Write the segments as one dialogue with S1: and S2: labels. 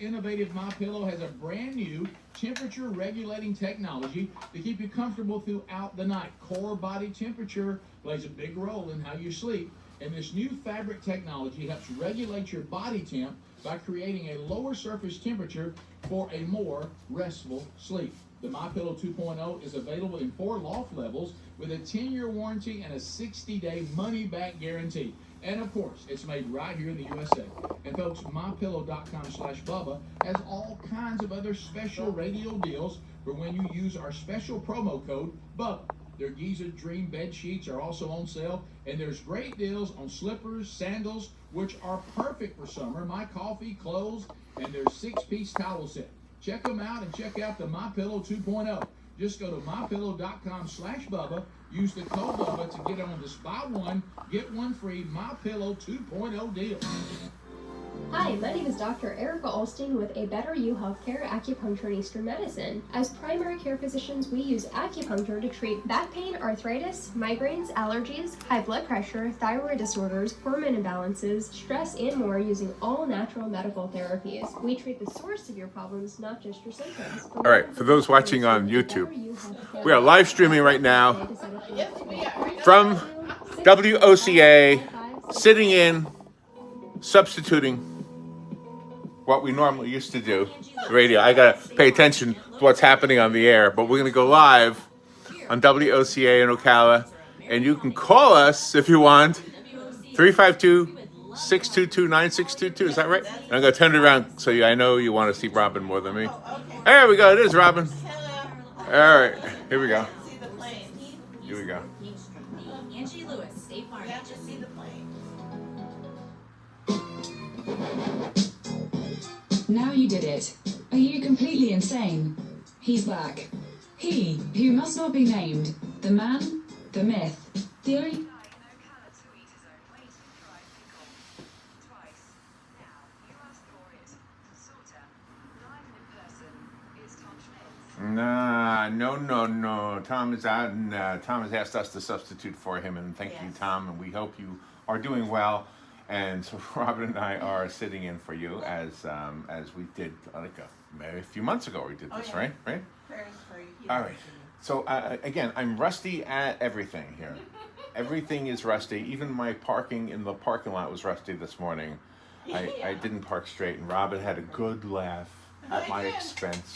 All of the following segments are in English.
S1: innovative MyPillow has a brand new temperature regulating technology to keep you comfortable throughout the night. Core body temperature plays a big role in how you sleep, and this new fabric technology helps regulate your body temp by creating a lower surface temperature for a more restful sleep. The MyPillow 2.0 is available in 4 loft levels with a 10-year warranty and a 60-day money-back guarantee. And of course, it's made right here in the USA. And folks, MyPillow.com/Bubba has all kinds of other special radio deals for when you use our special promo code Bubba. Their Giza Dream bed sheets are also on sale, and there's great deals on slippers, sandals, which are perfect for summer, my coffee, clothes, and their 6-piece towel set. Check them out and check out the MyPillow 2.0. Just go to MyPillow.com/Bubba. Use the code Bubba to get on this buy one, get one free MyPillow 2.0 deal.
S2: Hi, my name is Dr. Erica Olstein with A Better You Healthcare Acupuncture and Eastern Medicine. As primary care physicians, we use acupuncture to treat back pain, arthritis, migraines, allergies, high blood pressure, thyroid disorders, hormone imbalances, stress, and more using all natural medical therapies. We treat the source of your problems, not just your symptoms.
S3: All right, for those watching on YouTube, we are live streaming right now from WOCA, sitting in, substituting what we normally used to do, the radio. I gotta pay attention to what's happening on the air, but we're gonna go live on WOCA in Ocala, and you can call us if you want, 352-622-9622, is that right? And I'm gonna turn it around so I know you want to see Robin more than me. There we go, it is Robin. All right, here we go. Here we go.
S4: Angie Lewis, State Farm.
S5: Yeah, just see the plane.
S6: Now you did it. Are you completely insane? He's back. He, who must not be named. The man, the myth, the only...
S3: Nah, no. Tom is out, and Tom has asked us to substitute for him, and thank you, Tom, and we hope you are doing well. And so Robin and I are sitting in for you as we did like a few months ago. We did this, right?
S5: Prayers for you.
S3: All right. So again, I'm rusty at everything here. Everything is rusty. Even my parking in the parking lot was rusty this morning. I didn't park straight, and Robin had a good laugh at my expense.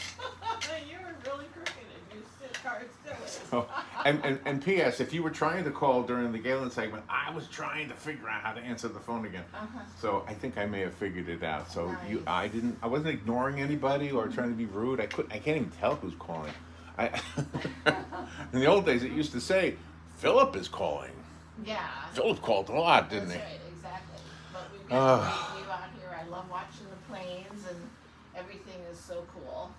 S5: You were really crooked if you sit car still.
S3: So, and P.S. If you were trying to call during the Galen segment, I was trying to figure out how to answer the phone again. So I think I may have figured it out. So
S5: Nice.
S3: I wasn't ignoring anybody or trying to be rude. I can't even tell who's calling. In the old days, it used to say, Philip is calling.
S5: Yeah.
S3: Philip called a lot, didn't
S5: That's
S3: he?
S5: right, exactly. But we've got a great view out here. I love watching the planes, and everything is so cool.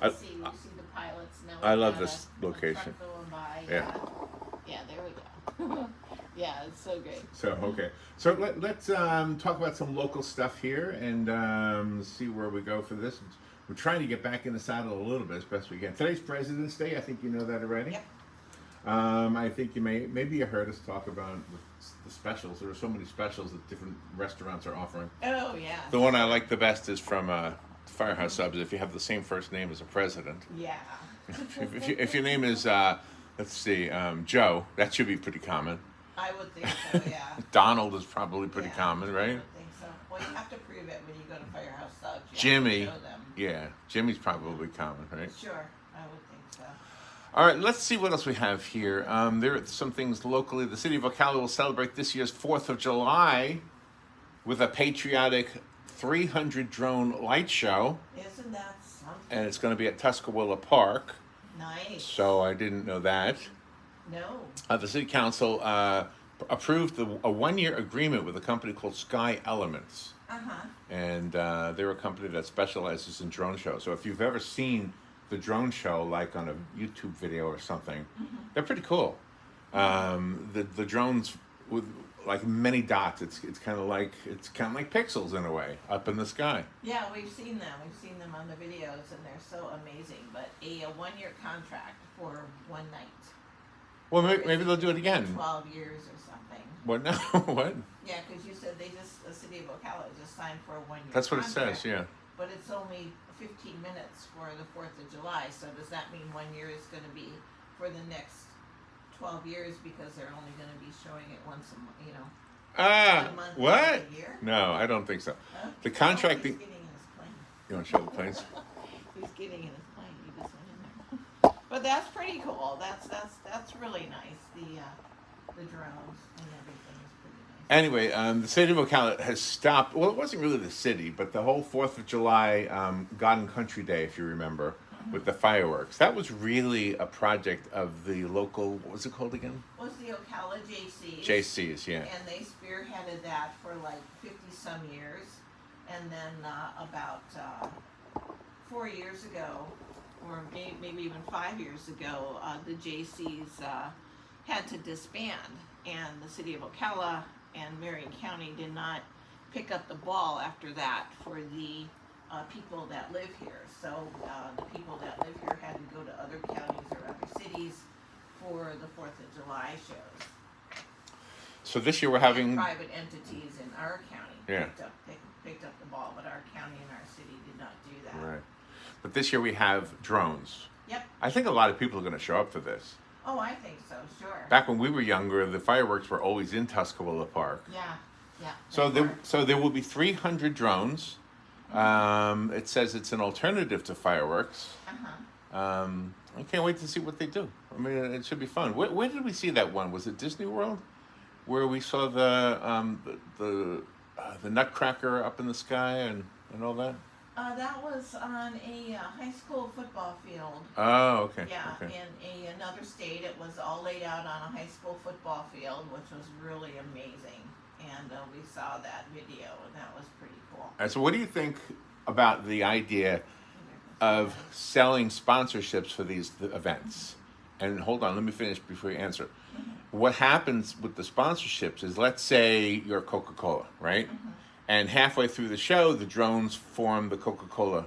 S5: We see the pilots now.
S3: I love
S5: We've got
S3: this
S5: a
S3: location.
S5: truck going by.
S3: Yeah.
S5: Yeah, there we go. Yeah, it's so great.
S3: So, okay. So let's talk about some local stuff here and see where we go for this. We're trying to get back in the saddle a little bit as best we can. Today's President's Day. I think you know that already.
S5: Yep.
S3: I think maybe you heard us talk about the specials. There are so many specials that different restaurants are offering.
S5: Oh, yeah.
S3: The one I like the best is from Firehouse Subs. If you have the same first name as a president.
S5: Yeah.
S3: if your name is, let's see, Joe, that should be pretty common.
S5: I would think so, yeah.
S3: Donald is probably pretty common,
S5: I
S3: right?
S5: would think so. Well, you have to prove it when you go to Firehouse Subs. You
S3: Jimmy,
S5: have to show them.
S3: yeah, Jimmy's probably common, right?
S5: Sure, I would think so.
S3: All right, let's see what else we have here. There are some things locally. The city of Ocala will celebrate this year's 4th of July with a patriotic 300 drone light show,
S5: Isn't that something?
S3: and it's going to be at Tuscaloosa Park.
S5: Nice.
S3: So I didn't know that.
S5: No.
S3: The city council approved a 1-year agreement with a company called Sky Elements. And they're a company that specializes in drone shows. So if you've ever seen the drone show, like on a YouTube video or something, they're pretty cool. The drones with like many dots. It's kind of like pixels in a way up in the sky.
S5: Yeah, we've seen them. We've seen them on the videos, and they're so amazing. But a 1-year contract for one night.
S3: Well, maybe they'll do it again.
S5: 12 years or something.
S3: What? No, what?
S5: Yeah, because you said the city of Ocala just signed for a 1-year
S3: That's what it
S5: contract.
S3: says, yeah.
S5: but it's only 15 minutes for the 4th of July. So does that mean 1 year is going to be for the next 12 years because they're only going to be showing it once a month, you know? A month
S3: What?
S5: out of the year?
S3: No, I don't think so.
S5: Huh?
S3: The contracting.
S5: Oh, he's getting in his plane.
S3: You want to show the planes?
S5: He's getting in his plane. He just went in there. But that's pretty cool. That's really nice. The drones and everything is pretty nice.
S3: Anyway, the city of Ocala has stopped. Well, it wasn't really the city, but the whole 4th of July, God and Country Day, if you remember, with the fireworks. That was really a project of the local. What was it called again?
S5: It was the Ocala JCs.
S3: JCs, yeah.
S5: And they spearheaded that for like 50 some years, and then about 4 years ago, or maybe even 5 years ago, the JCs had to disband, and the city of Ocala and Marion County did not pick up the ball after that for the people that live here. So the people that live here had to go to other counties or other cities for the 4th of July shows.
S3: So this year we're having
S5: Private entities in our county
S3: Yeah.
S5: picked up the ball, but our county and our city did not do that.
S3: right, but this year we have drones.
S5: Yep.
S3: I think a lot of people are going to show up for this.
S5: Oh, I think so. Sure.
S3: Back when we were younger, the fireworks were always in Tuscaloosa Park.
S5: Yeah. Yeah.
S3: So
S5: they
S3: there
S5: were.
S3: will be 300 drones. It says it's an alternative to fireworks. I can't wait to see what they do. I mean, it should be fun. Where did we see that one? Was it Disney World, where we saw the Nutcracker up in the sky and all that?
S5: That was on a high school football field.
S3: Oh, okay.
S5: Yeah,
S3: Okay.
S5: in another state. It was all laid out on a high school football field, which was really amazing. And we saw that video, and that was pretty cool.
S3: All right, so what do you think about the idea of selling sponsorships for these events? And hold on, let me finish before you answer. What happens with the sponsorships is, let's say you're Coca-Cola, right? And halfway through the show, the drones form the Coca-Cola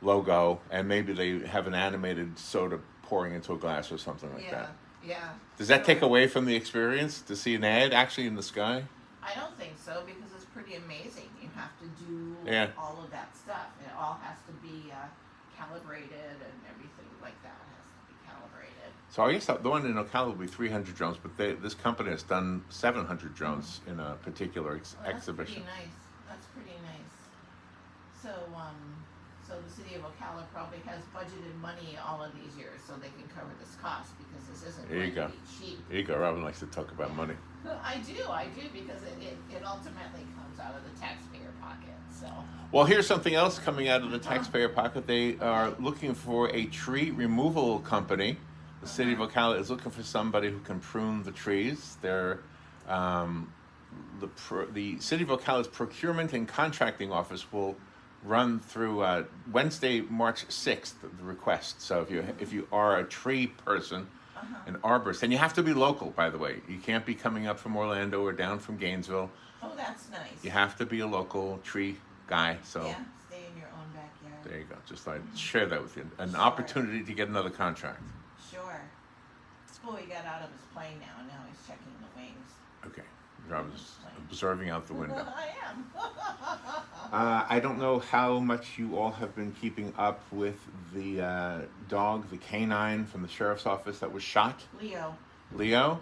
S3: logo, and maybe they have an animated soda pouring into a glass or something like that.
S5: Yeah.
S3: Does that take away from the experience to see an ad actually in the sky?
S5: I don't think so, because it's pretty amazing. You have to do
S3: Yeah.
S5: all of that stuff. It all has to be calibrated, and everything like that has to be calibrated.
S3: So I guess the one in Ocala will be 300 drones, but this company has done 700 drones in a particular exhibition.
S5: That's pretty nice. That's pretty nice. So, so the city of Ocala probably has budgeted money all of these years so they can cover this cost, because this isn't
S3: There you
S5: going
S3: go.
S5: to be cheap.
S3: There you go. Robin likes to talk about money.
S5: I do, because it ultimately comes out of the taxpayer pocket. So.
S3: Well, here's something else coming out of the taxpayer pocket. They are looking for a tree removal company. The city of Ocala is looking for somebody who can prune the trees. They're the city of Ocala's procurement and contracting office will run through Wednesday, March 6th. The request. So if you are a tree person, an arborist, and you have to be local, by the way. You can't be coming up from Orlando or down from Gainesville.
S5: Oh, that's nice.
S3: You have to be a local tree guy. So.
S5: Yeah, stay in your own backyard.
S3: There you go. Just thought I'd share that with you. An
S5: Sure.
S3: opportunity to get another contract.
S5: Sure. Oh, he got out of his plane now, and now he's checking the wings.
S3: Okay. Rob's observing out the window.
S5: I am.
S3: I don't know how much you all have been keeping up with the dog, the canine from the sheriff's office that was shot.
S5: Leo.
S3: Leo?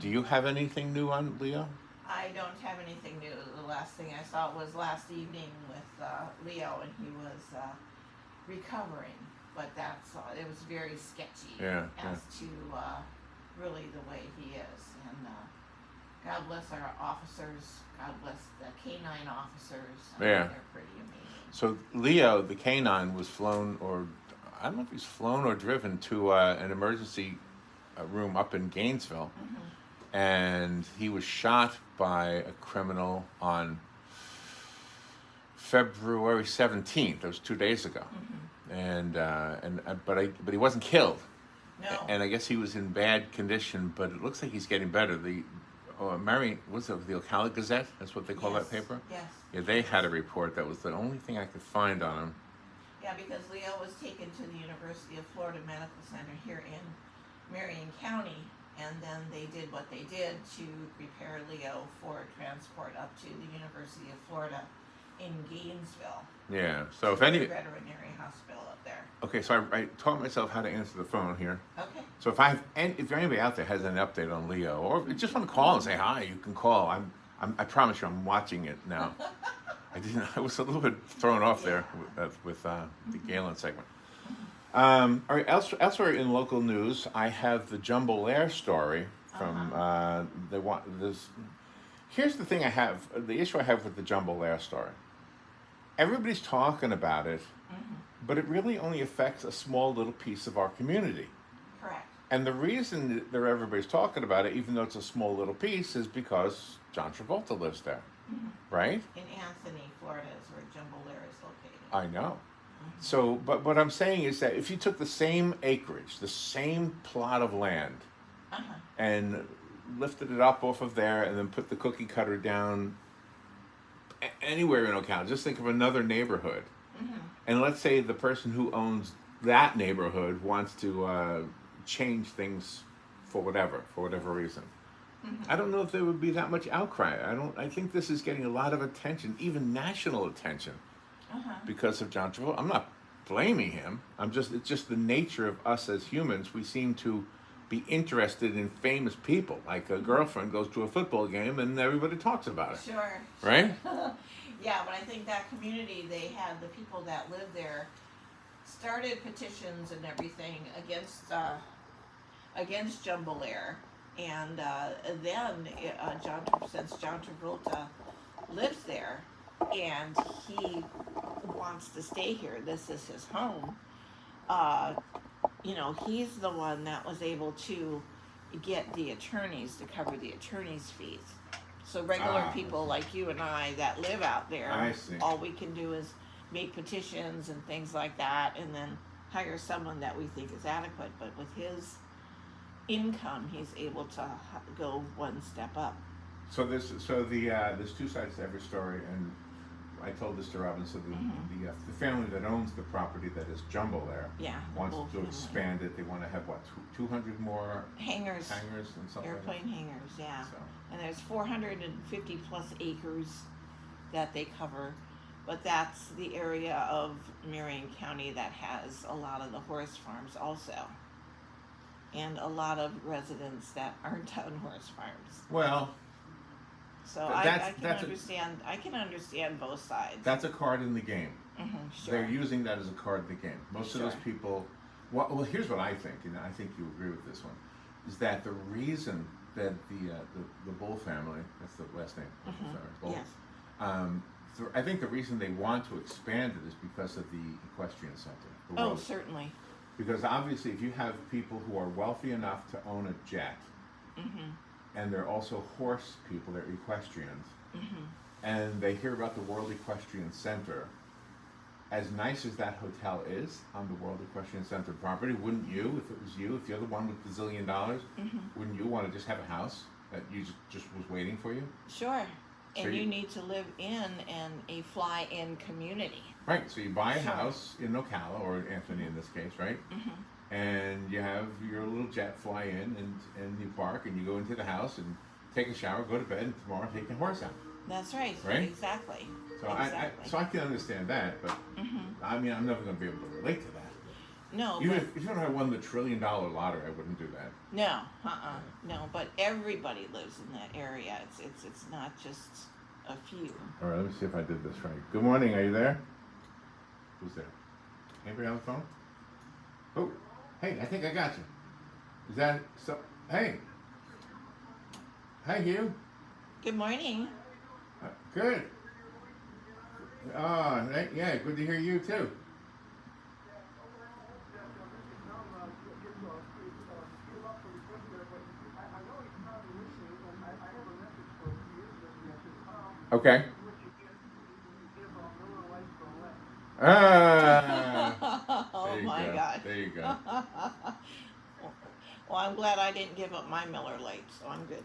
S3: Do you have anything new on Leo?
S5: I don't have anything new. The last thing I saw was last evening with Leo, and he was recovering. But it was very sketchy as to really the way he is. And God bless our officers. God bless the canine officers.
S3: Yeah.
S5: They're pretty amazing.
S3: So Leo, the canine, was flown, or I don't know if he's flown or driven to an emergency room up in Gainesville. And he was shot by a criminal on February 17th. That was 2 days ago. But he wasn't killed.
S5: No.
S3: And I guess he was in bad condition, but it looks like he's getting better. The Ocala Gazette? That's what they call that paper?
S5: Yes.
S3: Yeah, they had a report. That was the only thing I could find on him.
S5: Yeah, because Leo was taken to the University of Florida Medical Center here in Marion County, and then they did what they did to prepare Leo for transport up to the University of Florida. in Gainesville.
S3: Yeah. So if
S5: The
S3: any,
S5: veterinary hospital up there.
S3: okay, so I taught myself how to answer the phone here.
S5: Okay.
S3: So if anybody out there has an update on Leo, or just want to call and say hi, you can call. I promise you, I'm watching it now. I was a little bit thrown off there with the Galen segment. All right, elsewhere in local news, I have the Jambalaya story from they want this. Here's the thing the issue I have with the Jambalaya story. Everybody's talking about it, but it really only affects a small little piece of our community.
S5: Correct.
S3: And the reason that everybody's talking about it, even though it's a small little piece, is because John Travolta lives there, right?
S5: In Anthony, Florida is where Jambalaya is located.
S3: I know. So, but what I'm saying is that if you took the same acreage, the same plot of land, and lifted it up off of there, and then put the cookie cutter down anywhere in Ocala, just think of another neighborhood, and let's say the person who owns that neighborhood wants to change things for whatever reason. I don't know if there would be that much outcry. I think this is getting a lot of attention, even national attention, because of John Travolta. I'm not blaming him. It's just the nature of us as humans. We seem to be interested in famous people. Like a girlfriend goes to a football game and everybody talks about it.
S5: Sure.
S3: Right?
S5: Yeah, but I think that community, they had the people that live there started petitions and everything against Jambalaya, and then since John Travolta lives there and he wants to stay here, this is his home. He's the one that was able to get the attorneys to cover the attorneys' fees. So regular people like you and I that live out there, all we can do is make petitions and things like that, and then hire someone that we think is adequate. But with his income, he's able to go one step up.
S3: So there's two sides to every story, and I told this to Robin. So the family that owns the property that is Jambalaya wants to expand it. They want to have 200 more
S5: hangars
S3: and something.
S5: Airplane hangars, yeah.
S3: So.
S5: And there's 450 plus acres that they cover, but that's the area of Marion County that has a lot of the horse farms also, and a lot of residents that aren't on horse farms.
S3: Well.
S5: So I can understand both sides.
S3: That's a card in the game.
S5: Sure.
S3: They're using that as a card in the game. Most of those people. Well, here's what I think, and I think you agree with this one, is that the reason that the Bull family, that's the last name, sorry, Bull.
S5: Yes.
S3: I think the reason they want to expand it is because of the equestrian center.
S5: Oh, certainly.
S3: Because obviously, if you have people who are wealthy enough to own a jet. And they're also horse people, they're equestrians, and they hear about the World Equestrian Center. As nice as that hotel is on the World Equestrian Center property, wouldn't you, if it was you, if you're the one with the $1 zillion, wouldn't you want to just have a house that you just was waiting for you?
S5: Sure. And
S3: So
S5: you need to live in a fly-in community.
S3: Right, so you buy a house in Ocala, or Anthony in this case, right? And you have your little jet fly in, and you park, and you go into the house and take a shower, go to bed, and tomorrow take your horse out.
S5: That's right.
S3: Right?
S5: Exactly.
S3: So I can understand that, but I mean, I'm never going to be able to relate to that.
S5: No.
S3: Even if I won the $1 trillion lottery, I wouldn't do that.
S5: No. No. But everybody lives in that area. It's not just a few.
S3: All right, let me see if I did this right. Good morning. Are you there? Who's there? Anybody on the phone? Oh. Hey, I think I got you. Is that so? Hey. Hi, Hugh.
S5: Good morning.
S3: Good. Oh, yeah, good to hear you too. Okay.
S5: Oh my God.
S3: There you go.
S5: Well, I'm glad I didn't give up my Miller Lite, so I'm good.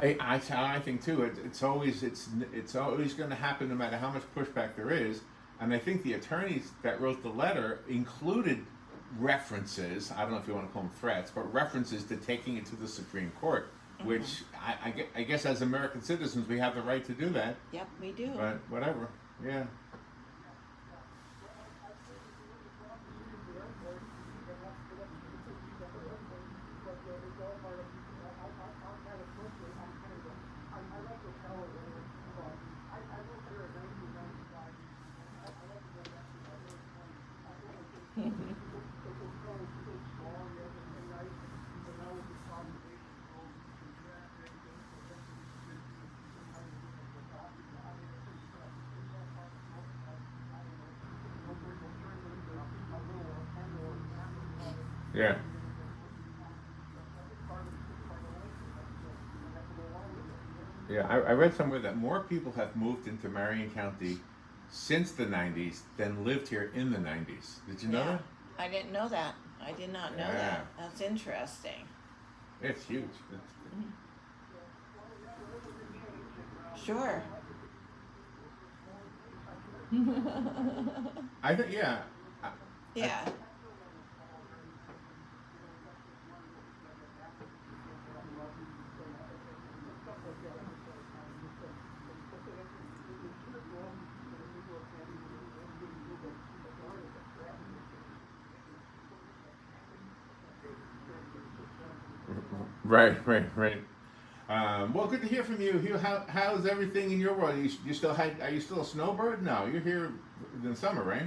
S3: I think too. It's always going to happen no matter how much pushback there is. And I think the attorneys that wrote the letter included references. I don't know if you want to call them threats, but references to taking it to the Supreme Court. Which I guess as American citizens we have the right to do that.
S5: Yep, we do.
S3: But whatever. Yeah. Yeah. Yeah, I read somewhere that more people have moved into Marion County since the 90s than lived here in the 90s. Did you know that?
S5: I didn't know that. I did not know that. That's interesting.
S3: It's huge.
S5: Sure.
S3: I think, yeah.
S5: Yeah.
S3: Right. Well, good to hear from you. Hugh, how's everything in your world? You still are you still a snowbird? No, you're here in the summer, right?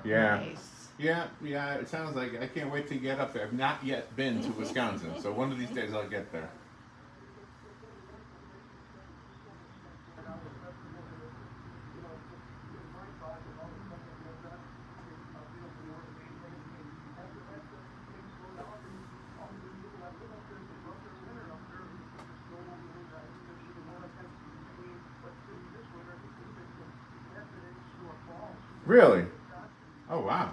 S3: Yeah.
S5: Nice.
S3: Yeah. It sounds like I can't wait to get up there. I've not yet been to Wisconsin, so one of these days I'll get there. Really? Oh wow.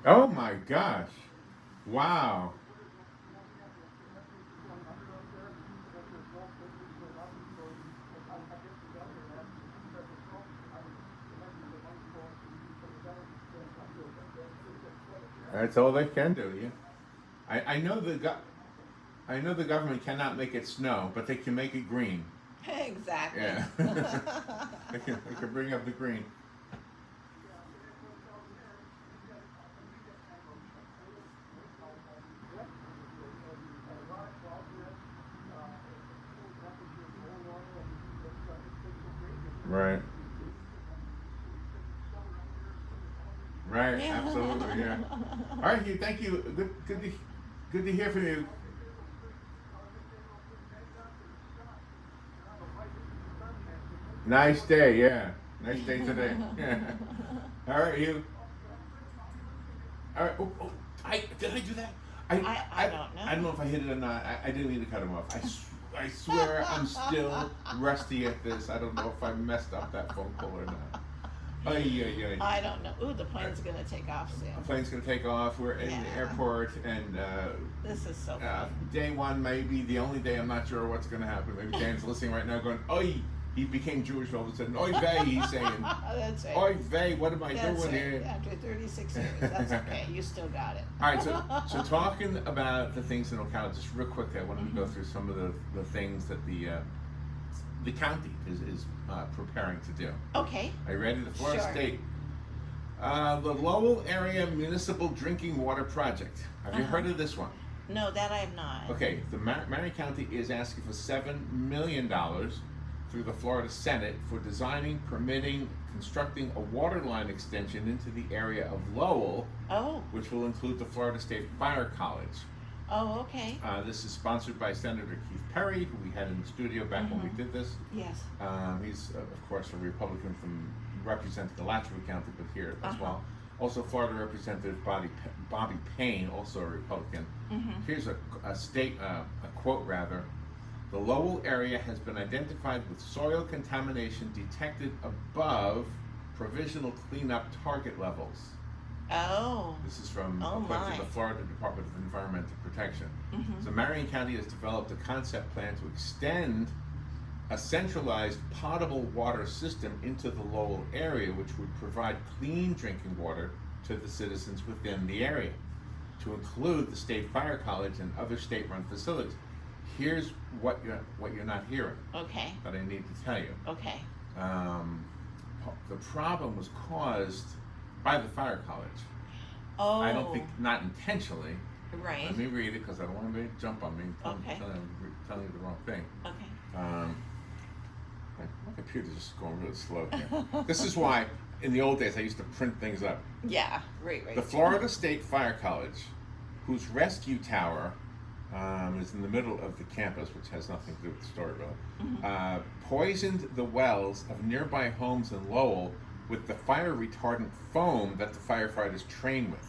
S3: Oh my gosh. Wow. That's all they can do, yeah. I know I know the government cannot make it snow, but they can make it green.
S5: Exactly.
S3: Yeah. they can bring up the green. Right. Right,
S5: Yeah.
S3: absolutely, yeah. All right, Hugh, thank you. Good to hear from you. Nice day, yeah. Nice day today. Yeah. All right, Hugh. All right. Did I do that?
S5: I don't know.
S3: I don't know if I hit it or not. I didn't mean to cut him off. I swear I'm still rusty at this. I don't know if I messed up that phone call or not.
S5: I don't know. Ooh, the plane's gonna take off soon.
S3: The plane's gonna take off. We're in the airport, and
S5: This is so fun.
S3: day one may be the only day I'm not sure what's gonna happen. Maybe Dan's listening right now, going, "Oi!" He became Jewish all of a sudden. "Oi vey!" He's saying,
S5: That's right.
S3: "Oi vey! What am I
S5: That's
S3: doing
S5: right.
S3: here?"
S5: After 36 years, that's okay. You still got it.
S3: All right, so talking about the things in Ocala, just real quick, I wanted to go through some of the things that the county is preparing to do.
S5: Okay.
S3: Are you ready? The Florida
S5: Sure.
S3: State The Lowell Area Municipal Drinking Water Project. Have you heard of this one?
S5: No, that I have not.
S3: Okay, the Marion County is asking for $7 million through the Florida Senate for designing, permitting, constructing a water line extension into the area of Lowell,
S5: Oh,
S3: which will include the Florida State Fire College.
S5: oh, okay.
S3: This is sponsored by Senator Keith Perry, who we had in the studio back when we did this.
S5: Yes.
S3: He's, of course, a Republican from representing Alachua County, but here as well. Also, Florida Representative Bobby Payne, also a Republican. Here's a quote rather. The Lowell area has been identified with soil contamination detected above provisional cleanup target levels.
S5: Oh.
S3: This is from
S5: Oh,
S3: according
S5: my.
S3: to the Florida Department of Environmental Protection. So Marion County has developed a concept plan to extend a centralized potable water system into the Lowell area, which would provide clean drinking water to the citizens within the area, to include the State Fire College and other state-run facilities. Here's what you're not hearing
S5: Okay.
S3: that I need to tell you.
S5: Okay.
S3: The problem was caused by the fire college.
S5: Oh.
S3: I don't think, not intentionally.
S5: Right.
S3: Let me read it because I don't want anybody to jump on me and
S5: Okay.
S3: telling you the wrong thing.
S5: Okay.
S3: My computer's just going really slow here. This is why, in the old days, I used to print things up.
S5: Yeah. Right. Right.
S3: The Florida State Fire College, whose rescue tower is in the middle of the campus, which has nothing to do with the story really, poisoned the wells of nearby homes in Lowell with the fire retardant foam that the firefighters train with.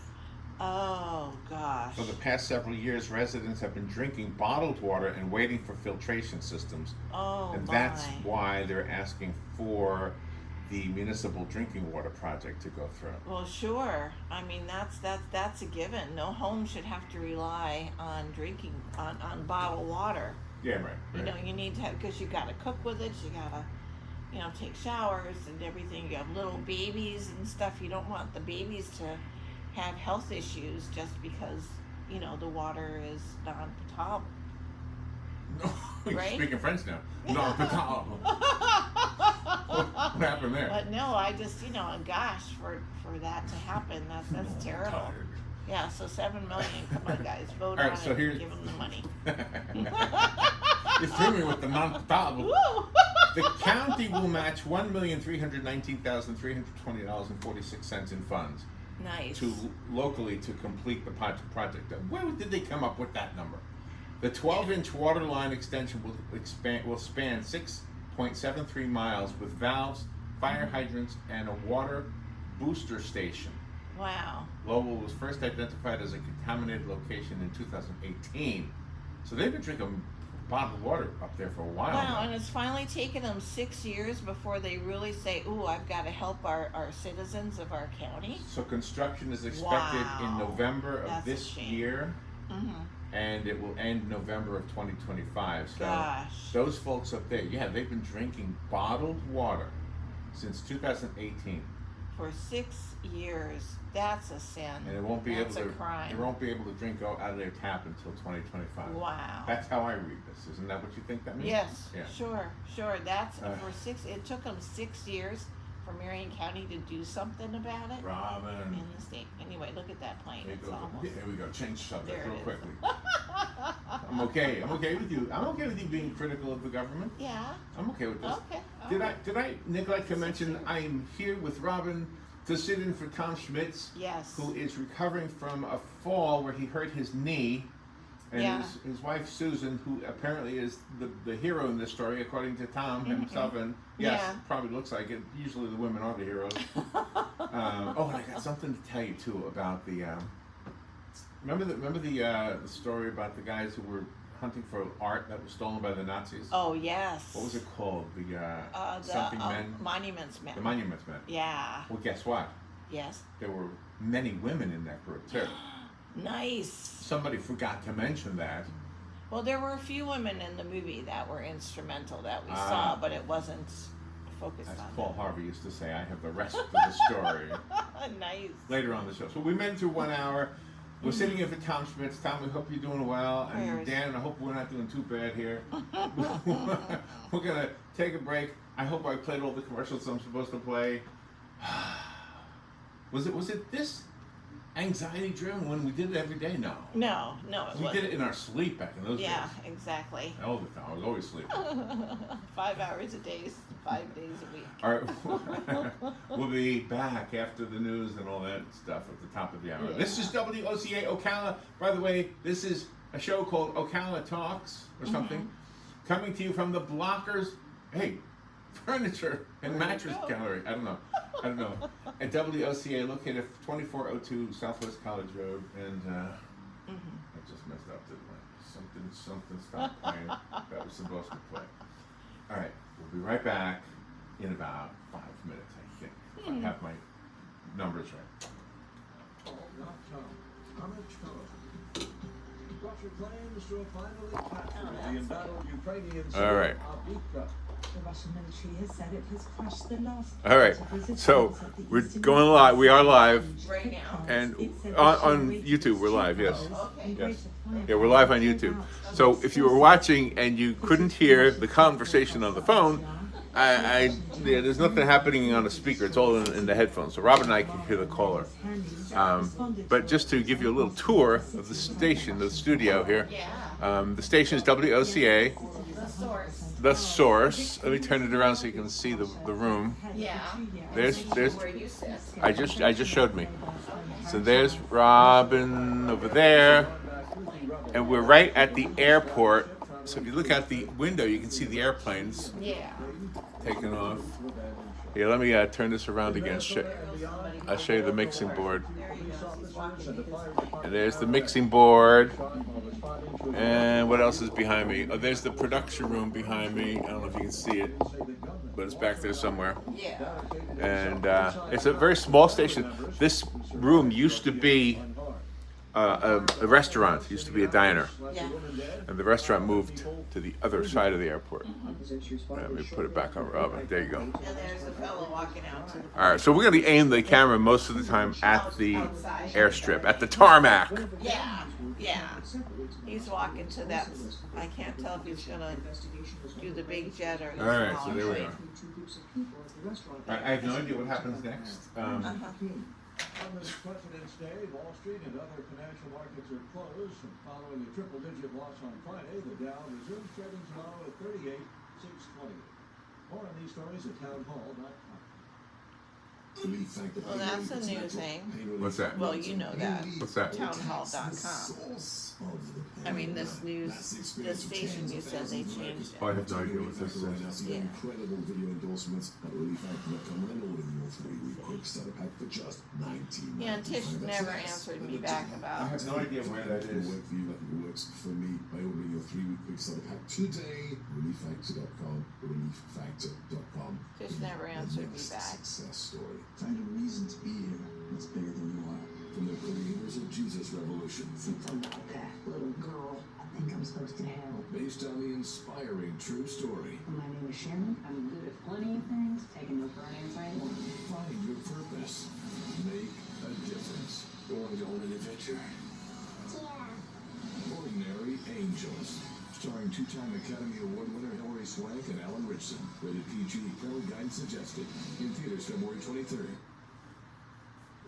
S5: Oh gosh.
S3: For the past several years, residents have been drinking bottled water and waiting for filtration systems.
S5: Oh
S3: And
S5: my.
S3: that's why they're asking for the municipal drinking water project to go through.
S5: Well, sure. I mean, that's a given. No home should have to rely on drinking on bottled water.
S3: Yeah, right.
S5: You know, you need to have, because you got to cook with it. You got to, take showers and everything. You have little babies and stuff. You don't want the babies to have health issues just because the water is non-potable.
S3: No, you're
S5: Right?
S3: speaking French now. No, potable. What happened there?
S5: But no, I just gosh, for that to happen, that's terrible.
S3: Tired.
S5: Yeah, so $7 million. Come on, guys, vote
S3: All right,
S5: on
S3: so
S5: it.
S3: here's-
S5: Give them the money.
S3: You threw me with the non-potable.
S5: Woo!
S3: The county will match $1,319,320.46 in funds
S5: Nice.
S3: locally to complete the project. Where did they come up with that number? The 12-inch water line extension will span 6.73 miles with valves, fire hydrants, and a water booster station.
S5: Wow.
S3: Lowell was first identified as a contaminated location in 2018. So they've been drinking bottled water up there for a while
S5: Wow,
S3: now.
S5: and it's finally taken them 6 years before they really say, ooh, I've got to help our citizens of our county.
S3: So construction is expected in
S5: Wow.
S3: November of
S5: That's a
S3: this
S5: shame.
S3: year,
S5: Mm-hmm.
S3: and it will end November of 2025. So
S5: Gosh.
S3: those folks up there, yeah, they've been drinking bottled water since 2018,
S5: For 6 years. That's a sin.
S3: and it won't be
S5: That's
S3: able
S5: a
S3: to.
S5: crime.
S3: They won't be able to drink out of their tap until 2025.
S5: Wow.
S3: That's how I read this. Isn't that what you think that means?
S5: Yes,
S3: Yeah.
S5: sure. That's
S3: Uh,
S5: for 6. It took them 6 years for Marion County to do something about it
S3: Robin.
S5: in the state. Anyway, look at that plane.
S3: There
S5: It's
S3: goes-
S5: almost.
S3: Here we go. Change subject
S5: There
S3: real
S5: it is.
S3: quickly. I'm okay. I'm okay with you. I'm okay with you being critical of the government.
S5: Yeah.
S3: I'm okay with this.
S5: Okay.
S3: Did I neglect to mention I'm here with Robin to sit in for Tom Schmitz,
S5: Yes.
S3: who is recovering from a fall where he hurt his knee, and
S5: Yeah.
S3: his wife Susan, who apparently is the hero in this story, according to Tom himself, and yes,
S5: Yeah.
S3: probably looks like it. Usually the women are the heroes. Oh, and I got something to tell you too about the. Remember the story about the guys who were hunting for art that was stolen by the Nazis?
S5: Oh yes.
S3: What was it called? The
S5: The
S3: something men.
S5: Monuments Men.
S3: The Monuments Men.
S5: Yeah.
S3: Well, guess what?
S5: Yes.
S3: There were many women in that group too.
S5: Nice.
S3: Somebody forgot to mention that.
S5: Well, there were a few women in the movie that were instrumental that we
S3: Ah.
S5: saw, but it wasn't focused
S3: As
S5: on
S3: Paul Harvey used to say, I have the rest of the story
S5: them. Nice.
S3: later on the show. So we made it through 1 hour. We're sitting here for Tom Schmitz. Tom, we hope you're doing well. And
S5: Prayers.
S3: Dan, I hope we're not doing too bad here. We're going to take a break. I hope I played all the commercials I'm supposed to play. Was it this anxiety driven when we did it every day? No.
S5: No, it
S3: We
S5: wasn't.
S3: did it in our sleep back in those
S5: Yeah,
S3: days.
S5: exactly.
S3: All the time. I was always sleeping.
S5: 5 hours a day, 5 days a week.
S3: All right. We'll be back after the news and all that stuff at the top of the hour.
S5: Yeah.
S3: This is WOCA Ocala. By the way, this is a show called Ocala Talks or something, coming to you from the Blockers, Furniture and Mattress Gallery. I don't know. At WOCA, located at 2402 Southwest College Road. And I just messed up, didn't I? Something stopped playing. That was supposed to play. All right, we'll be right back in about 5 minutes, I think. If I have my numbers right.
S7: Russia claims to have finally captured the embattled Ukrainian
S3: All right.
S7: Avdiivka.
S8: The Russian military has said it has crushed the last.
S3: All right, so we're going live. We are live,
S5: Right now.
S3: and on YouTube we're live. Yes,
S5: Okay.
S3: yes, yeah, we're live on YouTube. So if you were watching and you couldn't hear the conversation on the phone, there's nothing happening on the speaker. It's all in the headphones. So Rob and I can hear the caller. But just to give you a little tour of the station, the studio here. The station is WOCA. The source. Let me turn it around so you can see the room.
S5: Yeah.
S3: There's.
S5: Where you sit.
S3: I just showed me. So there's Robin over there, and we're right at the airport. So if you look out the window, you can see the airplanes
S5: Yeah.
S3: taking off. Here, let me turn this around again. I'll show you the mixing board. And there's the mixing board. And what else is behind me? Oh, there's the production room behind me. I don't know if you can see it, but it's back there somewhere.
S5: Yeah.
S3: And it's a very small station. This room used to be a restaurant. It used to be a diner.
S5: Yeah.
S3: And the restaurant moved to the other side of the airport. Let me put it back on Robin. There you go.
S5: And there's a fellow walking out to the
S3: All right, so we're going to aim the camera most of the time at the airstrip, at the tarmac.
S5: Yeah. He's walking to that. I can't tell if he's gonna do the big jet or the
S3: All right, so
S5: smaller
S3: there we
S5: plane.
S3: are. I have no idea what happens next.
S7: On this President's Day, Wall Street and other financial markets are closed. Following a triple-digit loss on Friday, the Dow resumes trading tomorrow at 38,620. More on these stories at townhall.com.
S5: Well, that's a new thing.
S3: What's that?
S5: Well, you know that.
S3: What's that?
S5: Townhall.com. I mean, this station you said they changed
S3: Oh, I
S5: it.
S3: have no idea what this is.
S5: Yeah.
S9: Incredible video endorsements at relieffactor.com and order your 3-week quick starter pack for just $19.
S5: Yeah, and Tish never answered me back
S3: I
S5: about.
S3: have no idea where that is.
S9: Work for you like it works for me by ordering your 3-week quick starter pack today. Relieffactor.com, relieffactor.com.
S5: Tish never answered me back.
S9: Success story. Find a reason to be here that's bigger than you are. From the creators of Jesus Revolution.
S8: Since I'm not that little girl, I think I'm supposed to hell.
S9: Based on the inspiring true story.
S8: My name is Sharon. I'm good at plenty of things, taking no for an answer ain't one.
S9: Find your purpose. Make a difference. Going to own an adventure? Ordinary Angels. Starring 2-time Academy Award winner Hilary Swank and Alan Richson. Rated PG. Parental guidance suggested. In theaters February 23rd.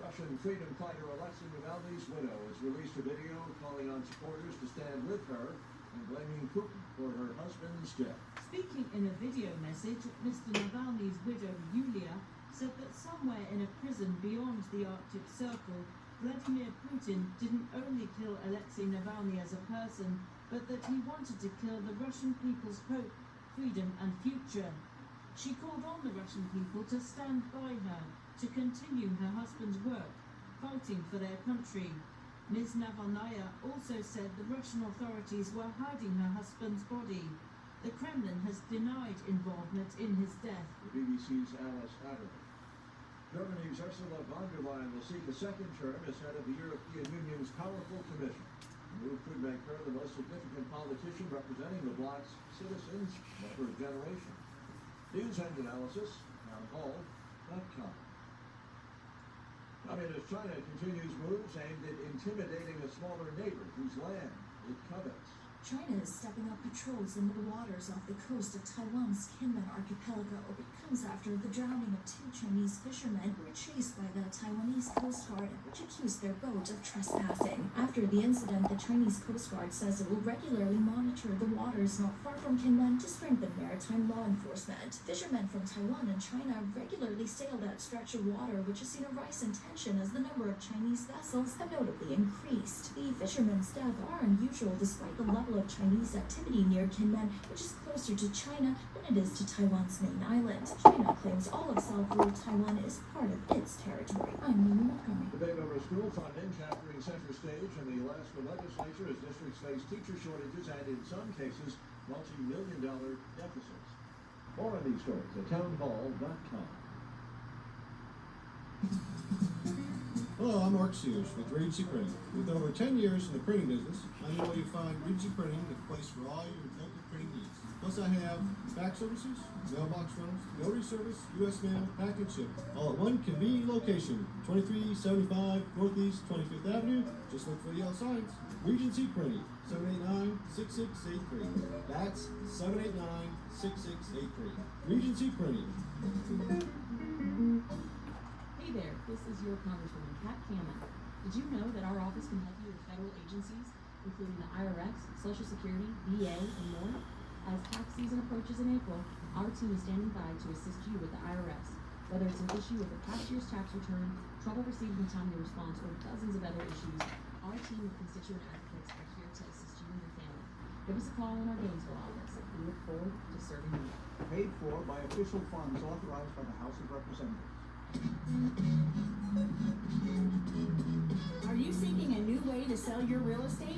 S7: Russian freedom fighter Alexei Navalny's widow has released a video calling on supporters to stand with her and blaming Putin for her husband's death.
S10: Speaking in a video message, Mr. Navalny's widow, Yulia, said that somewhere in a prison beyond the Arctic Circle, Vladimir Putin didn't only kill Alexei Navalny as a person, but that he wanted to kill the Russian people's hope, freedom and future. She called on the Russian people to stand by her, to continue her husband's work, fighting for their country. Ms. Navalnaya also said the Russian authorities were hiding her husband's body. The Kremlin has denied involvement in his death.
S7: The BBC's Alice Adler. Germany's Ursula von der Leyen will seek a second term as head of the European Union's powerful commission. The move could make her the most significant politician representing the bloc's citizens of her generation. News and analysis, townhall.com. Communist China continues moves aimed at intimidating a smaller neighbor whose land it covets.
S11: China is stepping up patrols into the waters off the coast of Taiwan's Kinmen archipelago. It comes after the drowning of 2 Chinese fishermen who were chased by the Taiwanese Coast Guard, which accused their boat of trespassing. After the incident, the Chinese Coast Guard says it will regularly monitor the waters not far from Kinmen to strengthen maritime law enforcement. Fishermen from Taiwan and China regularly sail that stretch of water, which has seen a rise in tension as the number of Chinese vessels have notably increased. The fishermen's deaths are unusual despite the level of Chinese activity near Kinmen, which is closer to China than it is to Taiwan's main island. China claims all of self-ruled Taiwan is part of its territory. I'm Mimi Montgomery.
S7: Debate over school funding capturing center stage in the Alaska legislature as districts face teacher shortages and, in some cases, multi-million-dollar deficits. More on these stories at townhall.com.
S12: Hello, I'm Mark Sears with Regency Printing. With over 10 years in the printing business, I know you find Regency Printing the place for all your local printing needs. Plus, I have fax services, mailbox runners, notary service, U.S. mail, package ship, all at one convenient location, 2375 Northeast 25th Avenue. Just look for the yellow signs. Regency Printing, 789-6683. That's 789-6683. Regency Printing.
S13: Hey there, this is your Congresswoman, Kat Cameron. Did you know that our office can help you with federal agencies, including the IRS, Social Security, VA, and more? As tax season approaches in April, our team is standing by to assist you with the IRS. Whether it's an issue with a past year's tax return, trouble receiving a timely response, or dozens of other issues, our team of constituent advocates are here to assist you and your family. Give us a call in our Gainesville office. We look forward to serving you.
S14: Paid for by official funds authorized by the House of Representatives.
S15: Are you seeking a new way to sell your real estate?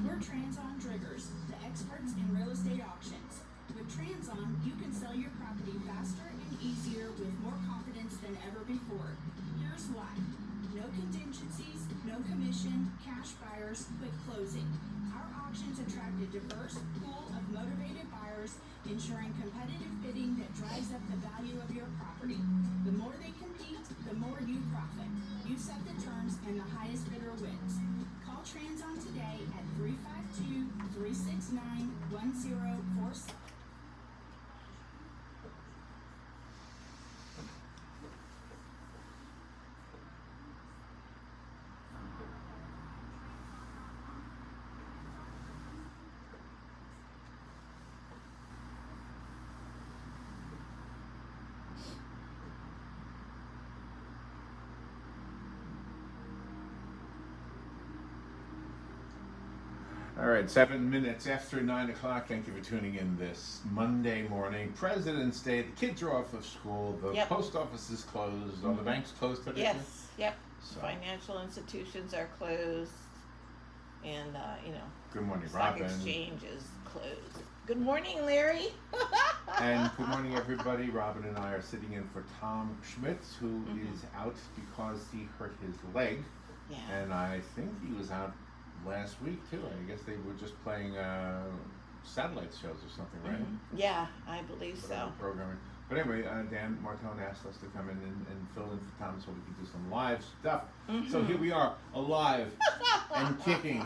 S15: We're Transon Driggers, the experts in real estate auctions. With Transon, you can sell your property faster and easier with more confidence than ever before. Here's why. No contingencies, no commission, cash buyers, quick closing. Our auctions attract a diverse pool of motivated buyers, ensuring competitive bidding that drives up the value of your property. The more they compete, the more you profit. You set the terms and the highest bidder wins. Call Transon today at 352-369-1047.
S3: All right, 7 minutes after 9 o'clock. Thank you for tuning in this Monday morning. President's Day. The kids are off of school. The post office is closed. Are the banks closed today?
S5: Yes, yep.
S3: So.
S5: Financial institutions are closed, and
S3: Good morning,
S5: stock
S3: Robin.
S5: exchange is closed. Good morning, Larry.
S3: And good morning, everybody. Robin and I are sitting in for Tom Schmitz, who is out because he hurt his leg.
S5: Yeah.
S3: And I think he was out last week too. I guess they were just playing satellite shows or something, right?
S5: Yeah, I believe so.
S3: Programming. But anyway, Dan Martone asked us to come in and fill in for Tom so we could do some live stuff. So here we are, alive and kicking.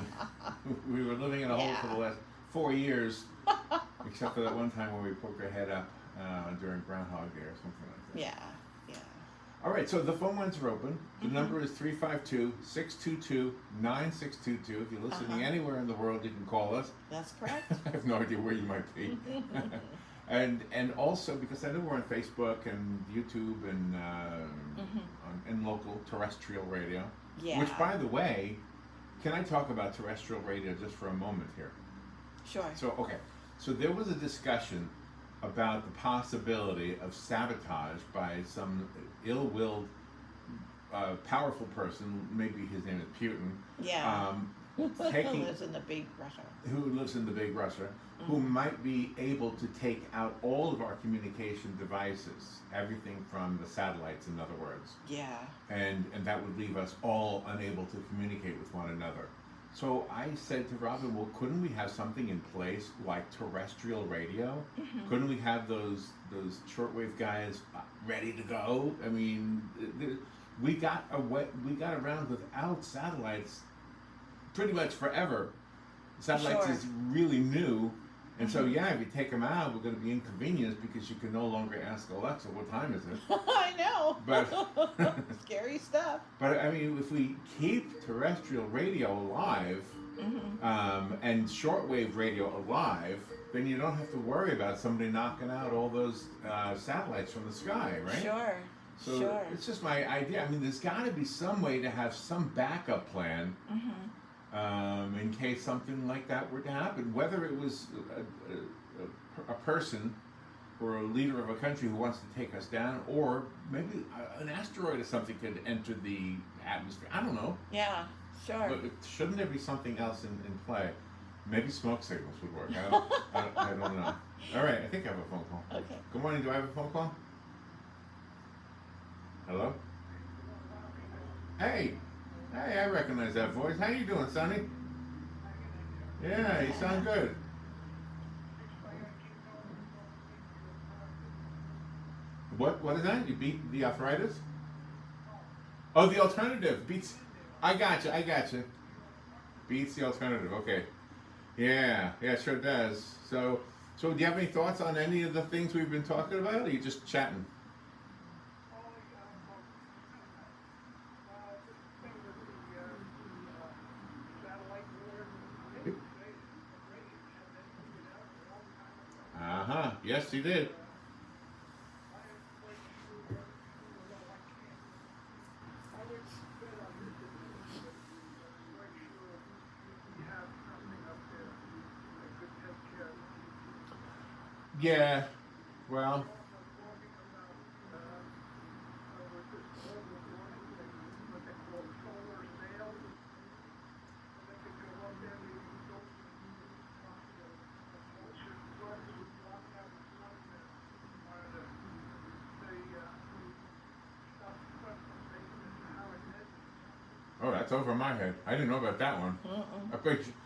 S3: We were living in a hole for the last 4 years, except for that one time where we poked our head up during Groundhog Day or something like that.
S5: Yeah, yeah.
S3: All right, so the phone lines are open. The number is 352-622-9622. If you're listening anywhere in the world, you can call us.
S5: That's correct.
S3: I have no idea where you might be. And also, because I know we're on Facebook and YouTube and and local terrestrial radio.
S5: Yeah.
S3: Which, by the way, can I talk about terrestrial radio just for a moment here?
S5: Sure.
S3: So, okay. So there was a discussion about the possibility of sabotage by some ill-willed, powerful person, maybe his name is Putin.
S5: Yeah. Who
S3: Taking,
S5: lives in the big Russia.
S3: who lives in the big Russia, who might be able to take out all of our communication devices, everything from the satellites, in other words.
S5: Yeah.
S3: And that would leave us all unable to communicate with one another. So I said to Robin, well, couldn't we have something in place like terrestrial radio? Couldn't we have those shortwave guys ready to go? I mean, we got around without satellites pretty much forever. Satellites
S5: Sure.
S3: is really new, and so yeah, if you take them out, we're going to be inconvenienced because you can no longer ask Alexa what time is it.
S5: I know.
S3: But
S5: Scary stuff.
S3: but I mean, if we keep terrestrial radio alive and shortwave radio alive, then you don't have to worry about somebody knocking out all those satellites from the sky, right?
S5: Sure.
S3: So
S5: Sure.
S3: it's just my idea. I mean, there's got to be some way to have some backup plan in case something like that were to happen. Whether it was a person or a leader of a country who wants to take us down, or maybe an asteroid or something could enter the atmosphere. I don't know.
S5: Yeah. Sure.
S3: But shouldn't there be something else in play? Maybe smoke signals would work. I don't know. All right, I think I have a phone call.
S5: Okay.
S3: Good morning. Do I have a phone call? Hello? Hey, I recognize that voice. How you doing, Sonny? Yeah, you sound good. What is that? You beat the arthritis? Oh, the alternative beats. I got you. Beats the alternative. Okay. Yeah, it sure does. So do you have any thoughts on any of the things we've been talking about? Or are you just chatting? Yes, he did. Yeah, well, oh, that's over my head. I didn't know about that one.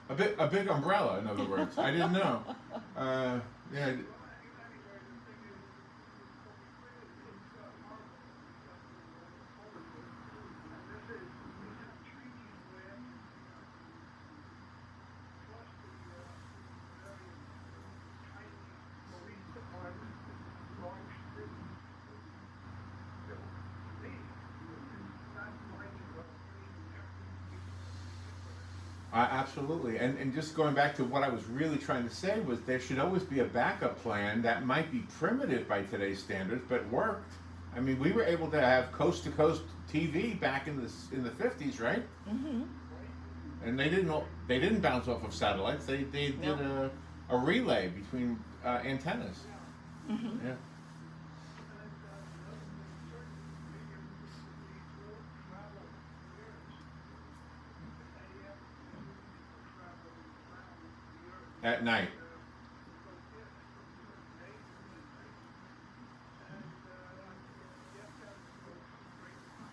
S3: A big umbrella, in other words. I didn't know. Yeah. Absolutely, and just going back to what I was really trying to say was there should always be a backup plan that might be primitive by today's standards, but worked. I mean, we were able to have coast to coast TV back in the 50s, right? And they didn't bounce off of satellites. They did a relay between antennas. Yeah. At night.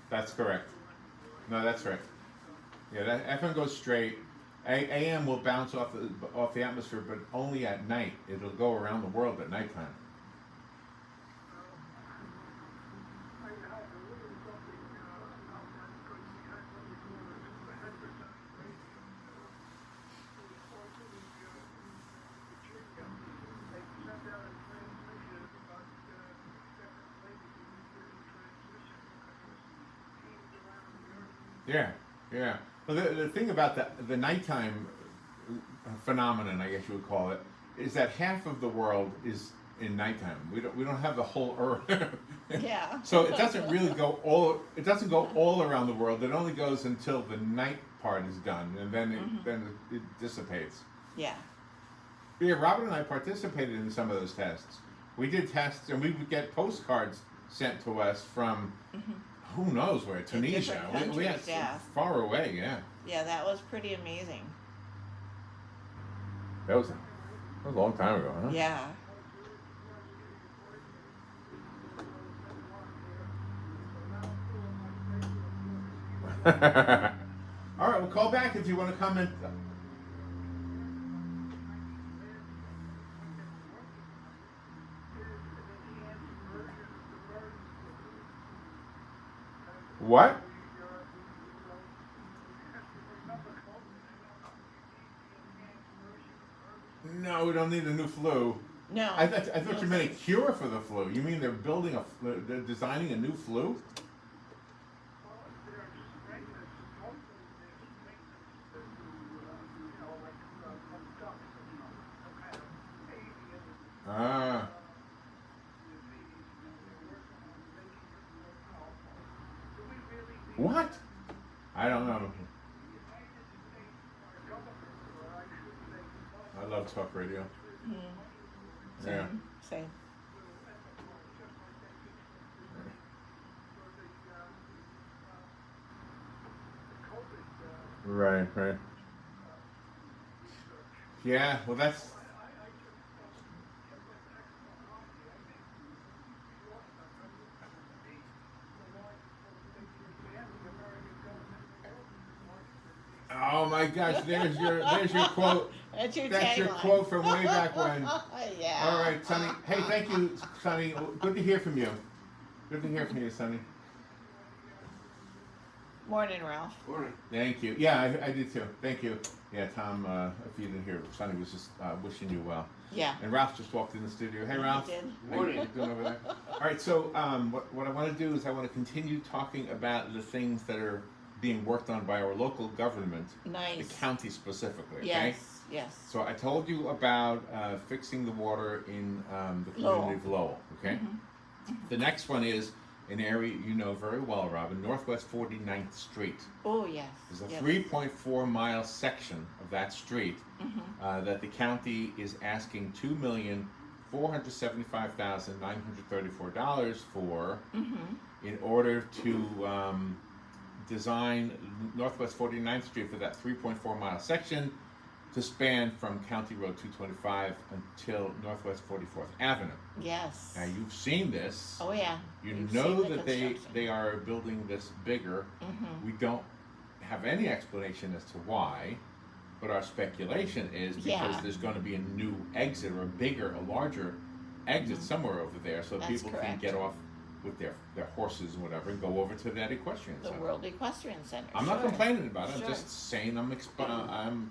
S3: That's correct. No, that's right. Yeah, that FM goes straight. AM will bounce off the atmosphere, but only at night. It'll go around the world at nighttime. Yeah. Well, the thing about the nighttime phenomenon, I guess you would call it, is that half of the world is in nighttime. We don't have the whole Earth.
S5: Yeah.
S3: So it doesn't really go all around the world. It only goes until the night part is done, and then it dissipates.
S5: Yeah.
S3: But yeah, Robert and I participated in some of those tests. We did tests, and we would get postcards sent to us from. Who knows where? Tunisia. We had far away, yeah.
S5: Yeah, that was pretty amazing.
S3: That was a long time ago, huh?
S5: Yeah.
S3: All right, well, call back if you want to comment. What? No, we don't need a new flu.
S5: No.
S3: I thought you meant a cure for the flu. You mean they're building they're designing a new flu? Ah. What? I don't know. I love talk radio. Yeah.
S5: Same.
S3: Right. Yeah, well that's... Oh my gosh, there's your quote.
S5: That's your
S3: That's quote from way back when.
S5: Yeah.
S3: All right, Sonny. Hey, thank you, Sonny. Good to hear from you. Good to hear from you, Sonny.
S5: Morning, Ralph.
S3: Morning. Thank you. Yeah, I did too. Thank you. Yeah, Tom, if you didn't hear, Sonny was just wishing you well.
S5: Yeah.
S3: And Ralph just walked in the studio. Hey, Ralph.
S5: He did.
S3: Morning. How you doing over there? All right, so what I want to do is I want to continue talking about the things that are being worked on by our local government,
S5: Nice.
S3: the county specifically. Okay?
S5: Yes.
S3: So I told you about fixing the water in the community of Lowell. Okay. The next one is an area you know very well, Robin, Northwest 49th Street.
S5: Oh, yes.
S3: There's a
S5: yes.
S3: 3.4 mile section of that street that the county is asking $2,475,934 for in order to design Northwest 49th Street for that 3.4 mile section to span from County Road 225 until Northwest 44th Avenue.
S5: Yes.
S3: Now you've seen this.
S5: Oh, yeah.
S3: You
S5: We've
S3: know
S5: seen the
S3: that
S5: construction.
S3: they are building this bigger. We don't have any explanation as to why, but our speculation is because there's going to be a new exit or a larger exit somewhere over there, so
S5: That's
S3: people can
S5: correct.
S3: get off with their horses and whatever and go over to that equestrian
S5: The
S3: center.
S5: World Equestrian Center.
S3: I'm not
S5: sure.
S3: complaining about it.
S5: Sure.
S3: I'm just saying I'm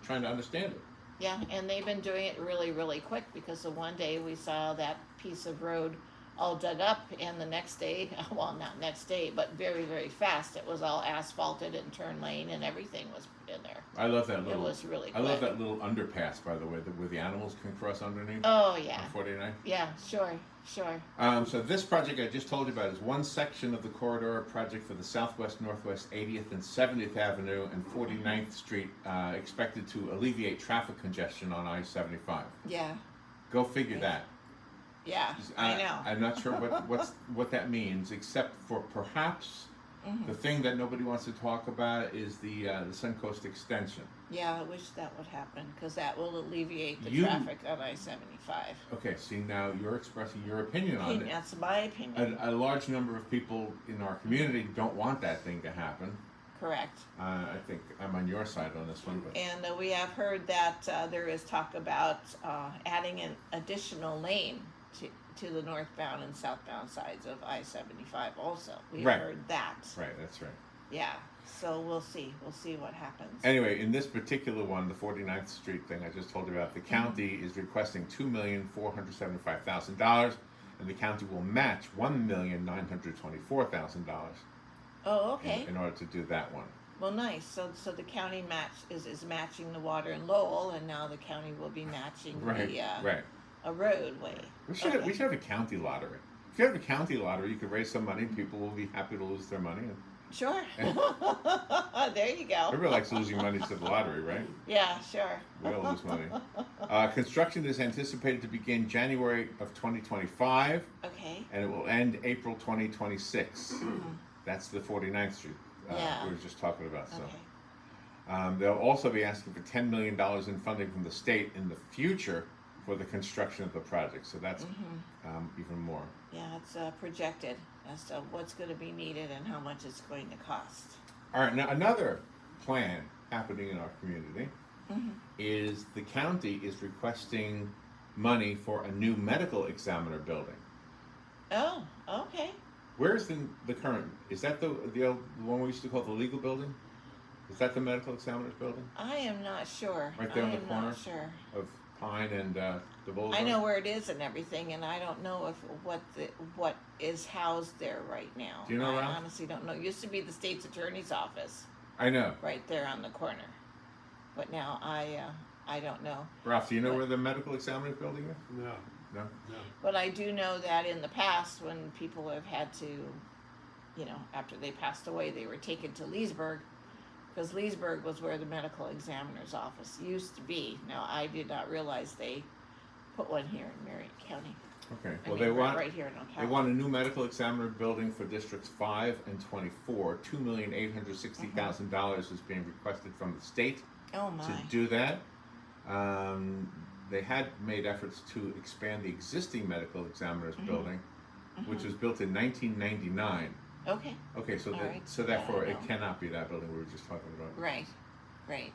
S3: trying to understand it.
S5: Yeah, and they've been doing it really, really quick because the one day we saw that piece of road all dug up, and the next day, well, not next day, but very, very fast, it was all asphalted and turn lane and everything was in there.
S3: I love that little.
S5: It was really
S3: I love
S5: quick.
S3: that little underpass, by the way, where the animals can cross underneath.
S5: Oh, yeah.
S3: On 49.
S5: Yeah, sure.
S3: So this project I just told you about is one section of the corridor project for the Southwest, Northwest 80th and 70th Avenue and 49th Street, expected to alleviate traffic congestion on I-75.
S5: Yeah.
S3: Go figure that.
S5: Yeah, I know.
S3: I'm not sure what that means, except for perhaps the thing that nobody wants to talk about is the Suncoast extension.
S5: Yeah, I wish that would happen because that will alleviate the
S3: You-
S5: traffic on I-75.
S3: Okay, see now you're expressing your opinion on it.
S5: That's my opinion.
S3: A large number of people in our community don't want that thing to happen.
S5: Correct.
S3: I think I'm on your side on this one. But
S5: And we have heard that there is talk about adding an additional lane to the northbound and southbound sides of I-75 also. We
S3: Right.
S5: heard that.
S3: Right, that's right.
S5: Yeah, so we'll see. We'll see what happens.
S3: Anyway, in this particular one, the 49th Street thing I just told you about, the county is requesting $2,475,000, and the county will match $1,924,000
S5: Oh, okay.
S3: in order to do that one.
S5: Well, nice. So the county is matching the water in Lowell, and now the county will be matching
S3: Right.
S5: a roadway.
S3: We should have a county lottery. If you have a county lottery, you could raise some money. People will be happy to lose their money.
S5: Sure. There you go.
S3: Everybody likes losing money to the lottery, right?
S5: Yeah, sure.
S3: We all lose money. Construction is anticipated to begin January of 2025.
S5: Okay.
S3: And it will end April 2026. That's the 49th Street
S5: Yeah.
S3: we were just talking about. So
S5: Okay.
S3: they'll also be asking for $10 million in funding from the state in the future for the construction of the project. So that's even more.
S5: Yeah, it's projected as to what's going to be needed and how much it's going to cost.
S3: All right, now another plan happening in our community is the county is requesting money for a new medical examiner building.
S5: Oh, okay.
S3: Where's the current? Is that the one we used to call the legal building? Is that the medical examiner's building?
S5: I am not sure.
S3: Right there on the
S5: I am
S3: corner
S5: not sure.
S3: of Pine and the Boulevard?
S5: I know where it is and everything, and I don't know if what is housed there right now.
S3: Do you know,
S5: I
S3: Ralph?
S5: honestly don't know. It used to be the state's attorney's office.
S3: I know.
S5: Right there on the corner, but now I don't know.
S3: Ralph, do you know where the medical examiner's building is?
S16: No.
S3: No?
S16: No.
S5: But I do know that in the past, when people have had to, you know, after they passed away, they were taken to Leesburg, because Leesburg was where the medical examiner's office used to be. Now, I did not realize they put one here in Marion County.
S3: Okay.
S5: I
S3: Well,
S5: mean,
S3: they want
S5: right here in Ocala.
S3: they want a new medical examiner building for districts 5 and 24. $2,860,000 is being requested from the state
S5: Oh my.
S3: to do that. They had made efforts to expand the existing medical examiner's building, which was built in 1999.
S5: Okay.
S3: Okay, so
S5: All right.
S3: so therefore
S5: Yeah, I
S3: it
S5: know.
S3: cannot be that building we were just talking about.
S5: Right. Right.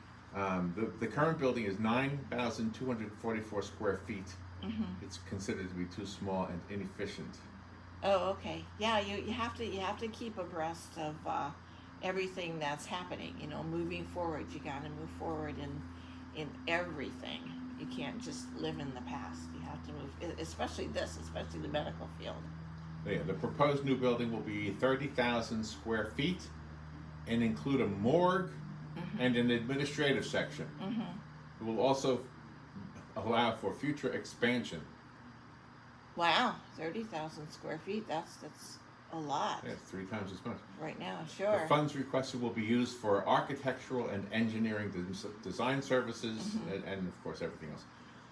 S3: The current building is 9,244 square feet. It's considered to be too small and inefficient.
S5: Oh, okay. Yeah, you have to keep abreast of everything that's happening. You know, moving forward. You got to move forward in everything. You can't just live in the past. You have to move, especially the medical field.
S3: Yeah, the proposed new building will be 30,000 square feet and include a morgue and an administrative section. It will also allow for future expansion.
S5: Wow, 30,000 square feet. That's a lot.
S3: Yeah, it's 3 times as much.
S5: Right now, sure.
S3: The funds requested will be used for architectural and engineering design services and of course everything else.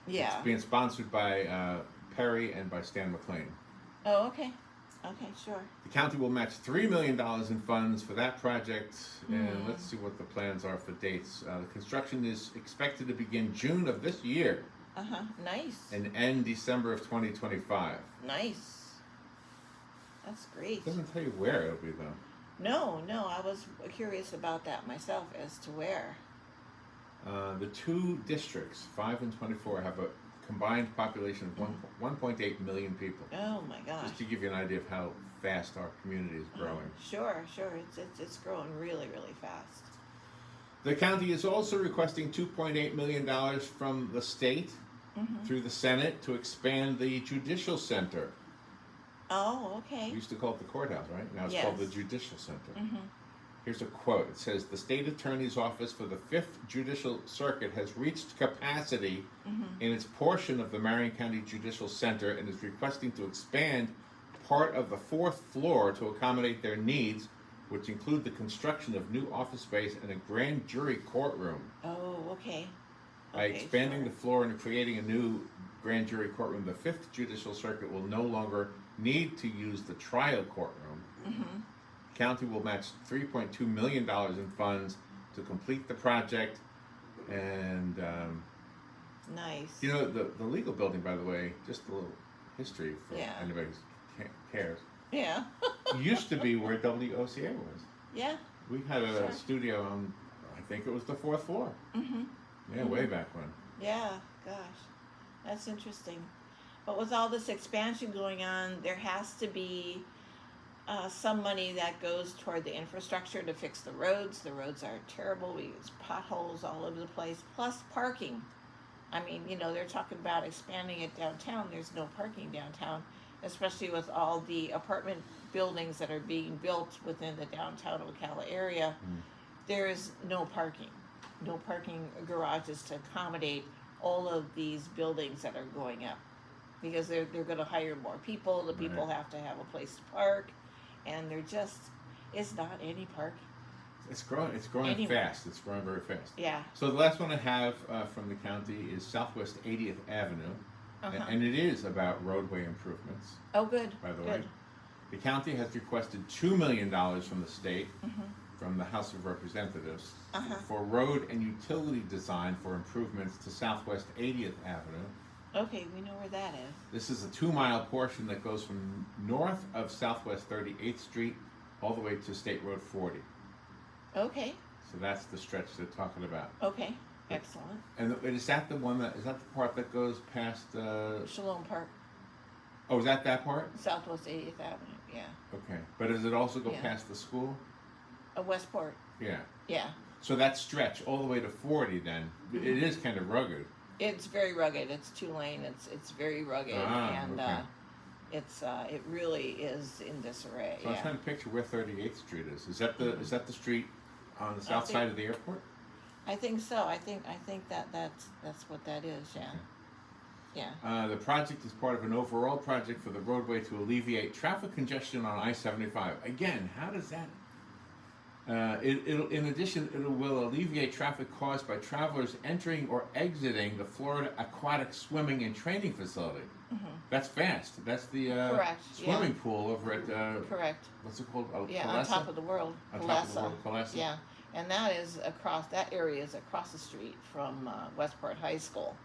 S5: Yeah.
S3: It's being sponsored by Perry and by Stan McLean.
S5: Oh, okay. Okay, sure.
S3: The county will match $3 million in funds for that project, and let's see what the plans are for dates. The construction is expected to begin June of this year
S5: Nice.
S3: and end December of 2025.
S5: Nice. That's great.
S3: It doesn't tell you where it'll be though.
S5: No, I was curious about that myself as to where.
S3: The 2 districts, 5 and 24, have a combined population of 1.8 million people.
S5: Oh my gosh.
S3: Just to give you an idea of how fast our community is growing.
S5: Sure. It's growing really, really fast.
S3: The county is also requesting $2.8 million from the state through the Senate to expand the Judicial Center.
S5: Oh, okay.
S3: We used to call it the courthouse, right? Now it's called the Judicial Center. Here's a quote. It says, the state attorney's office for the 5th Judicial Circuit has reached capacity in its portion of the Marion County Judicial Center and is requesting to expand part of the 4th floor to accommodate their needs, which include the construction of new office space and a grand jury courtroom.
S5: Oh, okay.
S3: By expanding the floor and creating a new grand jury courtroom, the 5th Judicial Circuit will no longer need to use the trial courtroom. County will match $3.2 million in funds to complete the project, and
S5: nice.
S3: you know the legal building, by the way, just a little history for anybody who cares.
S5: Yeah.
S3: Used to be where WOCA was.
S5: Yeah.
S3: We had a studio on, I think it was the 4th floor. Yeah, way back when.
S5: Yeah, gosh, that's interesting. But with all this expansion going on, there has to be some money that goes toward the infrastructure to fix the roads. The roads are terrible. We use potholes all over the place, plus parking. I mean, you know, they're talking about expanding it downtown. There's no parking downtown, especially with all the apartment buildings that are being built within the downtown Ocala area. There is no parking garages to accommodate all of these buildings that are going up, because they're going to hire more people. The people have to have a place to park, and it's not any parking.
S3: It's growing
S5: Anywhere.
S3: fast. It's growing very fast.
S5: Yeah.
S3: So the last one I have from the county is Southwest 80th Avenue, and it is about roadway improvements.
S5: Oh, good.
S3: By the
S5: good.
S3: way, the county has requested $2 million from the state, from the House of Representatives, for road and utility design for improvements to Southwest 80th Avenue.
S5: Okay, we know where that is.
S3: This is a 2-mile portion that goes from north of Southwest 38th Street all the way to State Road 40.
S5: Okay.
S3: So that's the stretch they're talking about.
S5: Okay. Excellent.
S3: And is that the part that goes past
S5: Shalom Park.
S3: Oh, is that part?
S5: Southwest 80th Avenue. Yeah.
S3: Okay, but does it also go past the school?
S5: Westport.
S3: Yeah.
S5: Yeah.
S3: So that stretch all the way to 40 then, it is kind of rugged.
S5: It's very rugged. It's 2-lane. It's very rugged, and
S3: okay.
S5: it really is in disarray.
S3: So I was trying to picture where 38th Street is. Is that the street on the south side of the airport?
S5: I think so. I think that's what that is. Yeah.
S3: Okay.
S5: Yeah.
S3: The project is part of an overall project for the roadway to alleviate traffic congestion on I-75. Again, how does that? In addition, it will alleviate traffic caused by travelers entering or exiting the Florida Aquatic Swimming and Training Facility.
S5: Mm-hmm.
S3: That's fast. That's the swimming pool over at
S5: correct.
S3: What's it called?
S5: Yeah, on top of the world.
S3: On top of the world, Calessa.
S5: Yeah, and that area is across the street from Westport High School.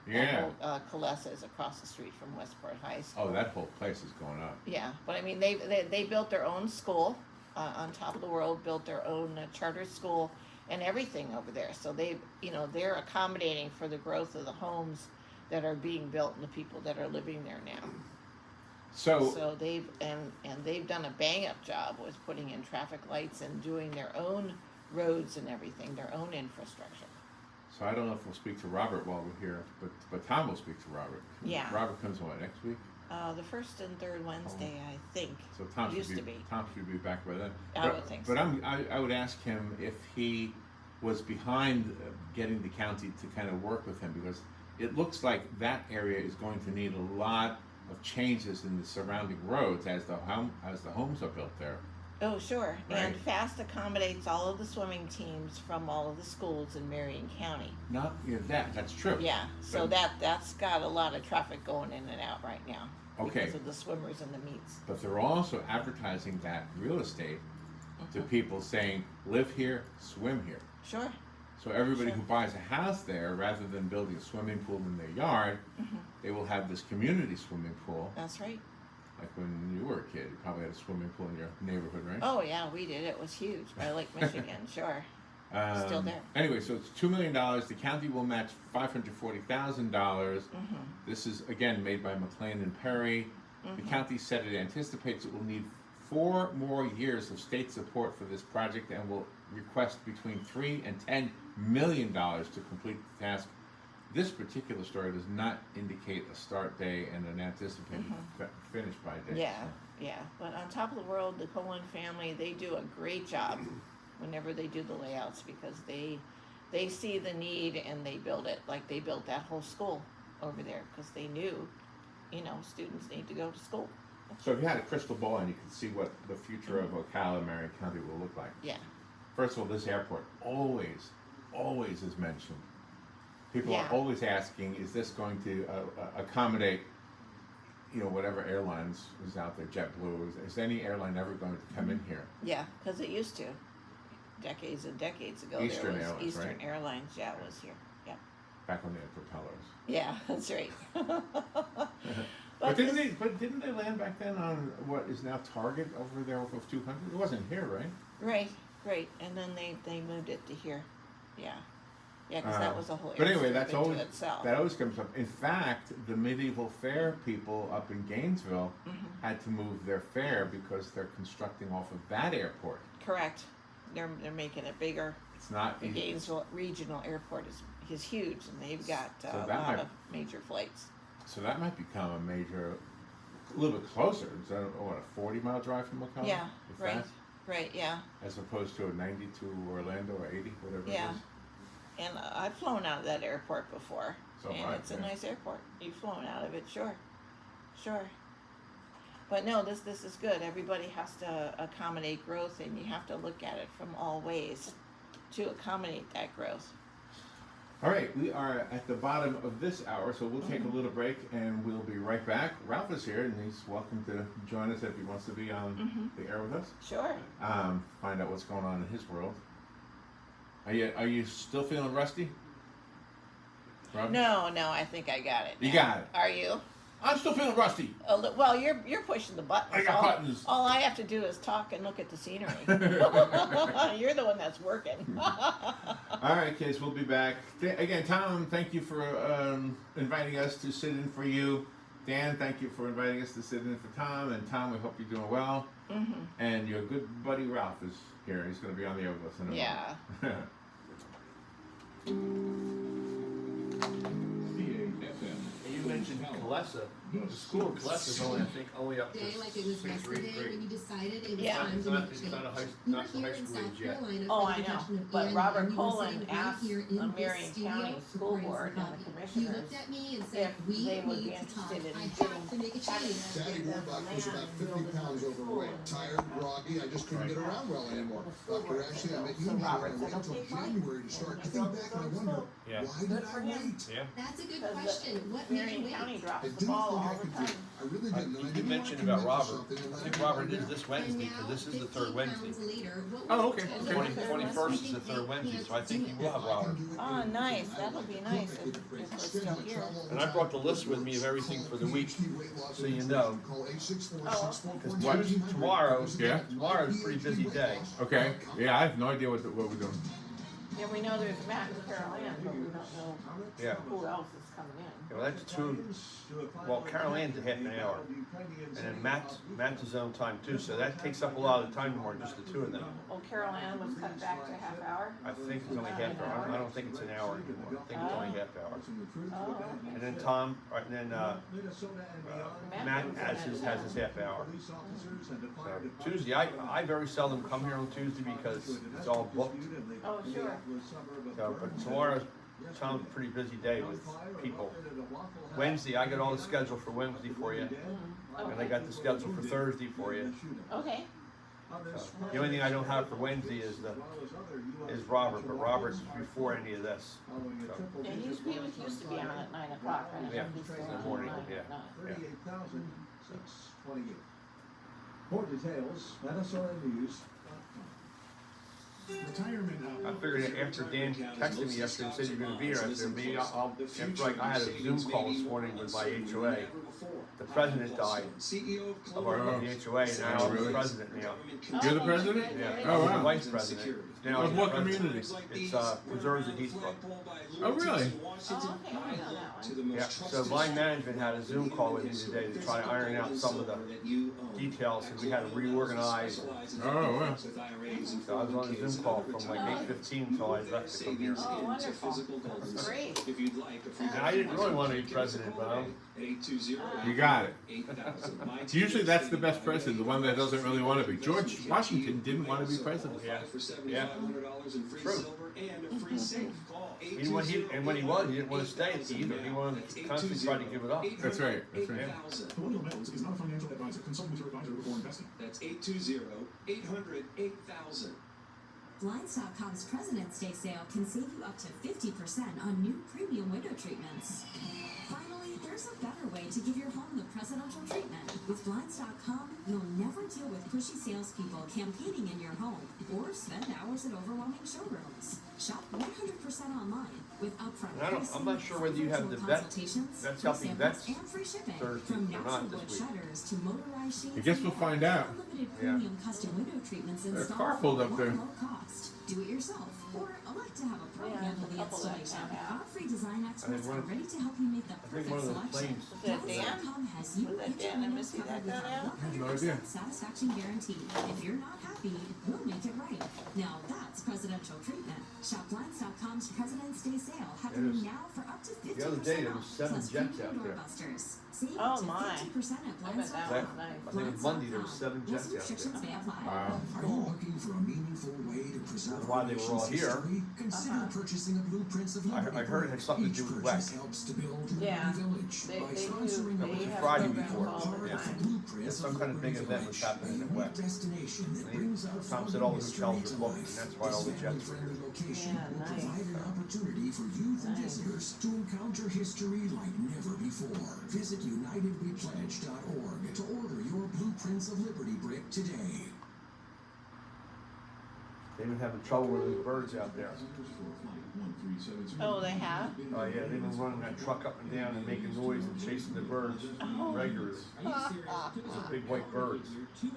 S3: Yeah.
S5: Calessa is across the street from Westport High School.
S3: Oh, that whole place is going up.
S5: Yeah, but I mean, they built their own school on top of the world, built their own charter school and everything over there. So they're accommodating for the growth of the homes that are being built and the people that are living there now. So they've done a bang up job with putting in traffic lights and doing their own roads and everything, their own infrastructure.
S3: So I don't know if we'll speak to Robert while we're here, but Tom will speak to Robert.
S5: Yeah.
S3: Robert comes what, next week?
S5: The first and third Wednesday, I think.
S3: So Tom
S5: used to be.
S3: Tom should be back by then.
S5: I would think so.
S3: But I would ask him if he was behind getting the county to kind of work with him, because it looks like that area is going to need a lot of changes in the surrounding roads as the homes are built there.
S5: Oh, sure.
S3: Right.
S5: And FAST accommodates all of the swimming teams from all of the schools in Marion County.
S3: Not that's true.
S5: Yeah, so
S3: But-
S5: that's got a lot of traffic going in and out right now.
S3: Okay.
S5: Because of the swimmers and the meets.
S3: But they're also advertising that real estate to people, saying, live here, swim here.
S5: Sure.
S3: So everybody who buys a house there, rather than building a swimming pool in their yard, they will have this community swimming pool.
S5: That's right.
S3: Like when you were a kid, you probably had a swimming pool in your neighborhood, right?
S5: Oh yeah, we did. It was huge by Lake Michigan. Sure. Still there.
S3: Anyway, so it's $2 million. The county will match $540,000. This is again made by McLean and Perry. The county said it anticipates it will need 4 more years of state support for this project and will request between $3 and $10 million to complete the task. This particular story does not indicate a start day and an anticipated finish by day.
S5: Yeah. But on top of the world, the Cohen family, they do a great job whenever they do the layouts, because they see the need and they build it. Like they built that whole school over there because they knew, students need to go to school.
S3: So if you had a crystal ball and you could see what the future of Ocala and Marion County will look like.
S5: Yeah.
S3: First of all, this airport always is mentioned. People are always asking, is this going to accommodate, whatever airlines is out there, JetBlue? Is any airline ever going to come in here?
S5: Yeah, because it used to. Decades and decades ago,
S3: Eastern
S5: there was
S3: Airlines,
S5: Eastern
S3: right?
S5: Airlines. Yeah, it was here. Yeah.
S3: Back when they had propellers.
S5: Yeah, that's right.
S3: But didn't they land back then on what is now Target over there off of 200? It wasn't here, right?
S5: Right. And then they moved it to here. Yeah. Yeah, because that was a whole.
S3: But anyway,
S5: that
S3: always comes up. In fact, the medieval fair people up in Gainesville had to move their fair because they're constructing off of that airport.
S5: Correct. They're making it bigger.
S3: It's not
S5: the Gainesville Regional Airport is huge, and they've got a lot of major flights.
S3: So that might become a little bit closer. Is that a 40-mile drive from Ocala?
S5: Yeah, right, yeah.
S3: As opposed to a 90 to Orlando or 80, whatever it is.
S5: And I've flown out of that airport before, and it's a nice airport. You've flown out of it, sure. But no, this is good. Everybody has to accommodate growth, and you have to look at it from all ways to accommodate that growth.
S3: All right, we are at the bottom of this hour, so we'll take a little break, and we'll be right back. Ralph is here, and he's welcome to join us if he wants to be on the air with us.
S5: Sure.
S3: Find out what's going on in his world. Are you still feeling rusty? Robin?
S5: No, I think I got it.
S3: You got it.
S5: Are you?
S3: I'm still feeling rusty.
S5: Well, you're pushing the buttons.
S3: I got buttons.
S5: All I have to do is talk and look at the scenery. You're the one that's working.
S3: All right, kids, we'll be back. Again, Tom, thank you for inviting us to sit in for you. Dan, thank you for inviting us to sit in for Tom. And Tom, we hope you're doing well. And your good buddy Ralph is here. He's going to be on the air with us in a moment.
S16: Calessa, the school in Calessa is only, I think, only up to
S17: Day like it was
S16: 6th or 8th
S17: yesterday
S16: grade.
S17: when you decided it was
S5: Yeah.
S17: time
S16: It's
S17: to
S16: not,
S17: make
S16: it's
S17: change.
S16: not a high,
S17: You
S16: not
S17: were
S16: the high
S17: here in
S16: school
S17: South
S16: age yet.
S17: Carolina
S5: Oh,
S17: for
S5: I
S17: the
S5: know,
S17: production of
S5: but
S17: Annie,
S5: Robert
S17: and you were
S5: Colin
S17: sitting right
S5: asked
S17: here
S5: the
S17: in this
S5: Marion
S17: studio
S5: County
S17: for
S5: School
S17: Prince
S5: Board and the
S17: Bobby. You
S5: commissioners
S17: looked at me and said,
S5: if
S17: we
S5: they would be
S17: need to talk.
S5: interested in
S17: I have
S5: doing
S17: to make a change.
S9: Daddy Warbuck was about 50 pounds overweight, tired, groggy. I just couldn't get around well anymore. Dr. Ashley, I met you in June. I waited until January to start. I think back and I wonder,
S16: Yeah.
S9: why did I wait?
S16: Yeah.
S17: That's a good question. What made you
S5: Marion County
S17: wait?
S9: I
S5: drops the
S9: didn't
S5: ball
S9: think
S5: all
S9: I
S5: the
S9: could do it.
S5: time.
S9: I really didn't. And I
S16: You did
S9: didn't
S16: mention
S9: want to
S16: about
S9: commit to
S16: Robert.
S9: something and
S16: I
S9: let
S16: think
S9: it
S16: Robert
S9: go.
S16: is this Wednesday, because this is the third Wednesday.
S17: Oh,
S1: okay.
S16: The 21st is the third Wednesday, so I think he will have Robert.
S5: Oh, nice, that'll be nice if we're still here.
S16: And I brought the list with me of everything for the week, so you know. Because tomorrow's a pretty busy day.
S3: Okay. Yeah, I have no idea what we're doing.
S5: Yeah, we know there's Matt and Carol Ann, but we don't know
S16: Yeah.
S5: who else is coming in.
S16: Yeah, well, that's two. Well, Carol Ann's a half an hour, and then Matt's his own time too. So that takes up a lot of the time tomorrow, just the two of them.
S5: Oh, Carol Ann was cut back to a half hour?
S16: I think it's only half hour. I don't think it's an hour anymore. I think it's only half hour.
S5: Oh, okay.
S16: And then Tom, and then Matt has his half hour. So Tuesday, I very seldom come here on Tuesday because it's all booked.
S5: Oh, sure.
S16: So, but tomorrow's Tom's a pretty busy day with people. Wednesday, I got all the schedule for Wednesday for you, and I got the schedule for Thursday for you.
S5: Okay.
S16: So, the only thing I don't have for Wednesday is Robert, but Robert's before any of this. So,
S5: Yeah, he used to be on at 9 o'clock. I don't
S16: yeah,
S5: know if he's still
S16: in the
S5: on
S16: morning,
S5: at
S16: yeah.
S5: 9.
S16: Yeah.
S7: 38,628. More details, MinnesotaNews.com.
S16: I figured that after Dan texted me yesterday and said you're going to be here, I said, maybe after I had a Zoom call this morning with my HOA. The president died of the HOA, and now I'm the president now.
S3: You're the president?
S16: Yeah,
S3: Oh,
S16: I was
S3: wow.
S16: the vice president. Now
S3: Of
S16: I'm
S3: what
S16: the president.
S3: community?
S16: It's Preserves at Heathbrook.
S3: Oh, really?
S5: Oh, okay, I don't know that one.
S16: Yeah, so line management had a Zoom call with me today to try to iron out some of the details, and we had to reorganize.
S3: Oh, wow.
S16: So I was on a Zoom call from like 8:15 until I left to come here.
S5: Oh, wonderful. That's great.
S16: And I didn't really want to be president, but
S3: You got it. Usually that's the best president, the one that doesn't really want to be. George Washington didn't want to be president.
S16: yeah, true. And when he was, he didn't want to stay either. He wanted to constantly try to give it up.
S3: That's right. That's right.
S9: Colonial Metals is not a financial advisor. Consult with your advisor before investing. That's 820-800-8000.
S18: Blinds.com's President's Day sale can save you up to 50% on new premium window treatments. Finally, there's a better way to give your home the presidential treatment. With Blinds.com, you'll never deal with pushy salespeople campaigning in your home or spend hours at overwhelming showrooms. Shop 100% online with upfront pricing,
S16: I'm not sure whether you have the vet.
S18: consultations,
S16: That's
S18: free
S16: helping
S18: samples,
S16: vets
S18: and free shipping.
S16: Thursday
S18: From
S16: or
S18: natural
S16: not
S18: wood
S16: this week.
S18: shutters to motorized shades
S3: I guess we'll find out.
S18: unlimited premium custom window treatments
S3: There's a
S18: installed
S3: car pulled up
S18: at
S3: there.
S18: low cost. Do it yourself or elect to have a pro
S5: Yeah,
S18: handle
S5: there's a
S18: the
S5: couple that
S18: installation.
S5: found out.
S18: Our free design experts
S16: one
S18: are
S16: of-
S18: ready to help you make the
S16: I think
S18: perfect
S16: one of those
S18: selection.
S16: planes.
S5: Was that Dan?
S18: Blinds.com has you
S5: Was that
S18: and your
S5: Dan and
S18: windows
S5: Missy that
S18: covered with
S5: got
S18: a
S5: out?
S3: No idea.
S18: 100% satisfaction guarantee. If you're not happy, we'll make it right. Now that's presidential treatment. Shop Blinds.com's President's Day sale happening now for up to 50%
S16: The other day there was
S18: off,
S16: 7
S18: plus
S16: jets
S18: premium
S16: out there.
S18: doorbusters. Save
S5: Oh,
S18: up to
S5: my.
S18: 50% at
S5: I bet that
S18: Blinds.com.
S5: was nice.
S16: I think it was Monday there was 7 jets out
S18: Restrictions
S16: there.
S18: may apply.
S3: Wow.
S9: Are you looking for a meaningful way to preserve
S16: That's why they were all
S9: nation's
S16: here.
S9: history? Consider purchasing a Blueprints of Liberty.
S16: I heard it had something to do with
S9: purchase
S16: WEC.
S9: helps to build
S5: Yeah.
S9: Liberty Village
S5: They-
S9: by
S5: they do-
S9: sponsoring
S5: they
S9: Liberty
S5: have
S16: Friday
S5: programs
S16: before.
S5: all the
S9: Part of
S5: time.
S9: the Blueprints
S16: There's some
S9: of
S16: kind of big
S9: Liberty
S16: event was
S9: Village,
S16: happening
S9: a
S16: at
S9: unique
S16: WEC.
S9: destination that
S16: And he-
S9: brings out
S16: Tom said all the
S9: history
S16: hotels
S9: to
S16: were booked,
S9: life.
S16: and that's why all the
S9: This
S16: jets were
S9: family-friendly location
S5: Yeah,
S9: will
S5: nice.
S9: provide an opportunity for youth and
S5: Nice.
S9: visitors to encounter history like never before. Visit UnitedWePledge.org to order your Blueprints of Liberty brick today.
S16: They've been having trouble with those birds out there.
S5: Oh, they have?
S16: Oh yeah, they've been running that truck up and down and making noise and chasing the birds regularly. Those big white birds.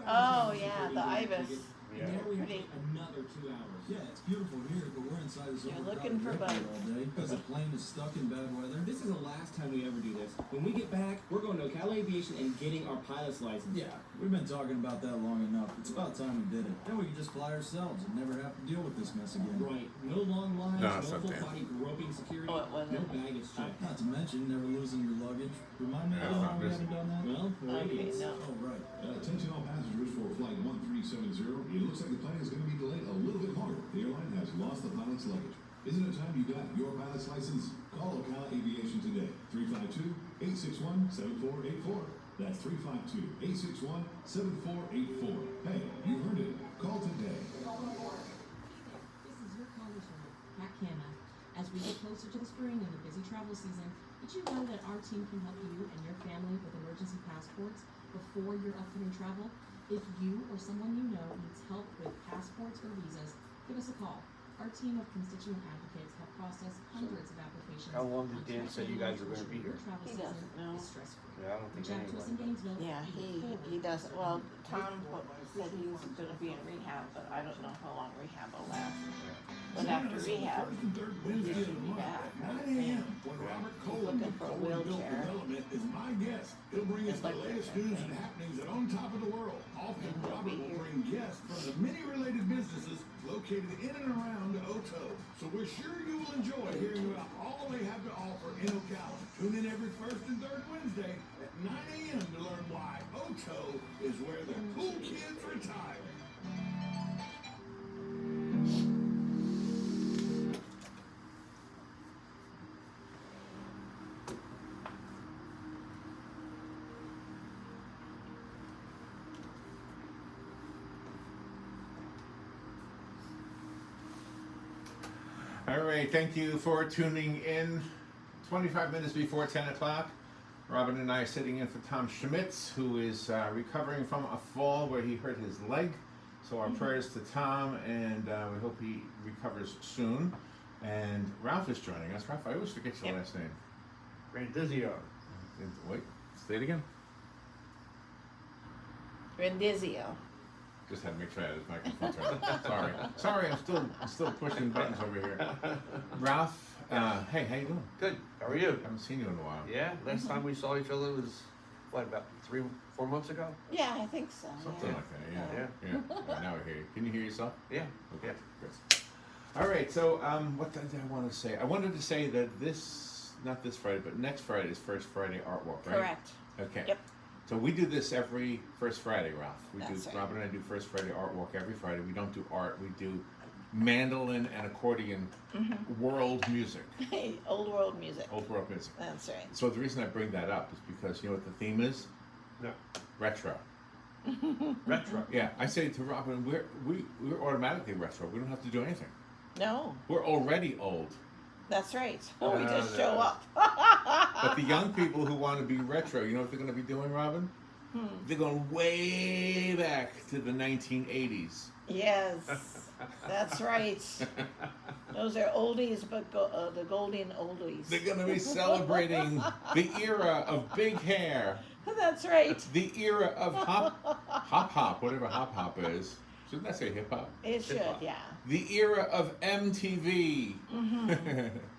S5: Oh, yeah, the ibis.
S16: Yeah.
S5: Pretty.
S12: Another 2 hours. Yeah, it's beautiful here, but we're inside this
S5: You're
S12: overcrowded
S5: looking for
S12: airport
S5: bugs.
S12: all day because the plane is stuck in bad weather. This is the last time we ever do this. When we get back, we're going to Cal Aviation and getting our pilot's license. Yeah, We've been talking about that long enough. It's about time we did it. Then we can just fly ourselves and never have to deal with this mess again. Right. No long lines,
S3: No,
S12: no
S3: it's not
S12: full
S3: there.
S12: body groping security,
S5: Oh, it wasn't.
S12: no baggage check. Not to mention never losing your luggage. Remind me
S3: Yeah,
S12: how
S3: it's
S12: long
S3: not
S12: we
S3: busy.
S12: haven't done that? Well, we're
S5: Okay,
S12: idiots.
S5: no.
S12: Oh, right.
S9: Attention all passengers for flight 1370. It looks like the plane is going to be delayed a little bit longer. The airline has lost the pilot's luggage. Isn't it time you got your pilot's license? Call Ocala Aviation today. 352-861-7484. That's 352-861-7484. Hey, you heard it. Call today.
S13: This is your congresswoman, Kat Kama. As we get closer to the spring and the busy travel season, did you know that our team can help you and your family with emergency passports before your upcoming travel? If you or someone you know needs help with passports or visas, give us a call. Our team of constituent advocates have processed hundreds of applications.
S16: How long did
S13: on
S16: Dan
S13: behalf
S16: say you
S13: of
S16: guys were gonna be
S13: your
S16: here?
S13: travel
S5: He
S13: season
S5: doesn't know.
S13: is stress-free.
S16: Yeah, I don't think
S13: Reach out to us in
S16: anybody.
S13: Gainesville.
S5: Yeah, he doesn't. Well, Tom said he was going to be in rehab, but I don't know how long rehab will last. But after rehab,
S7: First and third
S5: he
S7: Wednesday
S5: should
S7: of the
S5: be
S7: month
S5: back.
S7: at 9 a.m. when Robert Cole
S5: looking
S7: of
S5: for a
S7: Cole Built
S5: wheelchair.
S7: Development is my guest. He'll bring us
S5: I'd
S7: the
S5: like
S7: latest
S5: that
S7: news
S5: thing.
S7: and happenings that on top of the world. Often
S5: And he'll
S7: Robert
S5: be
S7: will
S5: here.
S7: bring guests from the many related businesses located in and around Oto. So we're sure you will enjoy hearing about all they have to offer in Ocala. Tune in every first and third Wednesday at 9 a.m. to learn why Oto is where the cool kids retire.
S3: All right, thank you for tuning in. 25 minutes before 10 o'clock. Robin and I are sitting in for Tom Schmitz, who is recovering from a fall where he hurt his leg. So our prayers to Tom, and we hope he recovers soon. And Ralph is joining us. Ralph, I always forget your last name.
S16: Randizio.
S3: Wait, say it again.
S5: Rendizio.
S3: Just had to make sure I had his microphone turned. Sorry, I'm still pushing buttons over here. Ralph, hey, how you doing?
S16: Good. How are you?
S3: Haven't seen you in a while.
S16: Yeah. Last time we saw each other was what, about 3-4 months ago?
S5: Yeah, I think so.
S3: Something
S5: yeah.
S3: like that. Yeah. All right, now I hear you. Can you hear yourself?
S16: Yeah.
S3: Okay,
S16: Yeah.
S3: good. All right. So, what did I want to say? I wanted to say that not this Friday, but next Friday is First Friday Art Walk, right?
S5: Correct.
S3: Okay.
S5: Yep.
S3: So we do this every First Friday, Ralph.
S5: That's right.
S3: Robin and I do First Friday Art Walk every Friday. We don't do art. We do mandolin and accordion world music.
S5: Old world music.
S3: Old world music.
S5: That's right.
S3: So the reason I bring that up is because you know what the theme is?
S16: No.
S3: Retro.
S16: Retro.
S3: Yeah, I say to Robin, we're automatically retro. We don't have to do anything.
S5: No,
S3: We're already old.
S5: that's right. We
S16: No,
S5: just
S16: no.
S5: show up.
S3: But the young people who want to be retro, you know what they're going to be doing, Robin? They're going way back to the 1980s.
S5: Yes, that's right. Those are oldies, but the golden oldies.
S3: They're going to be celebrating the era of big hair,
S5: That's right.
S3: the era of hop, whatever hop is. Shouldn't I say hip hop?
S5: It should,
S3: Hip-hop.
S5: yeah.
S3: The era of MTV.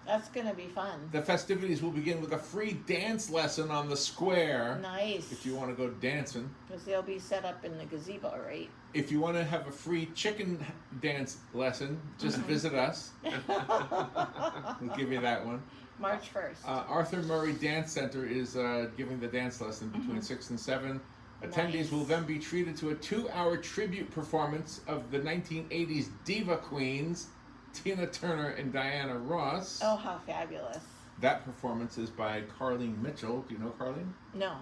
S5: That's gonna be fun.
S3: The festivities will begin with a free dance lesson on the square.
S5: Nice.
S3: If you want to go dancing.
S5: Because they'll be set up in the gazebo, right?
S3: If you want to have a free chicken dance lesson, just visit us. We'll give you that one.
S5: March 1st.
S3: Arthur Murray Dance Center is giving the dance lesson between 6 and 7. Attendees
S5: Nice.
S3: will then be treated to a 2-hour tribute performance of the 1980s diva queens, Tina Turner and Diana Ross.
S5: Oh, how fabulous.
S3: That performance is by Carlene Mitchell. Do you know Carlene?
S5: No.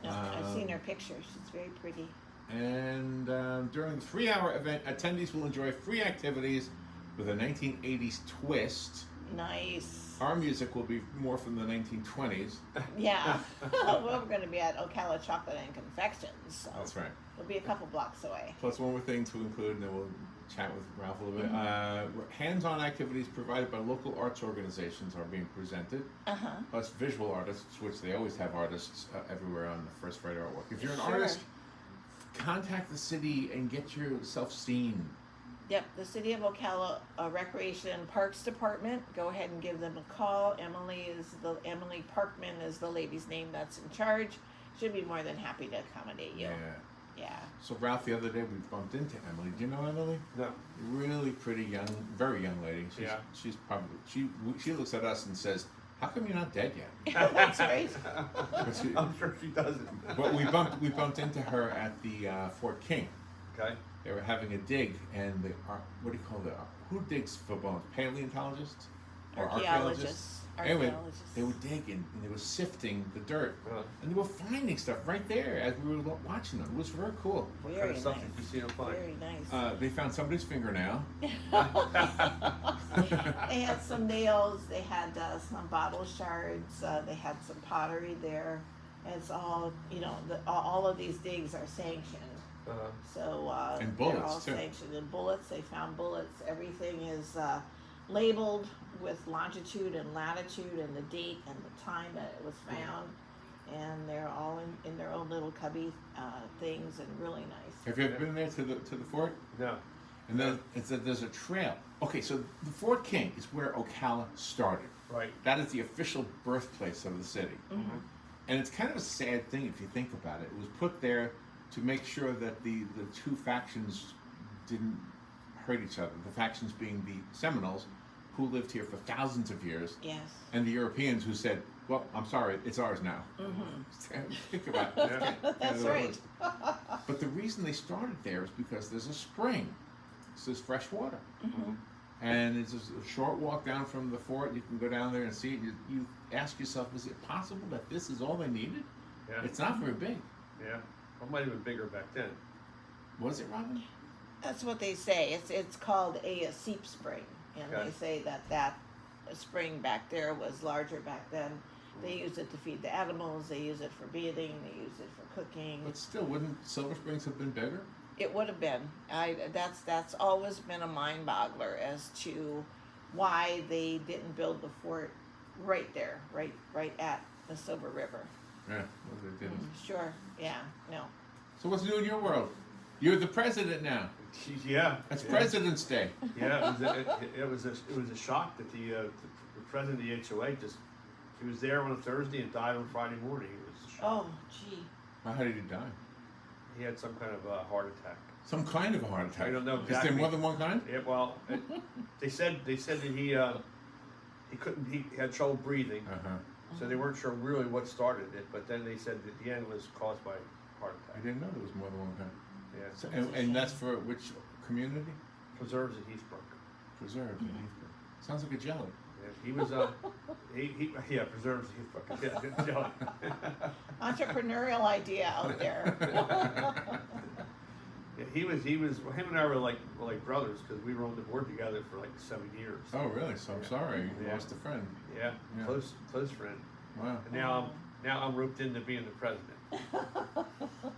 S5: I've seen her picture. She's very pretty.
S3: And during the 3-hour event, attendees will enjoy free activities with a 1980s twist.
S5: Nice.
S3: Our music will be more from the 1920s.
S5: Yeah. Well, we're going to be at Ocala Chocolate and Confections. So
S3: That's right.
S5: we'll be a couple blocks away.
S3: Plus one more thing to include, and then we'll chat with Ralph a little bit. Hands-on activities provided by local arts organizations are being presented. Plus visual artists, which they always have artists everywhere on the First Friday Art Walk. If you're an artist, contact the city and get yourself seen.
S5: Yep, the City of Ocala Recreation and Parks Department. Go ahead and give them a call. Emily Parkman is the lady's name that's in charge. She'll be more than happy to accommodate you.
S3: Yeah.
S5: Yeah.
S3: So Ralph, the other day we bumped into Emily. Do you know Emily?
S16: No.
S3: Really pretty young, very young lady. She's probably she looks at us and says, "How come you're not dead yet?"
S5: That's right.
S16: I'm sure she doesn't.
S3: But we bumped into her at the Fort King.
S16: Okay.
S3: They were having a dig, and what do you call it? Who digs for bones? Paleontologists or archaeologists? Anyway, they were digging and they were sifting the dirt, and they were finding stuff right there as we were watching them. It was very cool.
S16: What kind of stuff did you see them find?
S5: Very nice.
S3: They found somebody's fingernail.
S5: They had some nails. They had some bottle shards. They had some pottery there. It's all, all of these digs are sanctioned. So
S3: and
S5: they're
S3: bullets
S5: all
S3: too.
S5: sanctioned. And bullets, they found bullets. Everything is labeled with longitude and latitude and the date and the time that it was found. And they're all in their own little cubby things and really nice.
S3: Have you ever been there to the fort?
S16: No.
S3: And then there's a trail. Okay, so the Fort King is where Ocala started.
S16: Right.
S3: That is the official birthplace of the city.
S5: Mm-hmm.
S3: And it's kind of a sad thing if you think about it. It was put there to make sure that the two factions didn't hurt each other. The factions being the Seminoles, who lived here for thousands of years.
S5: Yes.
S3: And the Europeans who said, well, I'm sorry, it's ours now.
S5: Mm-hmm.
S3: Think about it.
S5: That's right.
S3: But the reason they started there is because there's a spring. So there's fresh water.
S5: Mm-hmm.
S3: And it's just a short walk down from the fort. You can go down there and see it. You ask yourself, is it possible that this is all they needed?
S16: Yeah.
S3: It's not very big.
S16: Yeah. It might have been bigger back then.
S3: Was it, Robin?
S5: That's what they say. It's called a seep spring. And
S16: Okay.
S5: they say that spring back there was larger back then. They use it to feed the animals. They use it for bathing. They use it for cooking.
S3: But still, wouldn't Silver Springs have been bigger?
S5: It would have been. That's always been a mind boggler as to why they didn't build the fort right there, right at the Silver River.
S3: Yeah, well, they didn't.
S5: Sure. Yeah. No.
S3: So what's new in your world? You're the president now.
S16: Yeah.
S3: That's President's Day.
S16: Yeah, it was a shock that the president of the HOA he was there on a Thursday and died on Friday morning. It was a shock.
S5: Oh, gee.
S3: How did he die?
S16: He had some kind of a heart attack.
S3: Some kind of a heart attack.
S16: I don't know
S3: Is
S16: exactly.
S3: there more than one kind?
S16: Yeah, well, they said that he couldn't. He had trouble breathing. So they weren't sure really what started it, but then they said that the end was caused by heart
S3: I
S16: attack.
S3: didn't know there was more than one kind.
S16: Yeah.
S3: So, and that's for which community?
S16: Preserves at Heathbrook.
S3: Preserved in Heathbrook. Sounds like a jelly.
S16: Yeah, he was he preserves at Heathbrook. Yeah, jelly.
S5: Entrepreneurial idea out there.
S16: Yeah, he was him and I were like brothers because we were on the board together for like 7 years.
S3: Oh, really? So I'm sorry. You lost a friend.
S16: Yeah,
S3: Yeah.
S16: close friend.
S3: Wow.
S16: And now I'm roped into being the president.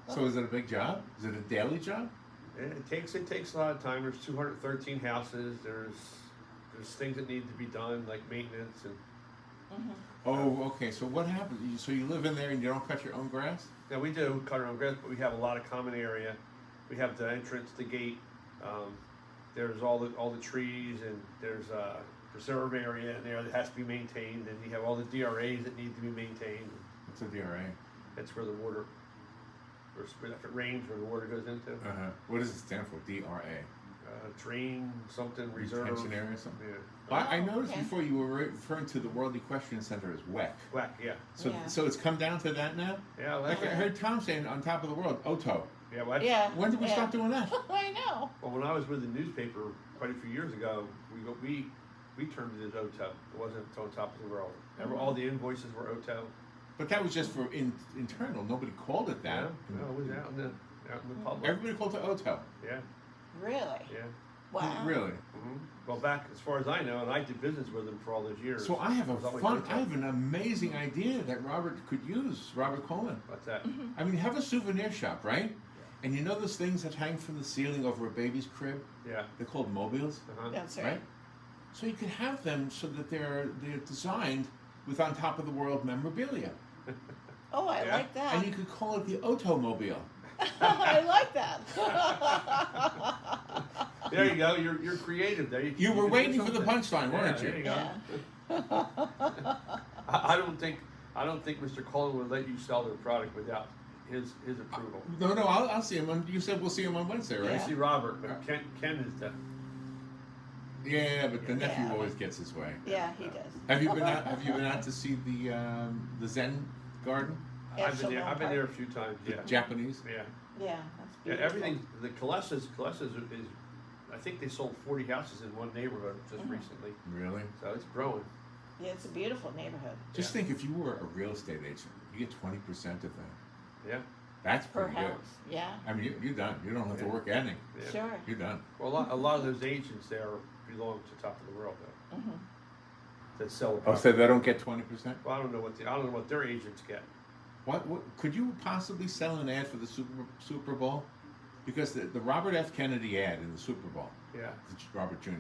S3: So is it a big job? Is it a daily job?
S16: And it takes a lot of time. There's 213 houses. There's things that need to be done like maintenance and.
S3: Oh, okay. So what happens? So you live in there and you don't cut your own grass?
S16: Yeah, we do cut our own grass, but we have a lot of common area. We have the entrance, the gate. There's all the trees, and there's a preserve area in there that has to be maintained, and you have all the DRAs that need to be maintained.
S3: What's a DRA?
S16: That's where the water, or if it rains, where the water goes into.
S3: What does it stand for? DRA?
S16: Drain something reserve.
S3: Retention area or something?
S16: Yeah.
S3: Well, I noticed before you were referring to the World Equestrian Center as WEC.
S16: WEC, yeah.
S3: So it's come down to that now?
S16: Yeah.
S3: Like I heard Tom saying on top of the world, OTO.
S16: Yeah, what?
S5: Yeah.
S3: When did we stop doing that?
S5: I know.
S16: Well, when I was with the newspaper quite a few years ago, we termed it as OTO. It wasn't on top of the world. All the invoices were OTO.
S3: But that was just for internal. Nobody called it that.
S16: No, it was out in the public.
S3: Everybody called it OTO.
S16: Yeah.
S5: Really?
S16: Yeah.
S5: Wow.
S3: Really?
S16: Mm-hmm. Well, back as far as I know, and I did business with them for all those years.
S3: So I have
S16: It was always
S3: I
S16: OTO.
S3: have an amazing idea that Robert could use, Robert Coleman.
S16: What's that?
S3: I mean, have a souvenir shop, right? And you know those things that hang from the ceiling over a baby's crib?
S16: Yeah.
S3: They're called mobiles.
S5: That's right.
S3: So you could have them so that they're designed with on top of the world memorabilia.
S5: Oh, I like that.
S3: And you could call it the Automobile.
S5: I like that.
S16: There you go. You're creative. There
S3: You were
S16: can do
S3: waiting for the
S16: something.
S3: punchline, weren't
S16: There
S3: you?
S16: you go. I don't think Mr. Coleman would let you sell their product without his approval.
S3: No, I'll see him. You said we'll see him on Wednesday, right?
S16: I see Robert, but Ken is the.
S3: Yeah, but the nephew
S5: Yeah.
S3: always gets his way.
S5: Yeah, he does.
S3: Have you been out? Have you been out to see the Zen garden?
S16: I've been there a few times.
S3: The
S16: Yeah.
S3: Japanese.
S5: Yeah,
S16: Yeah.
S5: that's
S16: Yeah,
S5: beautiful.
S16: everything. The Kalesas is. I think they sold 40 houses in one neighborhood just recently.
S3: Really?
S16: So it's growing.
S5: Yeah, it's a beautiful neighborhood.
S3: Just think, if you were a real estate agent, you get 20% of that.
S16: Yeah.
S3: That's
S5: Per
S3: pretty good.
S5: house, yeah.
S3: I mean, you're done. You don't have to
S16: Yeah.
S3: work any.
S16: Yeah.
S5: Sure.
S3: You're done.
S16: Well, a lot of those agents there belong to Top of the World though.
S5: Mm-hmm.
S16: That sell.
S3: Oh, so they don't get 20%?
S16: Well, I don't know what their agents get.
S3: What could you possibly sell an ad for the Super Bowl? Because the Robert F. Kennedy ad in the Super Bowl,
S16: Yeah.
S3: Robert Jr.,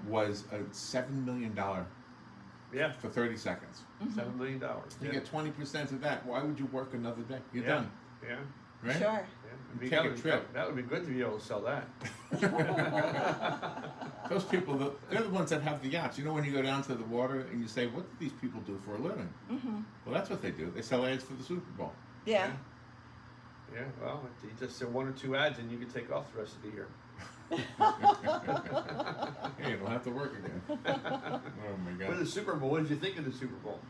S3: was a $7 million
S16: Yeah.
S3: for 30 seconds.
S16: $7 million.
S3: You
S16: Yeah.
S3: get 20% of that. Why would you work another day? You're
S16: Yeah.
S3: done,
S16: Yeah.
S3: right?
S5: Sure.
S16: Yeah.
S3: Take a trip.
S16: That would be good to be able to sell that.
S3: Those people, they're the ones that have the yachts. You know, when you go down to the water and you say, what do these people do for a living? Well, that's what they do. They sell ads for the Super Bowl.
S5: Yeah.
S16: Yeah. Well, you just sell 1 or 2 ads and you can take off the rest of the year.
S3: Hey, you don't have to work again. Oh, my God.
S16: What is the Super Bowl? What did you think of the Super Bowl?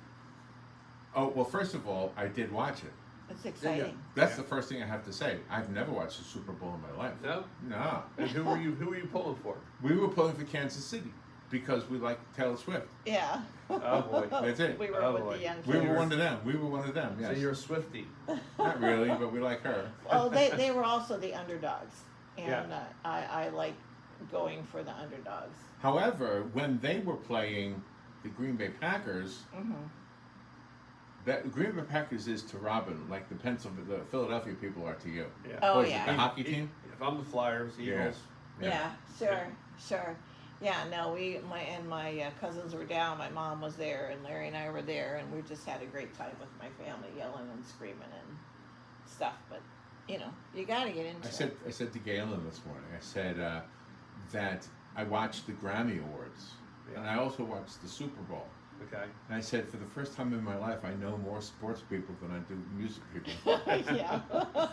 S3: Oh, well, first of all, I did watch it.
S5: It's exciting.
S3: That's the first thing I have to say. I've never watched the Super Bowl in my life.
S16: No.
S3: No.
S16: And who were you pulling for?
S3: We were pulling for Kansas City because we like Taylor Swift.
S5: Yeah.
S16: Oh boy.
S3: That's it.
S5: We were with the young
S3: We
S5: kids.
S3: were one of them. We were one of them, yes.
S16: So you're a Swiftie.
S3: Not really, but we like her.
S5: Well, they were also the underdogs, and
S16: Yeah.
S5: I like going for the underdogs.
S3: However, when they were playing the Green Bay Packers, that Green Bay Packers is to Robin like the Philadelphia people are to you.
S16: Yeah.
S5: Oh,
S3: What is
S5: yeah.
S3: it, the hockey team?
S16: If I'm the Flyers, Eagles.
S5: Yeah, sure. Yeah, no, my cousins were down. My mom was there, and Larry and I were there, and we just had a great time with my family, yelling and screaming and stuff. But you know, you got to get into it.
S3: I said to Galen this morning, I said that I watched the Grammy Awards, and I also watched the Super Bowl.
S16: Okay.
S3: And I said, for the first time in my life, I know more sports people than I do music people.
S5: Yeah.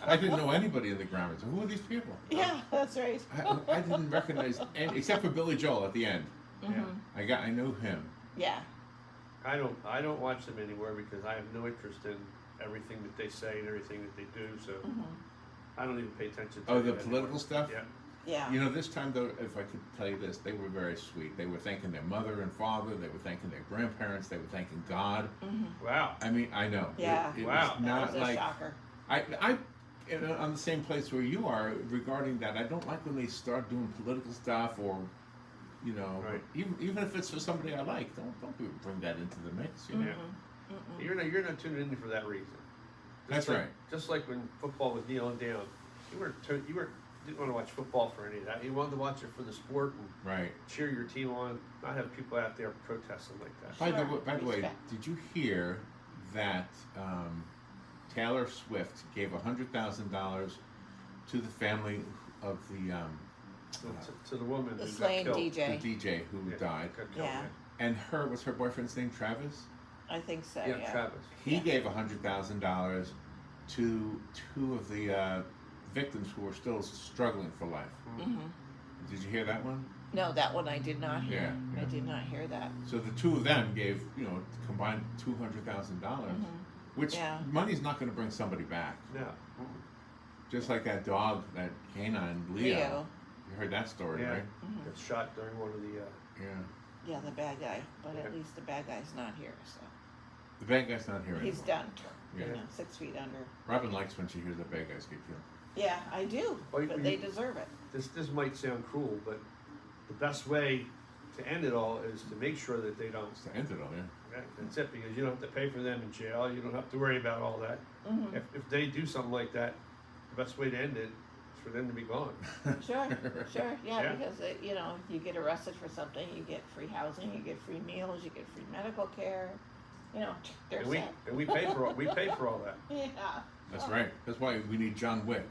S3: I didn't know anybody in the Grammys. Who are these people?
S5: Yeah, that's right.
S3: I didn't recognize any, except for Billy Joel at the end.
S16: Yeah.
S3: I know him.
S5: Yeah.
S16: I don't watch them anywhere because I have no interest in everything that they say and everything that they do. So I don't even pay attention to
S3: Oh,
S16: it
S3: the
S16: anymore.
S3: political stuff?
S16: Yeah.
S5: Yeah.
S3: You know, this time, though, if I could tell you this, they were very sweet. They were thanking their mother and father. They were thanking their grandparents. They were thanking God.
S16: Wow.
S3: I mean, I know.
S5: Yeah.
S3: It
S16: Wow.
S3: was not
S5: That was a
S3: like
S5: shocker.
S3: I'm on the same place where you are regarding that. I don't like when they start doing political stuff or, you know,
S16: Right.
S3: even if it's for somebody I like, don't bring that into the mix. You know?
S16: Yeah. You're not tuning in for that reason.
S3: That's right.
S16: Just like when football was kneeling down, you didn't want to watch football for any of that. You wanted to watch it for the sport and
S3: Right.
S16: cheer your team on, not have people out there protesting like that.
S3: By the way,
S5: Respect.
S3: did you hear that Taylor Swift gave $100,000 to the family of the
S16: To the woman
S5: The
S16: who
S5: slain
S16: got killed.
S5: DJ.
S3: the DJ who died,
S16: Got killed,
S5: Yeah.
S3: and was her boyfriend's name Travis?
S5: I think so.
S16: Yeah,
S5: Yeah.
S16: Travis.
S3: He gave $100,000 to two of the victims who are still struggling for life. Did you hear that one?
S5: No, that one I did not hear.
S3: Yeah,
S5: I
S3: yeah.
S5: did not hear that.
S3: So the two of them gave, combined $200,000, which
S5: Yeah.
S3: money's not going to bring somebody back.
S16: No.
S3: Just like that dog, that canine, Leo. You heard that story,
S16: Yeah.
S3: right?
S16: Got shot during one of the.
S3: Yeah.
S5: Yeah, the bad guy. But
S16: Yeah.
S5: at least the bad guy's not here, so
S3: The bad guy's not here
S5: he's
S3: anymore.
S5: done.
S3: Yeah.
S5: You know, 6 feet under.
S3: Robin likes when she hears that bad guys get killed.
S5: Yeah, I do.
S16: Well,
S5: But they deserve it.
S16: This might sound cruel, but the best way to end it all is to make sure that they don't.
S3: It's the end of it all, yeah.
S16: Yeah, that's it, because you don't have to pay for them in jail. You don't have to worry about all that. If they do something like that, the best way to end it is for them to be gone.
S5: Sure, sure. Yeah,
S16: Yeah.
S5: because you get arrested for something, you get free housing, you get free meals, you get free medical care. They're
S16: And we
S5: set.
S16: and we pay for all that.
S5: Yeah.
S3: That's right. That's why we need John Wick.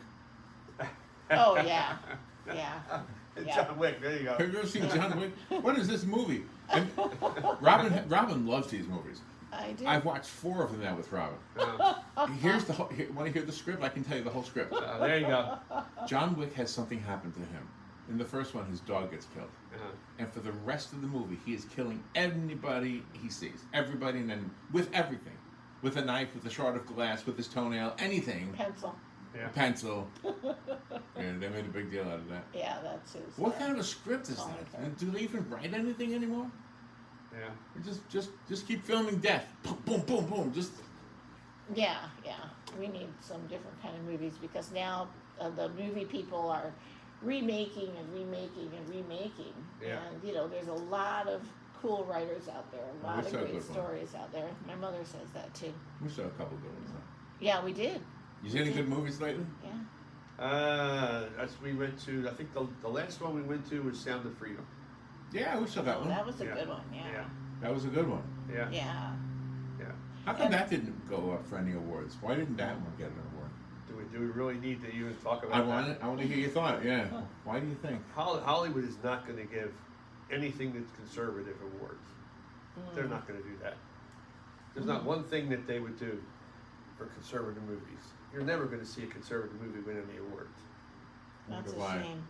S5: Oh yeah. Yeah. Yeah.
S16: John Wick, there you go.
S3: Have you ever seen John Wick? What is this movie? And Robin loves these movies.
S5: I do.
S3: I've watched 4 of them now with Robin. Here's the whole. Want to hear the script? I can tell you the whole script.
S16: There you go.
S3: John Wick has something happen to him. In the first one, his dog gets killed. And for the rest of the movie, he is killing anybody he sees. Everybody, and then with everything. With a knife, with a shard of glass, with his toenail, anything.
S5: Pencil.
S3: A pencil. And they made a big deal out of that.
S5: Yeah, that's his.
S3: What kind of a script is that? And do they even write anything anymore?
S16: Yeah.
S3: Or just keep filming death. Boom, boom, boom, boom. Just.
S5: Yeah. We need some different kind of movies because now the movie people are remaking and remaking and remaking.
S16: Yeah.
S5: And there's a lot of cool writers out there, a lot of
S3: saw a
S5: great
S3: good one.
S5: stories out there. My mother says that too.
S3: We saw a couple good ones.
S5: Yeah, we did.
S3: You see any good movies lately?
S5: Yeah.
S16: We went to. I think the last one we went to was Sound of Freedom.
S3: Yeah, we saw that one.
S5: That was a good one. Yeah.
S3: That was a good one.
S16: Yeah.
S5: Yeah.
S3: How come that didn't go up for any awards? Why didn't that one get an award?
S16: Do we really need to even talk about that?
S3: I want to hear your thought. Yeah. Why do you think?
S16: Hollywood is not going to give anything that's conservative awards. They're not going to do that. There's not one thing that they would do for conservative movies. You're never going to see a conservative movie win any awards.
S5: That's a shame.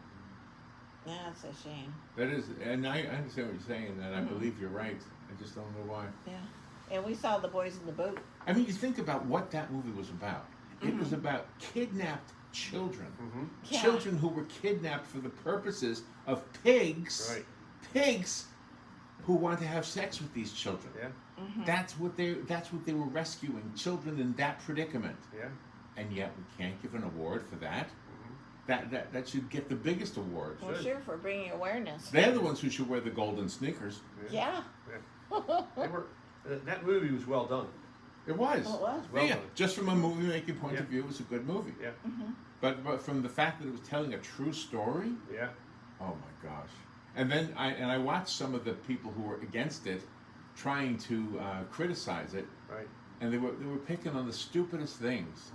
S5: That's a shame.
S3: That is, and I understand what you're saying, and I believe you're right. I just don't know why.
S5: Yeah. And we saw The Boys in the Boat.
S3: I mean, you think about what that movie was about. It was about kidnapped children.
S5: Yeah.
S3: Children who were kidnapped for the purposes of pigs.
S16: Right.
S3: Pigs who want to have sex with these children.
S16: Yeah.
S3: That's what they were rescuing, children in that predicament.
S16: Yeah.
S3: And yet we can't give an award for that. That should get the biggest award.
S5: Well, sure, for bringing awareness.
S3: They're the ones who should wear the golden sneakers.
S5: Yeah.
S16: That movie was well done.
S3: It was.
S5: Well, it was.
S16: Well
S3: yeah,
S16: done.
S3: just from a movie-making point of view, it was a good movie.
S16: Yeah.
S3: But from the fact that it was telling a true story.
S16: Yeah.
S3: Oh my gosh. And then I watched some of the people who were against it, trying to criticize it.
S16: Right.
S3: And they were picking on the stupidest things.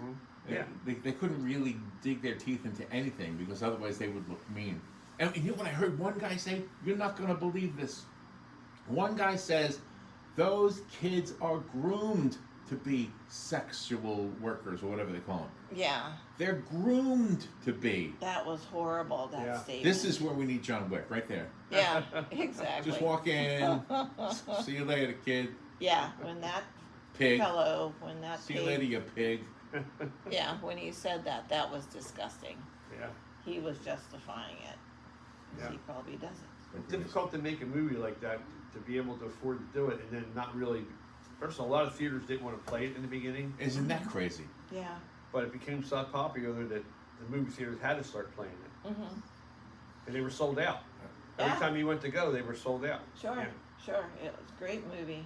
S16: Yeah.
S3: They couldn't really dig their teeth into anything because otherwise they would look mean. And you know what I heard one guy say? You're not going to believe this. One guy says, those kids are groomed to be sexual workers or whatever they call them.
S5: Yeah.
S3: They're groomed to be.
S5: That was horrible, that statement.
S3: This is where we need John Wick, right there.
S5: Yeah, exactly.
S3: Just walk in, see you later, kid.
S5: Yeah, when that
S3: Pig. See you later, you pig.
S5: Yeah, when he said that, that was disgusting.
S16: Yeah.
S5: He was justifying it.
S16: Yeah.
S5: He probably doesn't.
S16: It's difficult to make a movie like that to be able to afford to do it and then not really. First of all, a lot of theaters didn't want to play it in the beginning.
S3: Isn't that crazy?
S5: Yeah.
S16: But it became so popular that the movie theaters had to start playing it. And they were sold out. Every time you went to go, they were sold out.
S5: Sure,
S16: Yeah.
S5: sure. It was a great movie.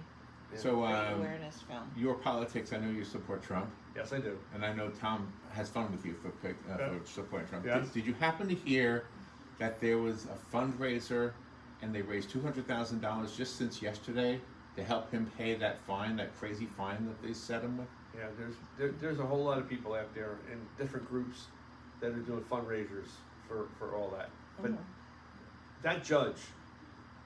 S3: So,
S5: Great awareness film.
S3: your politics, I know you support Trump.
S16: Yes, I do.
S3: And I know Tom has fun with you for supporting Trump.
S16: Yeah.
S3: Did you happen to hear that there was a fundraiser and they raised $200,000 just since yesterday to help him pay that fine, that crazy fine that they set him with?
S16: Yeah, there's a whole lot of people out there in different groups that are doing fundraisers for all that. But that judge,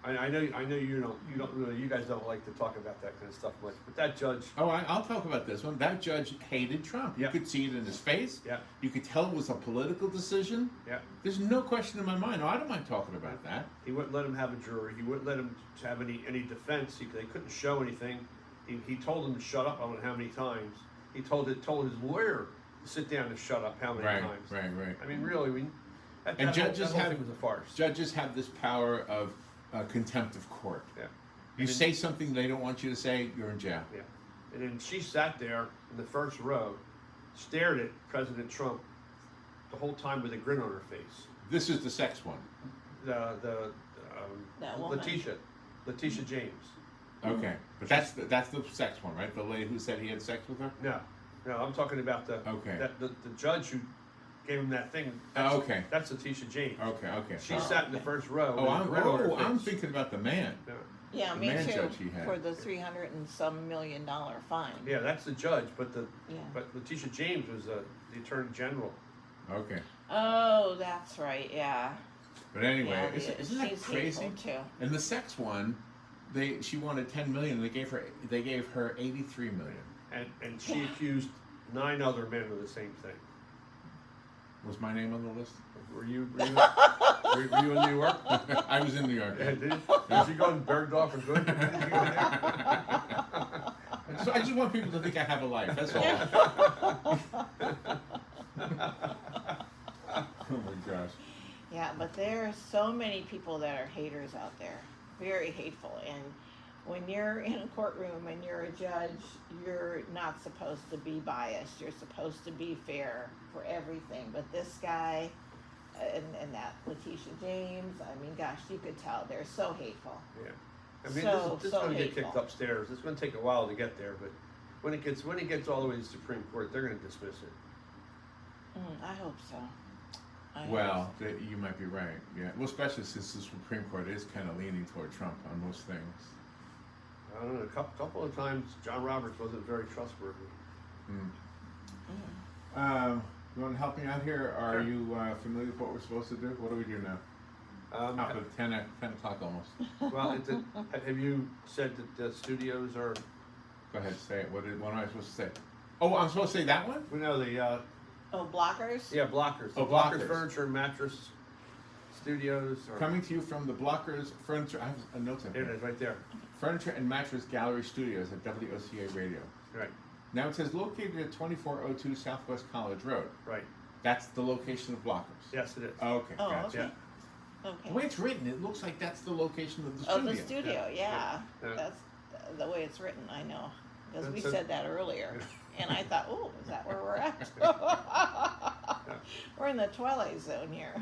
S16: I know you guys don't like to talk about that kind of stuff much, but that judge.
S3: Oh, I'll talk about this one. That judge hated Trump. You could see it in his face.
S16: Yeah.
S3: You could tell it was a political decision.
S16: Yeah.
S3: There's no question in my mind. I don't mind talking about that.
S16: He wouldn't let him have a jury. He wouldn't let him have any defense. They couldn't show anything. He told him to shut up. I don't know how many times. He told his lawyer to sit down and shut up how many times.
S3: Right.
S16: I mean, really,
S3: And judges
S16: that whole thing was a farce.
S3: Judges have this power of contempt of court.
S16: Yeah.
S3: You say something they don't want you to say, you're in jail.
S16: Yeah. And then she sat there in the first row, stared at President Trump the whole time with a grin on her face.
S3: This is the sex one.
S16: Letitia James.
S3: Okay, but that's the sex one, right? The lady who said he had sex with her.
S16: No, I'm talking about the judge who gave him that thing.
S3: Okay.
S16: That's Letitia James.
S3: Okay.
S16: She sat in the first row.
S3: I'm thinking about the man.
S5: Yeah,
S3: the
S5: me
S3: man
S5: too.
S3: judge he had.
S5: For the $300 and some million fine.
S16: Yeah, that's the judge, but Letitia James was the Attorney General.
S3: Okay.
S5: Oh, that's right. Yeah.
S3: But anyway,
S5: Yeah,
S3: isn't that
S5: she's
S3: crazy?
S5: hateful, too.
S3: And the sex one, She wanted 10 million. They gave her 83 million.
S16: And she accused 9 other men of the same thing.
S3: Was my name on the list?
S16: Were you in New York?
S3: I was in New York.
S16: Yeah, did you go in Bergdorf and Good?
S3: So I just want people to think I have a life. That's all. Oh my gosh.
S5: Yeah, but there are so many people that are haters out there, very hateful. And when you're in a courtroom and you're a judge, you're not supposed to be biased. You're supposed to be fair for everything. But this guy and that Letitia James, I mean, gosh, you could tell they're so hateful.
S16: Yeah. I mean,
S5: So
S16: this is going to get
S5: hateful.
S16: kicked upstairs. It's going to take a while to get there, but when it gets all the way to the Supreme Court, they're going to dismiss it.
S5: I hope so.
S3: Well, you might be right. Yeah. Well, especially since the Supreme Court is kind of leaning toward Trump on most things.
S16: I don't know. A couple of times, John Roberts wasn't very trustworthy.
S3: You want to help me out here? Are you familiar with what we're supposed to do? What do we do now? Top of 10 o'clock almost.
S16: Well, have you said that the studios are?
S3: Go ahead, say it. What am I supposed to say? Oh, I'm supposed to say that one?
S16: We know the.
S5: Blockers?
S16: Yeah, Blockers.
S3: Oh,
S16: Blockers
S3: Blockers.
S16: Furniture and Mattress Studios.
S3: Coming to you from the Blockers Furniture. I have a note on
S16: There it is, right there.
S3: Furniture and Mattress Gallery Studios at WOCA Radio.
S16: Right.
S3: Now it says located at 2402 Southwest College Road.
S16: Right.
S3: That's the location of Blockers.
S16: Yes, it is.
S3: Okay,
S5: Oh,
S3: gotcha.
S5: okay. Okay.
S3: The way it's written, it looks like that's the location of the
S5: Oh,
S3: studio.
S5: the studio, yeah.
S16: Yeah.
S5: That's the way it's written, I know. Because we
S16: That's
S5: said that earlier. And I thought, oh, is that where we're at? We're in the twilight zone here.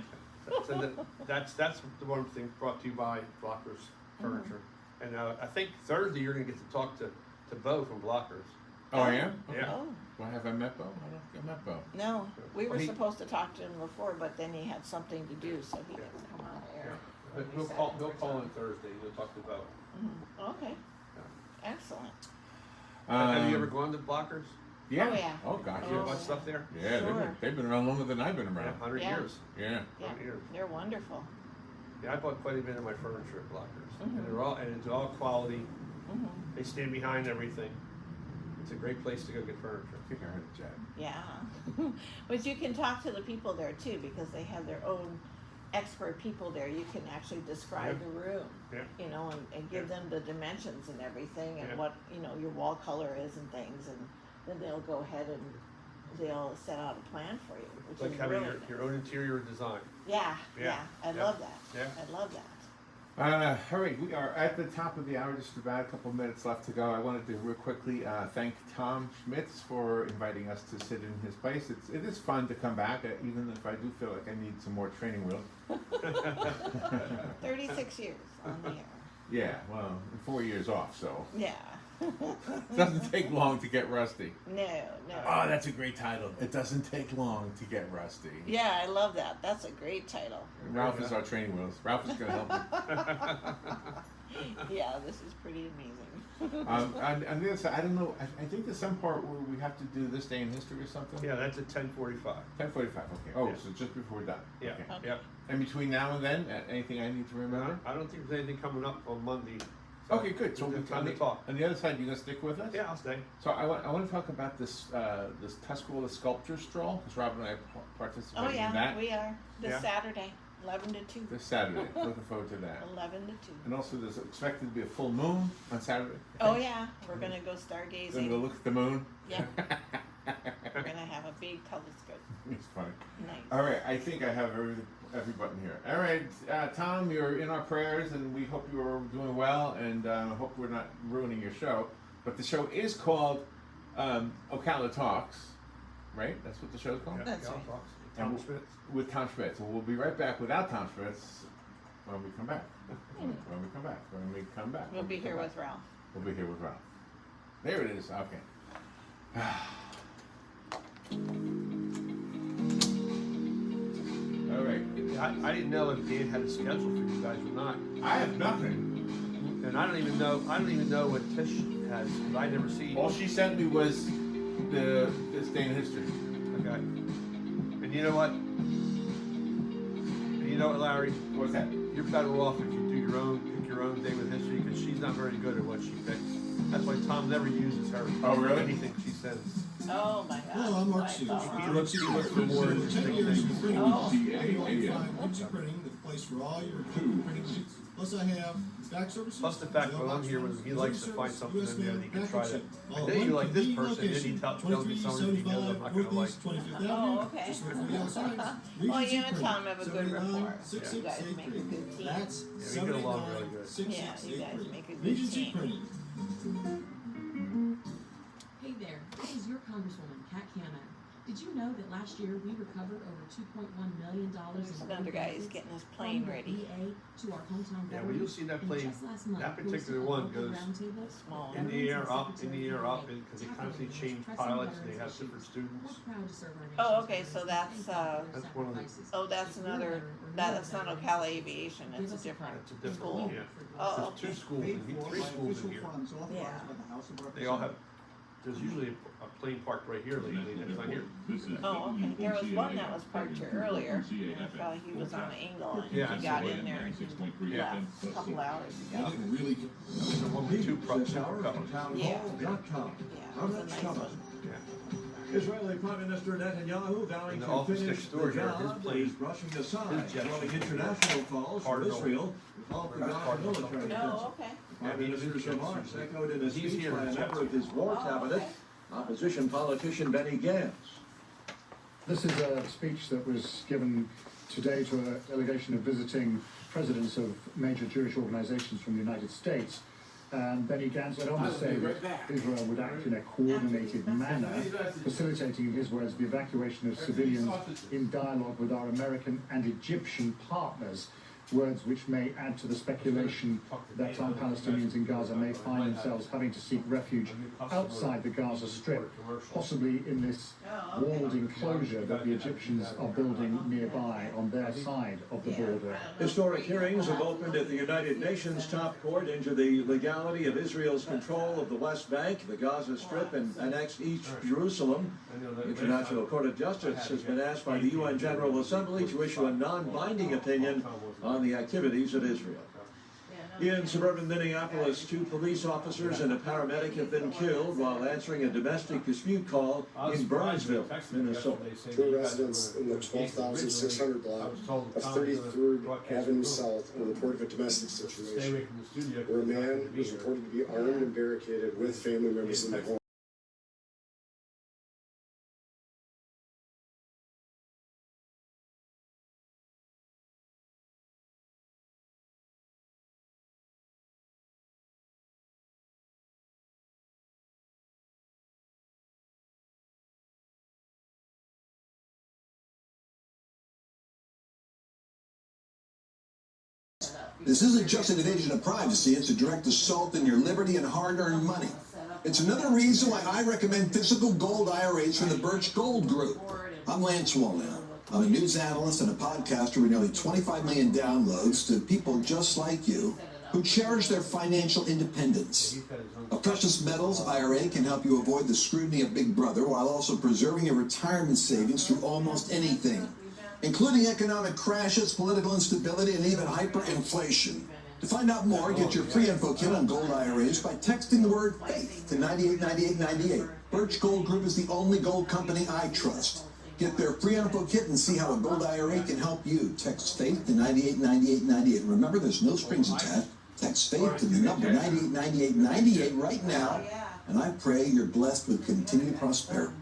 S16: So that's the one thing brought to you by Blockers Furniture. And I think Thursday you're going to get to talk to Bo from Blockers.
S3: Oh, I am? Okay.
S5: Oh.
S3: Well, have I met Bo? I don't think I met Bo.
S5: No, we were
S16: Well,
S5: supposed to talk to him before, but then he had something to do, so he didn't come on air.
S16: But he'll call in Thursday. You'll talk to Bo.
S5: Okay. Excellent.
S16: Have you ever gone to Blockers?
S3: Yeah.
S5: Oh, yeah.
S3: Oh, gosh,
S16: You have
S3: yes.
S16: much stuff there?
S3: Yeah,
S5: Sure.
S3: they've been around longer than I've been
S16: Yeah,
S3: around.
S16: 100
S5: Yeah.
S16: years.
S3: Yeah.
S5: Yeah,
S16: 100 years.
S5: they're wonderful.
S16: Yeah, I bought quite a bit of my furniture at Blockers, and it's all quality. They stand behind everything. It's a great place to go get furniture.
S3: I think I heard a jet.
S5: Yeah. But you can talk to the people there too, because they have their own expert people there. You can actually describe the room, you know, and give them the dimensions and everything, and what, you know, your wall color is and things, and then they'll go ahead and they'll set out a plan for you, which
S16: Like
S5: is
S16: having
S5: really
S16: your own interior design.
S5: Yeah. I
S16: Yeah.
S5: love that.
S16: Yeah.
S5: I love that.
S3: All right, we are at the top of the hour, just about a couple minutes left to go. I wanted to real quickly thank Tom Schmitz for inviting us to sit in his place. It is fun to come back, even if I do feel like I need some more training wheels.
S5: 36 years on the air.
S3: Yeah, well, 4 years off, so.
S5: Yeah.
S3: It doesn't take long to get rusty.
S5: No.
S3: Oh, that's a great title. It doesn't take long to get rusty.
S5: Yeah, I love that. That's a great title.
S3: Ralph is our training wheels. Ralph is going to help me.
S5: Yeah, this is pretty amazing.
S3: On the other side, I don't know. I think there's some part where we have to do this day in history or something.
S16: Yeah, that's at 10:45.
S3: 10:45. Okay. Oh,
S16: Yeah.
S3: so just before we're done.
S16: Yeah.
S3: Okay.
S16: Yep.
S3: And between now and then, anything I need to remember?
S16: I don't think there's anything coming up on Monday.
S3: Okay, good. So
S16: We'll time
S3: on
S16: to talk.
S3: On the other side, you gonna stick with us?
S16: Yeah, I'll stay.
S3: So I want to talk about this Tuscola sculpture stroll, because Rob and I participated
S5: Oh yeah,
S3: in that
S5: we are. This
S16: Yeah.
S5: Saturday, 11 to 2.
S3: this Saturday. Looking forward to that.
S5: 11 to 2.
S3: And also, there's expected to be a full moon on Saturday.
S5: Oh yeah, we're gonna go stargazing.
S3: Gonna go look at the moon.
S5: Yeah. We're gonna have a big telescope.
S3: It's funny.
S5: Nice.
S3: All right, I think I have every button here. All right, Tom, you're in our prayers, and we hope you are doing well, and hope we're not ruining your show. But the show is called Ocala Talks, right? That's what the show's called?
S16: Yeah,
S5: That's
S16: I'll
S5: right.
S16: talk. Tom Schmitz.
S3: With Tom Schmitz. And we'll be right back without Tom Schmitz when we come back. When we come back. When we come back.
S5: We'll
S3: When we
S5: be
S3: come
S5: here
S3: back.
S5: with Ralph.
S3: We'll be here with Ralph. There it is. Okay. All right.
S16: I didn't know if Dan had a schedule for you guys or not.
S3: I have nothing.
S16: And I don't even know what Tish has, because I never see.
S3: All she sent me was this day in history.
S16: Okay. And you know what? And you know what, Larry?
S3: What's that?
S16: You're better off if you do pick your own day with history, because she's not not very good at what she picks. That's why Tom never uses her.
S3: Oh, really?
S16: Anything she sends.
S5: Oh my God.
S12: Hello, I'm Mark Sears.
S16: He looks for more interesting things.
S5: Oh.
S12: Ritzy Printing, the place for all your printing needs. Plus I have back services.
S16: Plus the fact when I'm here, he likes to find something in there that he can try to. I know you like this person, and he tells me someone he knows I'm not going to like.
S5: Oh, okay. Well, you and Tom have a good rapport. You guys make a good team.
S12: That's
S16: Yeah, we get along really good.
S5: Yeah, you guys make a good
S12: Regency
S5: team.
S12: Printing.
S13: Hey there, this is your Congresswoman, Kat Camo. Did you know that last year we recovered over $2.1 million
S5: This
S13: in
S5: other guy is getting his plane
S13: from the
S5: ready.
S13: VA to our hometown
S16: Yeah,
S13: government?
S16: well, you'll see that
S13: And
S16: plane,
S13: just last month,
S16: that
S13: we
S16: particular
S13: hosted a
S16: one
S13: local
S16: goes
S13: roundtable
S5: Small.
S16: in the air, up, in the air, up, because they constantly change pilots, and they have different students.
S13: We're proud to serve our nation.
S5: Oh, okay, so that's,
S16: That's one of the,
S5: oh, that's another, that's not Ocala Aviation, it's a different
S16: that's a different
S5: school.
S16: one, yeah.
S5: Oh,
S16: There's two schools, three schools in here.
S5: Yeah.
S16: They all have, there's usually a plane parked right here lately, that's not here.
S5: Oh, okay, there was one that was parked here earlier, and I felt like he was on an angle, and
S16: Yeah,
S5: he got in there and he left a couple hours ago.
S9: Really
S16: There's a one with two colors.
S5: Yeah, yeah, it was a nice one.
S7: Israeli Prime Minister Netanyahu vowing
S16: And the
S7: to
S16: office
S7: finish
S16: next door
S7: the
S16: here, his
S7: job
S16: plane,
S7: is brushing aside,
S16: his jet
S7: throwing
S16: plane.
S7: international calls from
S16: Cardinal.
S7: Israel to halt the Gaza
S16: Cardinal.
S7: military offensive.
S5: Oh, okay.
S7: Prime Minister's remarks echoed in a
S16: He's
S7: speech
S16: here
S7: by
S16: in
S7: a
S16: the
S7: member
S16: jet.
S7: of his war cabinet, opposition politician Benny Gantz.
S14: This is a speech that was given today to a delegation of visiting presidents of major Jewish organizations from the United States. Benny Gantz went on to say that Israel would act in a coordinated manner, facilitating, in his words, the evacuation of civilians in dialogue with our American and Egyptian partners. Words which may add to the speculation that some Palestinians in Gaza may find themselves having to seek refuge outside the Gaza Strip, possibly in this walled enclosure that the Egyptians are building nearby on their side of the border.
S7: Historic hearings have opened at the United Nations top court into the legality of Israel's control of the West Bank, the Gaza Strip, and annexed East Jerusalem. The International Court of Justice has been asked by the UN General Assembly to issue a non-binding opinion on the activities of Israel. In suburban Minneapolis, 2 police officers and a paramedic have been killed while answering a domestic dispute call in Burnsville, Minnesota.
S19: 2 residents in the 12,600 block of 33rd Avenue South are reported of a domestic situation where a man was reported to be armed and barricaded with family members in the home.
S20: This isn't just an invasion of privacy, it's a direct assault on your liberty and hard-earned money. It's another reason why I recommend physical gold IRAs from the Birch Gold Group. I'm Lance Wallnau. I'm a news analyst and a podcaster with nearly 25 million downloads to people just like you who cherish their financial independence. A precious metals IRA can help you avoid the scrutiny of Big Brother while also preserving your retirement savings through almost anything, including economic crashes, political instability, and even hyperinflation. To find out more, get your free info kit on gold IRAs by texting the word FAITH to 989898. Birch Gold Group is the only gold company I trust. Get their free info kit and see how a gold IRA can help you. Text FAITH to 989898. Remember, there's no strings attached. Text FAITH to the number 989898 right now, and I pray you're blessed with continued prosperity.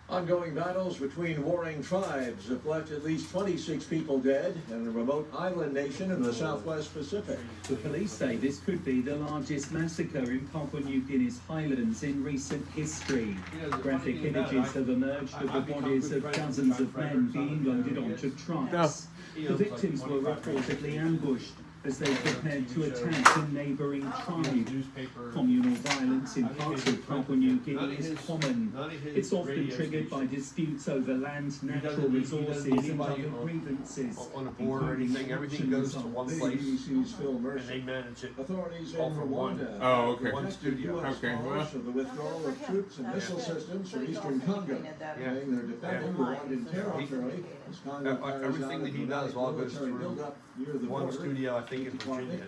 S7: Ongoing battles between warring tribes have left at least 26 people dead in a remote island nation in the Southwest Pacific.
S21: The police say this could be the largest massacre in Papua New Guinea's highlands in recent history. Graphic images have emerged of the bodies of dozens of men being loaded onto trucks. The victims were reportedly ambushed as they prepared to attack a neighbouring tribe. Communal violence in parts of Papua New Guinea is common. It's often triggered by disputes over land, natural resources and other grievances.
S16: On the border or anything, everything goes to one place, and they manage it.
S7: Authorities in
S16: all from one.
S7: Rwanda
S3: Oh, okay.
S16: One studio.
S3: Okay, well.
S7: of the withdrawal of troops and missile systems from eastern Congo, saying they're defending Rwandan territory as Congo carries out
S16: Everything
S7: a
S16: that he does
S7: dramatic
S16: all goes
S7: military
S16: through
S7: buildup Near the
S16: one
S7: border,
S16: studio, I think, in Virginia,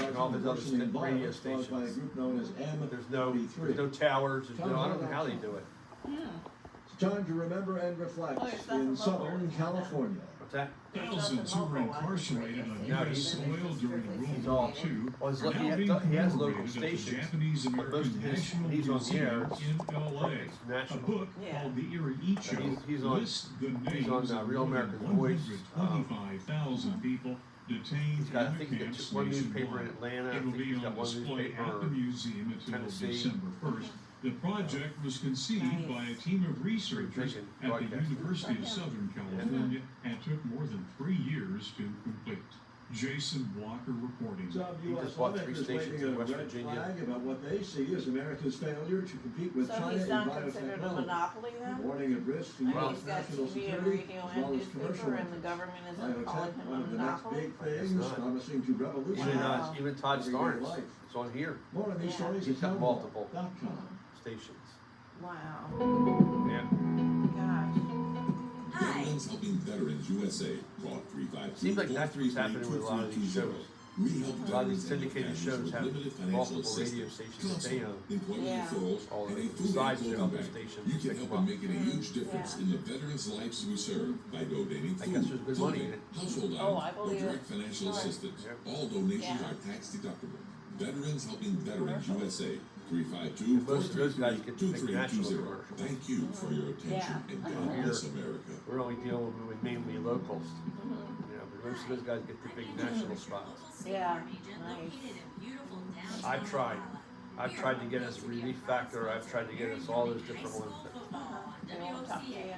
S16: and all these other radio stations.
S7: By a group known as
S16: There's no towers, I don't know how they do it.
S7: It's time to remember and reflect in Southern California.
S16: What's that?
S9: Thousands who were incarcerated on
S16: No,
S9: U.S. soil during
S16: he's
S9: World
S16: all,
S9: War II
S16: well, he's,
S9: are now
S16: he
S9: being
S16: has local
S9: commemorated at the
S16: stations,
S9: Japanese
S16: but most
S9: American
S16: of his,
S9: National
S16: he's on the air,
S9: Museum in L.A.
S16: it's
S9: A
S16: national.
S9: book called The Erie Icho
S16: He's on-
S9: lists the names
S16: he's on,
S9: of
S16: Real
S9: more than
S16: American Voice,
S9: 125,000 people detained
S16: He's got, I
S9: in
S16: think
S9: the
S16: he's got
S9: camps
S16: one newspaper in
S9: nationwide.
S16: Atlanta, I
S9: It'll
S16: think
S9: be
S16: he's got
S9: on
S16: one
S9: display
S16: newspaper
S9: at the museum until
S16: Tennessee.
S9: December 1st. The project was conceived by a team of researchers at the University of Southern California and took more than 3 years to complete. Jason Walker reporting.
S7: Some
S16: He
S7: U.S.
S16: just bought 3
S7: lawmakers
S16: stations
S7: waving
S16: in
S7: a
S16: West
S7: red
S16: Virginia.
S7: flag about what they see as America's failure to compete with
S5: So
S7: China
S5: he's
S7: in
S5: not considered a
S7: biotechnology.
S5: monopoly then?
S7: Warning of risk to
S5: I mean,
S7: U.S.
S5: he's got
S7: national
S5: TV and
S7: security
S5: radio
S7: as
S5: and
S7: well as commercial
S5: newspaper and the
S7: interests.
S5: government isn't calling
S7: Biotech,
S5: him
S7: one
S5: a
S7: of the next
S5: monopoly?
S7: big things,
S16: not.
S7: promising to revolutionize
S16: Even Todd
S7: everyday
S16: Starnes,
S7: life.
S16: it's on here.
S7: More on these stories
S16: He's
S7: at
S16: got multiple
S7: townhall.com.
S16: stations.
S5: Wow.
S16: Yeah.
S5: Gosh.
S9: Veterans Helping Veterans USA. Call 352
S16: Seems like that's what's happening with a lot of these shows.
S9: We help
S16: A lot of these
S9: veterans and their
S16: syndicated
S9: families
S16: shows
S9: with
S16: have
S9: limited financial
S16: multiple radio
S9: assistance,
S16: stations that they
S9: counseling,
S16: own.
S9: employment
S5: Yeah.
S9: referrals,
S16: All
S9: and
S16: the
S9: a food
S16: side
S9: and
S16: show
S9: clothing bank.
S16: stations
S9: You
S16: that
S9: can
S16: pick
S9: help
S16: them
S9: in
S16: up.
S9: making a huge difference in the veterans' lives we serve by donating
S16: I
S9: food,
S16: guess there's good money in
S9: clothing,
S16: it.
S9: household
S5: Oh, I
S9: items, or
S5: believe it.
S9: direct financial
S5: Sure.
S9: assistance.
S16: Yep.
S9: All donations
S5: Yeah.
S9: are tax deductible. Veterans Helping Veterans
S5: Commercial.
S9: USA. 352
S16: Most of those guys get the big national
S9: 2320.
S16: commercials.
S9: Thank you for your attention and God bless America.
S16: We're only dealing with mainly locals. You know, but most of those guys get the big national spots.
S5: Yeah.
S16: I've tried to get us Relief Factor. I've tried to get us all those different ones.
S5: They won't talk to you.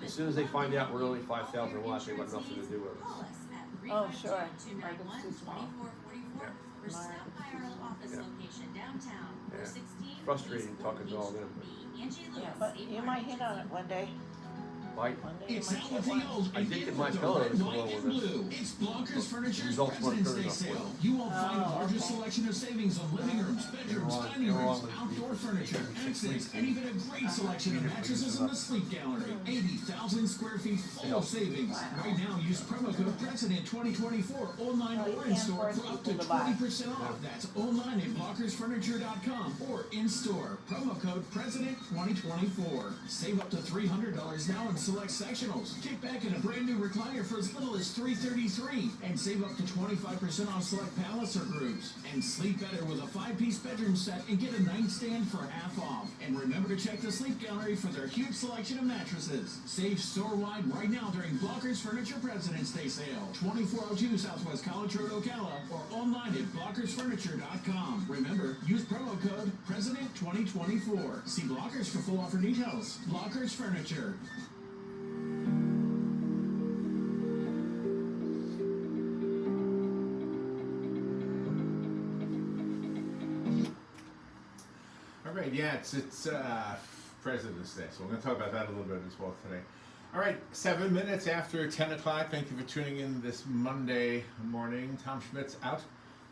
S16: As soon as they find out we're only 5,000 watts, they want nothing to do with us.
S5: Oh, sure. Like it's too small.
S16: Yeah. It's frustrating talking to all them.
S5: Yeah, but you might hit on it one day.
S16: Like,
S5: One day you
S1: It's
S5: might
S1: now
S5: hit
S1: with the
S5: one.
S1: old
S16: I
S1: and
S16: did
S1: in
S16: get my
S1: with the
S16: pillows
S1: red,
S16: a
S1: white,
S16: little
S1: and
S16: with this.
S1: blue. It's Blockers Furniture's
S16: Results weren't
S1: President's
S16: good
S1: Day
S16: enough for
S1: sale.
S16: them.
S1: You will find the
S5: Oh,
S1: largest
S5: okay.
S1: selection of savings on living rooms, bedrooms,
S16: They
S1: dining
S16: were
S1: rooms,
S16: on the-
S1: outdoor furniture, accents, and even a great selection of mattresses in the sleep gallery. 80,000 square feet full of savings. Right now, use promo code President2024 online
S5: Oh, you
S1: or in
S5: can't
S1: store
S5: force
S1: for up to
S5: people to buy.
S1: 20% off. That's online at blockersfurniture.com or in store. Promo code President2024. Save up to $300 now in select sectionals. Kick back in a brand new recliner for as little as $333 and save up to 25% off select Palliser groups. And sleep better with a 5-piece bedroom set and get a nightstand for half off. And remember to check the sleep gallery for their huge selection of mattresses. Save store-wide right now during Blockers Furniture President's Day sale. 2402 Southwest College Road, Ocala, or online at blockersfurniture.com. Remember, use promo code President2024. See Blockers for full offer details. Blockers Furniture.
S3: All right, yeah, it's President's Day, so we're going to talk about that a little bit as well today. All right, 7 minutes after 10 o'clock. Thank you for tuning in this Monday morning. Tom Schmitz out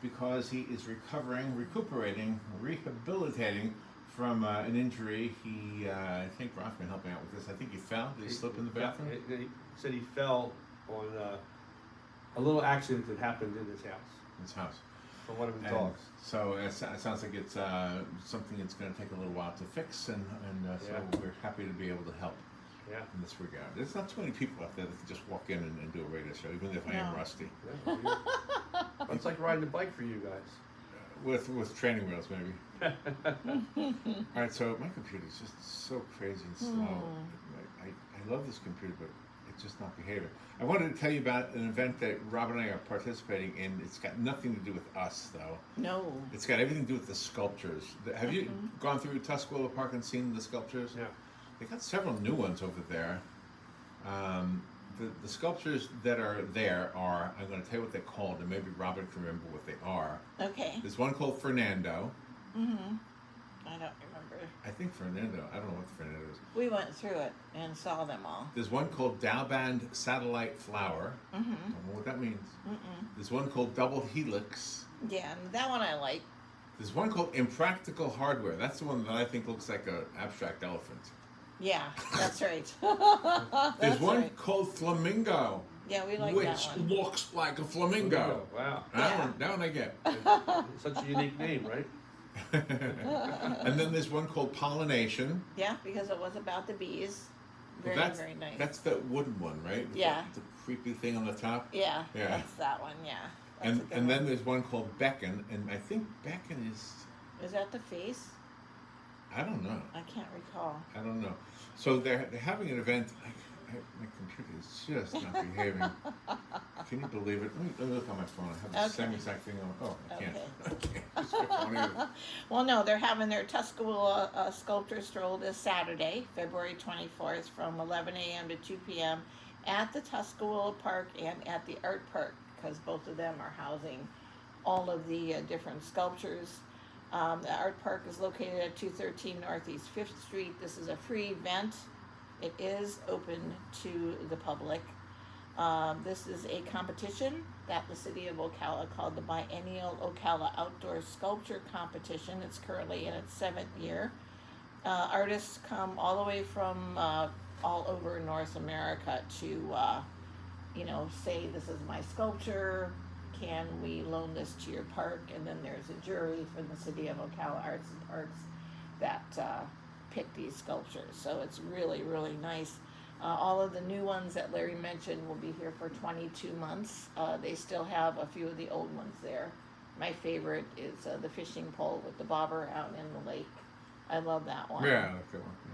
S3: because he is recuperating, rehabilitating from an injury. He, I think Roth's been helping out with this. I think he fell. Did he slip in the bathroom?
S16: He said he fell on a little accident that happened in his house.
S3: His house.
S16: From one of his
S3: And
S16: dogs.
S3: so it sounds like it's something that's going to take a little while to fix, and so we're happy to be able to help in this regard. There's not too many people out there that can just walk in and do a radio show, even if I am rusty.
S16: It's like riding a bike for you guys.
S3: With training wheels, maybe. All right, so my computer's just so crazy and slow. I love this computer, but it's just not behaving. I wanted to tell you about an event that Rob and I are participating in. It's got nothing to do with us, though.
S5: No.
S3: It's got everything to do with the sculptures. Have you gone through Tuscola Park and seen the sculptures?
S16: Yeah.
S3: They got several new ones over there. The sculptures that are there are, I'm going to tell you what they're called, and maybe Robin can remember what they are.
S5: Okay.
S3: There's one called Fernando.
S5: Mm-hmm. I don't remember.
S3: I think Fernando. I don't know what Fernando is.
S5: We went through it and saw them all.
S3: There's one called Dalband Satellite Flower.
S5: Mm-hmm.
S3: Don't know what that means.
S5: Mm-mm.
S3: There's one called Double Helix.
S5: Yeah, that one I like.
S3: There's one called Impractical Hardware. That's the one that I think looks like an abstract elephant.
S5: Yeah, that's right.
S3: There's
S5: That's
S3: one
S5: right.
S3: called Flamingo.
S5: Yeah, we like
S3: which
S5: that one.
S3: looks like a flamingo.
S16: Wow.
S3: That one I get.
S16: Such a unique name, right?
S3: And then there's one called Pollination.
S5: Yeah, because it was about the bees. Very,
S3: That's,
S5: very nice.
S3: That's the wooden one, right? With
S5: Yeah.
S3: The creepy thing on the top.
S5: Yeah,
S3: Yeah.
S5: that's that one, yeah. That's a
S3: And
S5: good
S3: and then
S5: one.
S3: there's one called Beckon, and I think Beckon is,
S5: Is that the face?
S3: I don't know.
S5: I can't recall.
S3: I don't know. So they're having an event. My computer is just not behaving. Can you believe it? Let me look on my phone. I have the
S5: Okay.
S3: same exact thing on. Oh, I can't.
S5: Okay.
S3: I can't. It's my phone either.
S5: Well, no, they're having their Tuscaloosa Sculptor Stroll this Saturday, February 24th, from 11 a.m. to 2 p.m. at the Tuscaloosa Park and at the Art Park, because both of them are housing all of the different sculptures. The Art Park is located at 213 Northeast 5th Street. This is a free event. It is open to the public. This is a competition that the city of Ocala called the Biennial Ocala Outdoor Sculpture Competition. It's currently in its 7th year. Artists come all the way from all over North America to, say, this is my sculpture. Can we loan this to your park? And then there's a jury from the city of Ocala Arts and Parks that pick these sculptures. So it's really, really nice. All of the new ones that Larry mentioned will be here for 22 months. They still have a few of the old ones there. My favorite is the fishing pole with the bobber out in the lake. I love that one.
S3: Yeah, I like that one. Yeah.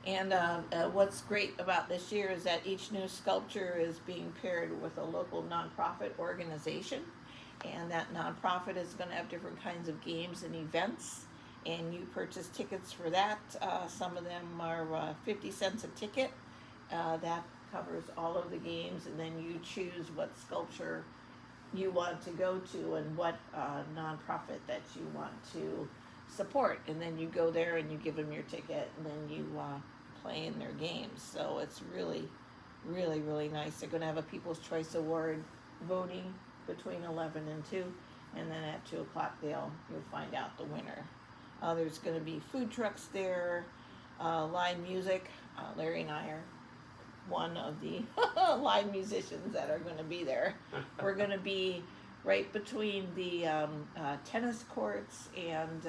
S5: And what's great about this year is that each new sculpture is being paired with a local nonprofit organization. And that nonprofit is going to have different kinds of games and events. And you purchase tickets for that. Some of them are 50 cents a ticket. That covers all of the games, and then you choose what sculpture you want to go to and what nonprofit that you want to support. And then you go there and you give them your ticket, and then you play in their games. So it's really, really, really nice. They're going to have a People's Choice Award voting between 11 and 2, and then at 2 o'clock you'll find out the winner. There's going to be food trucks there, live music. Larry and I are one of the live musicians that are going to be there. We're going to be right between the tennis courts and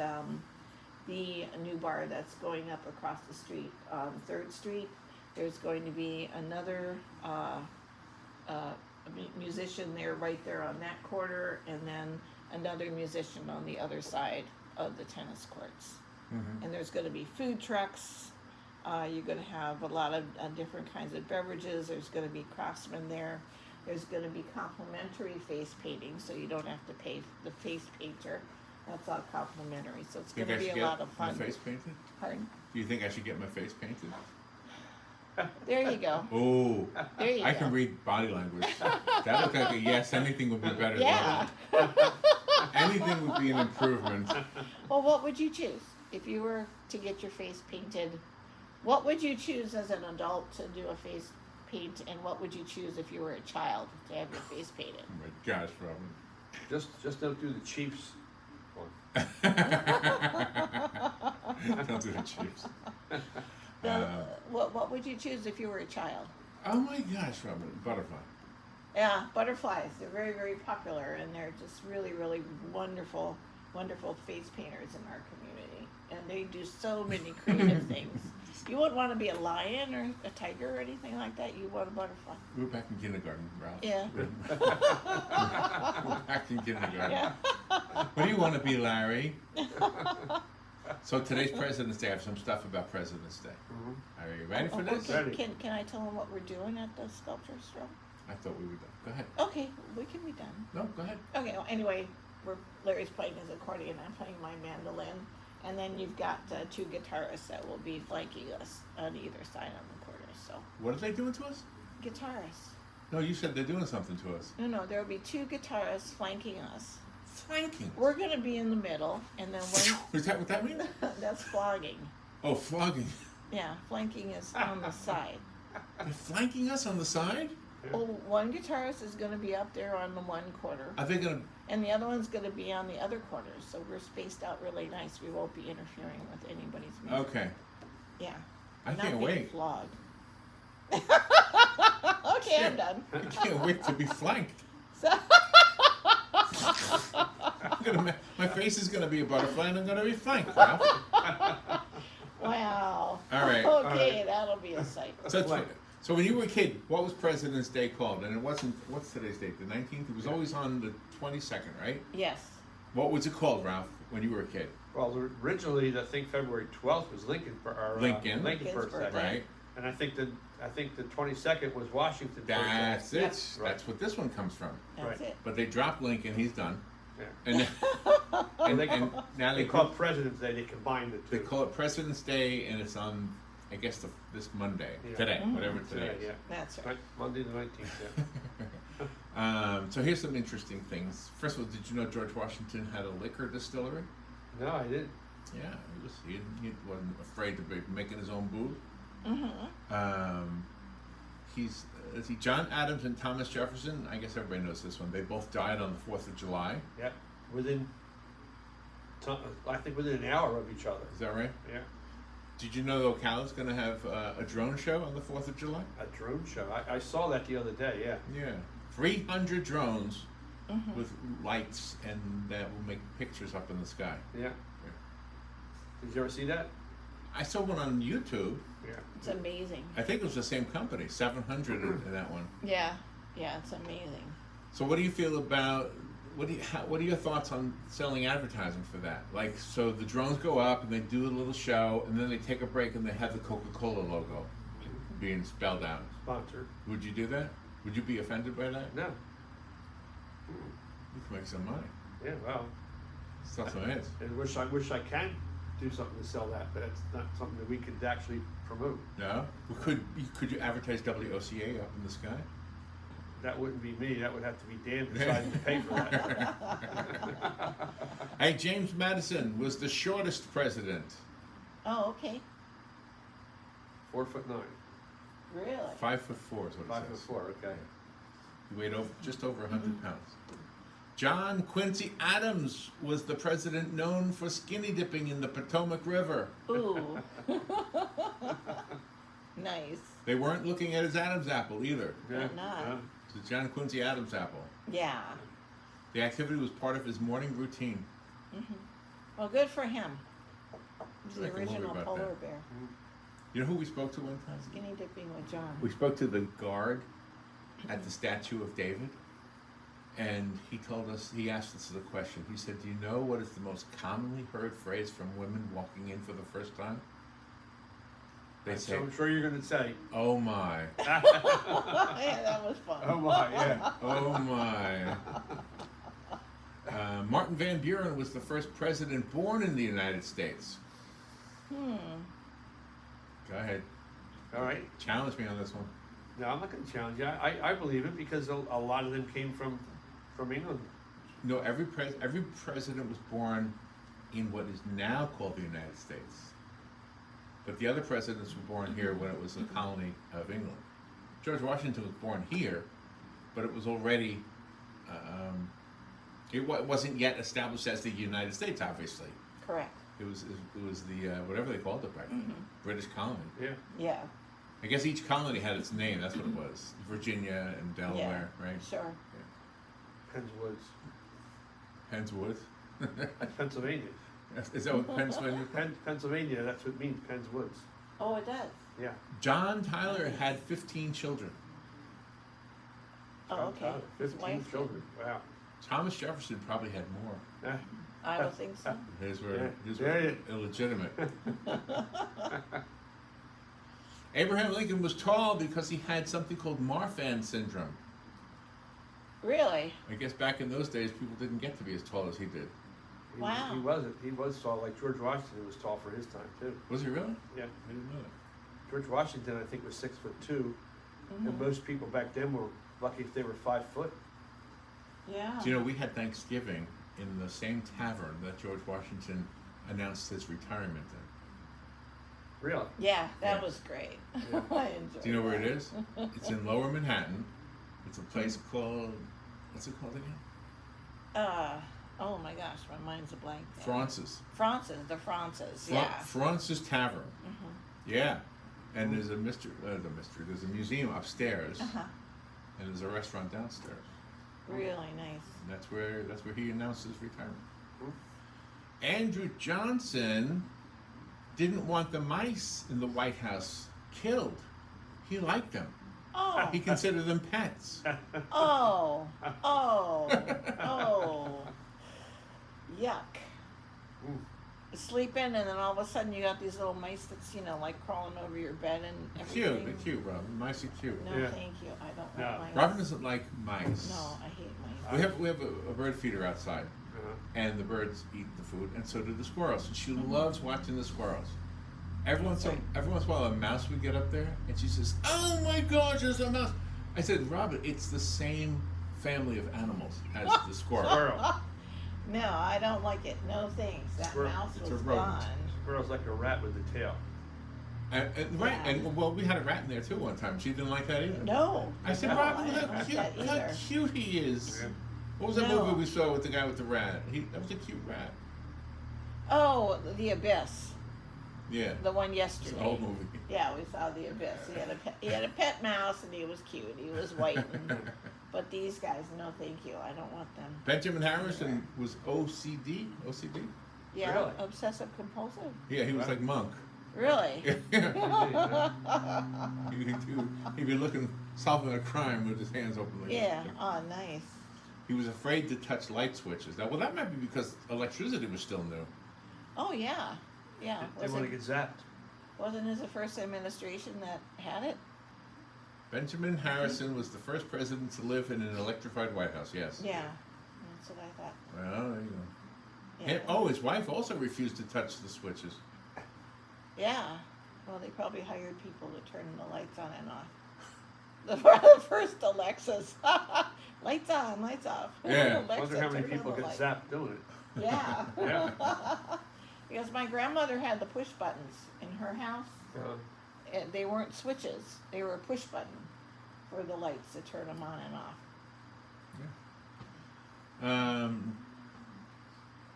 S5: the new bar that's going up across the street on 3rd Street. There's going to be another musician there right there on that corner, and then another musician on the other side of the tennis courts.
S3: Mm-hmm.
S5: And there's going to be food trucks. You're going to have a lot of different kinds of beverages. There's going to be craftsmen there. There's going to be complimentary face painting, so you don't have to pay the face painter. That's all complimentary, so it's going to be a lot of fun.
S3: My face painted?
S5: Pardon?
S3: Do you think I should get my face painted?
S5: There you go.
S3: Oh,
S5: There you
S3: I
S5: go.
S3: can read body language. That looked like a yes. Anything would be better.
S5: Yeah.
S3: Than anything would be an improvement.
S5: Well, what would you choose if you were to get your face painted? What would you choose as an adult to do a face paint, and what would you choose if you were a child to have your face painted?
S3: Oh my gosh, Robin.
S16: Just don't do the Chiefs one.
S3: Don't do the Chiefs.
S5: What would you choose if you were a child?
S3: Oh my gosh, Robin. Butterfly.
S5: Yeah, butterflies. They're very, very popular, and they're just really, really wonderful, wonderful face painters in our community. And they do so many creative things. You wouldn't want to be a lion or a tiger or anything like that. You want a butterfly.
S3: We were back in kindergarten, Ralph.
S5: Yeah.
S3: We were back in kindergarten.
S5: Yeah.
S3: What do you want to be, Larry? So today's President's Day. I have some stuff about President's Day.
S16: Mm-hmm.
S3: Are you ready for this?
S5: Okay. Can I tell them what we're doing at the sculpture stroll?
S3: I thought we were done. Go ahead.
S5: Okay, we can be done.
S3: No, go ahead.
S5: Okay, well, anyway, Larry's playing his accordion, I'm playing my mandolin, and then you've got 2 guitarists that will be flanking us on either side on the corner, so.
S3: What are they doing to us?
S5: Guitarists.
S3: No, you said they're doing something to us.
S5: No, there will be 2 guitarists flanking us.
S3: Flanking?
S5: We're going to be in the middle, and then one...
S3: Is that what that means?
S5: That's flogging.
S3: Oh, flogging.
S5: Yeah, flanking is on the side.
S3: They're flanking us on the side?
S5: Well, one guitarist is going to be up there on the one corner.
S3: Are they going to...
S5: And the other one's going to be on the other corner, so we're spaced out really nice. We won't be interfering with anybody's music.
S3: Okay.
S5: Yeah.
S3: I
S5: Not
S3: can't
S5: being
S3: wait.
S5: flogged. Okay, I'm done.
S3: I can't wait to be flanked. My face is gonna be a butterfly, and I'm gonna be flanked. Ralph.
S5: Wow.
S3: All right.
S5: Okay, that'll be a sight.
S3: So when you were a kid, what was President's Day called? And it wasn't. What's today's date? The 19th. It was always on the 22nd, right?
S5: Yes.
S3: What was it called, Ralph? When you were a kid?
S16: Well, originally, I think February 12th was Lincoln's
S3: Lincoln's
S16: birthday,
S3: right?
S16: And I think the 22nd was Washington's birthday.
S3: That's it.
S16: Yep.
S3: That's what this one comes from.
S5: That's it.
S3: But they dropped Lincoln. He's done.
S16: Yeah.
S3: And,
S16: and
S3: now
S16: they call it President's Day. They combined the two.
S3: They call it President's Day, and it's on, I guess, this Monday, today, whatever today is.
S16: Yeah.
S5: That's right.
S16: Monday the 19th. Yeah.
S3: So here's some interesting things. First of all, did you know George Washington had a liquor distillery?
S16: No, I didn't.
S3: Yeah, he wasn't afraid to be making his own booze. John Adams and Thomas Jefferson, I guess everybody knows this one. They both died on the 4th of July.
S16: Yep. I think within an hour of each other.
S3: Is that right?
S16: Yeah.
S3: Did you know Ocala's going to have a drone show on the 4th of July?
S16: A drone show? I saw that the other day, yeah.
S3: Yeah. 300 drones with lights, and that will make pictures up in the sky.
S16: Yeah. Did you ever see that?
S3: I saw one on YouTube.
S16: Yeah.
S5: It's amazing.
S3: I think it was the same company, 700 in that one.
S5: Yeah. Yeah, it's amazing.
S3: So what do you feel about, what are your thoughts on selling advertising for that? Like, so the drones go up and they do a little show, and then they take a break and they have the Coca-Cola logo being spelled out.
S16: Sponsored.
S3: Would you do that? Would you be offended by that?
S16: No.
S3: You can make some money.
S16: Yeah, well.
S3: It's not so it.
S16: I wish I can do something to sell that, but it's not something that we could actually promote.
S3: No? Well, could you advertise WOCA up in the sky?
S16: That wouldn't be me. That would have to be Dan deciding to pay for that.
S3: Hey, James Madison was the shortest president.
S5: Oh, okay.
S16: 4'9".
S5: Really?
S3: 5'4" is what it says.
S16: 5'4", okay.
S3: He weighed just over 100 pounds. John Quincy Adams was the president known for skinny dipping in the Potomac River.
S5: Ooh. Nice.
S3: They weren't looking at his Adam's apple either.
S5: Yeah. Not.
S3: It's the John Quincy Adams apple.
S5: Yeah.
S3: The activity was part of his morning routine.
S5: Well, good for him. He's the
S3: Like a movie
S5: original
S3: about
S5: polar
S3: that.
S5: bear.
S3: You know who we spoke to one time?
S5: Skinny dipping with John.
S3: We spoke to the guard at the statue of David, and he asked us the question. He said, do you know what is the most commonly heard phrase from women walking in for the first time? They say,
S16: I'm sure you're going to say,
S3: oh my.
S5: Yeah, that was fun.
S16: Oh my, yeah.
S3: Oh my. Martin Van Buren was the first president born in the United States. Go ahead.
S16: All right.
S3: Challenge me on this one.
S16: No, I'm not going to challenge you. I believe it because a lot of them came from England.
S3: No, every president was born in what is now called the United States. But the other presidents were born here when it was a colony of England. George Washington was born here, but it was already, it wasn't yet established as the United States, obviously.
S5: Correct.
S3: It was the, whatever they called it back then, British colony.
S16: Yeah.
S5: Yeah.
S3: I guess each colony had its name, that's what it was. Virginia and Delaware, right?
S5: Sure.
S3: Yeah.
S16: Penn's Woods.
S3: Penn's Woods?
S16: That's Pennsylvania.
S3: Is that what Pennsylvania?
S16: Pennsylvania, that's what it means, Penn's Woods.
S5: Oh, it does?
S16: Yeah.
S3: John Tyler had 15 children.
S5: Oh, okay.
S16: 15 children, wow.
S3: Thomas Jefferson probably had more.
S5: I don't think so.
S3: His were illegitimate. Abraham Lincoln was tall because he had something called Marfan syndrome.
S5: Really?
S3: I guess back in those days, people didn't get to be as tall as he did.
S5: Wow.
S16: He wasn't. He was tall. Like George Washington was tall for his time too.
S3: Was he really?
S16: Yeah.
S3: I didn't know that.
S16: George Washington, I think, was 6'2", and most people back then were lucky if they were 5 foot.
S5: Yeah.
S3: Do you know we had Thanksgiving in the same tavern that George Washington announced his retirement in?
S16: Really?
S5: Yeah, that was great.
S16: Yeah.
S5: I enjoyed
S3: Do you know where it
S5: that.
S3: is? It's in Lower Manhattan. It's a place called, what's it called again?
S5: Oh my gosh, my mind's a blank.
S3: Francis.
S5: The Francis, yeah.
S3: Francis Tavern. Yeah. And there's a there's a museum upstairs,
S5: Uh-huh.
S3: and there's a restaurant downstairs.
S5: Really nice.
S3: And that's where he announced his retirement. Andrew Johnson didn't want the mice in the White House killed. He liked them.
S5: Oh.
S3: He considered them pets.
S5: Oh. Yuck. Sleeping, and then all of a sudden you got these little mice that's, like crawling over your bed and everything.
S3: They're cute, Robin. Mice are cute.
S5: No, thank you. I don't want mice.
S3: Robin doesn't like mice.
S5: No, I hate mice.
S3: We have a bird feeder outside, and the birds eat the food, and so do the squirrels. And she loves watching the squirrels. Every once in a while, a mouse would get up there, and she says, "Oh my gosh, there's a mouse!" I said, "Robin, it's the same family of animals as the squirrel."
S5: No, I don't like it. No thanks. That mouse was gone.
S16: Squirrel's like a rat with a tail.
S3: And we had a rat in there too one time. She didn't like that either.
S5: No.
S3: I said, Robin, how cute he is. Yeah. What was that movie we saw with the guy with the rat? That was a cute rat.
S5: Oh, The Abyss.
S3: Yeah.
S5: The one yesterday.
S3: It's an old movie.
S5: Yeah, we saw The Abyss. He had a pet mouse, and he was cute. He was white. But these guys, no thank you. I don't want them.
S3: Benjamin Harrison was OCD?
S5: Yeah,
S16: really?
S5: obsessive compulsive.
S3: Yeah, he was like Monk.
S5: Really?
S3: He'd be solving a crime with his hands open.
S5: Yeah, oh, nice.
S3: He was afraid to touch light switches. Now, that might be because electricity was still new.
S5: Oh, yeah. Yeah.
S16: They want to get zapped.
S5: Wasn't his the first administration that had it?
S3: Benjamin Harrison was the first president to live in an electrified White House, yes.
S5: Yeah, that's what I thought.
S3: Well, there you go.
S5: Yeah.
S3: His wife also refused to touch the switches.
S5: Yeah. Well, they probably hired people to turn the lights on and off. The first Alexas. Lights on, lights off.
S3: Yeah.
S16: I wonder how many people get zapped doing it.
S5: Yeah. Because my grandmother had the push buttons in her house. They weren't switches. They were a push button for the lights to turn them on and off.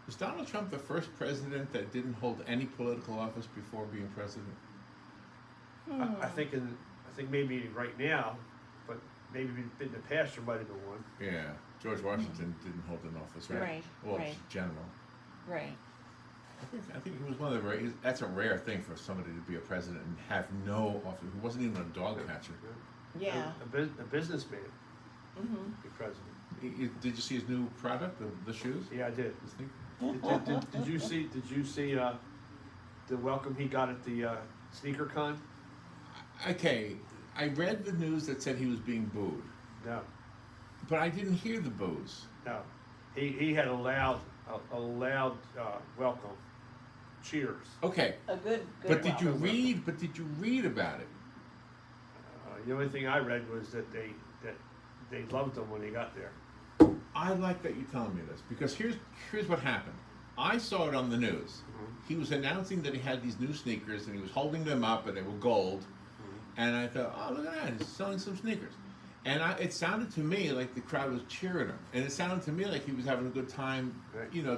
S3: Was Donald Trump the first president that didn't hold any political office before being president?
S16: I think maybe right now, but maybe in the past there might have been one.
S3: Yeah, George Washington didn't hold an office, right?
S5: Right.
S3: Well,
S5: right.
S3: general.
S5: Right.
S3: I think he was one of the that's a rare thing for somebody to be a president and have no office. He wasn't even a dog catcher.
S5: Yeah.
S16: A businessman. Be president.
S3: Did you see his new product, the shoes?
S16: Yeah, I did. Did you see the welcome he got at the sneaker con?
S3: Okay, I read the news that said he was being booed.
S16: No.
S3: But I didn't hear the boos.
S16: No. He had a loud welcome. Cheers.
S3: Okay.
S5: A good
S3: But did you read about it?
S16: The only thing I read was that they loved him when he got there.
S3: I like that you're telling me this, because here's what happened. I saw it on the news. He was announcing that he had these new sneakers, and he was holding them up, and they were gold. And I thought, oh, look at that, he's selling some sneakers. And it sounded to me like the crowd was cheering him. And it sounded to me like he was having a good time,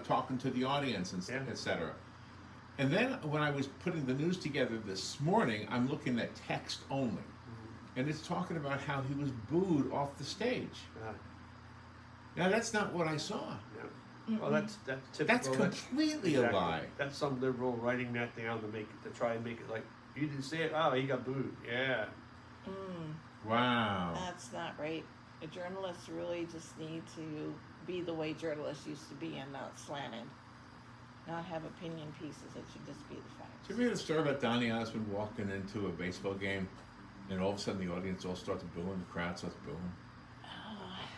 S3: talking to the audience, and et cetera. And then when I was putting the news together this morning, I'm looking at text only. And it's talking about how he was booed off the stage. Now, that's not what I saw.
S16: Well, that's typical.
S3: That's completely a lie.
S16: That's some liberal writing that down to try and make it like, you didn't say it? Oh, he got booed. Yeah.
S3: Wow.
S5: That's not right. Journalists really just need to be the way journalists used to be and not slanted. Not have opinion pieces. It should just be the facts.
S3: Did you ever hear the story about Donny Osmond walking into a baseball game and all of a sudden the audience all starts booing, the crowd starts booing?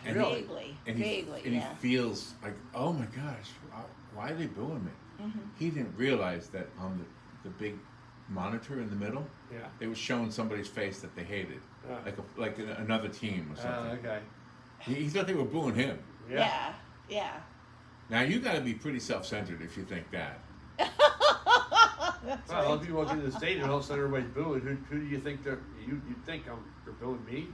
S5: And vaguely,
S3: and he feels like, oh my gosh, why are they booing me? He didn't realize that on the big monitor in the middle, they were showing somebody's face that they hated, like another team or something.
S16: Okay.
S3: He thought they were booing him.
S5: Yeah.
S3: Now you got to be pretty self-centered if you think that.
S5: That's
S16: well, if you walk into the stadium and all of a sudden everybody's booing, who do you think they're booing me?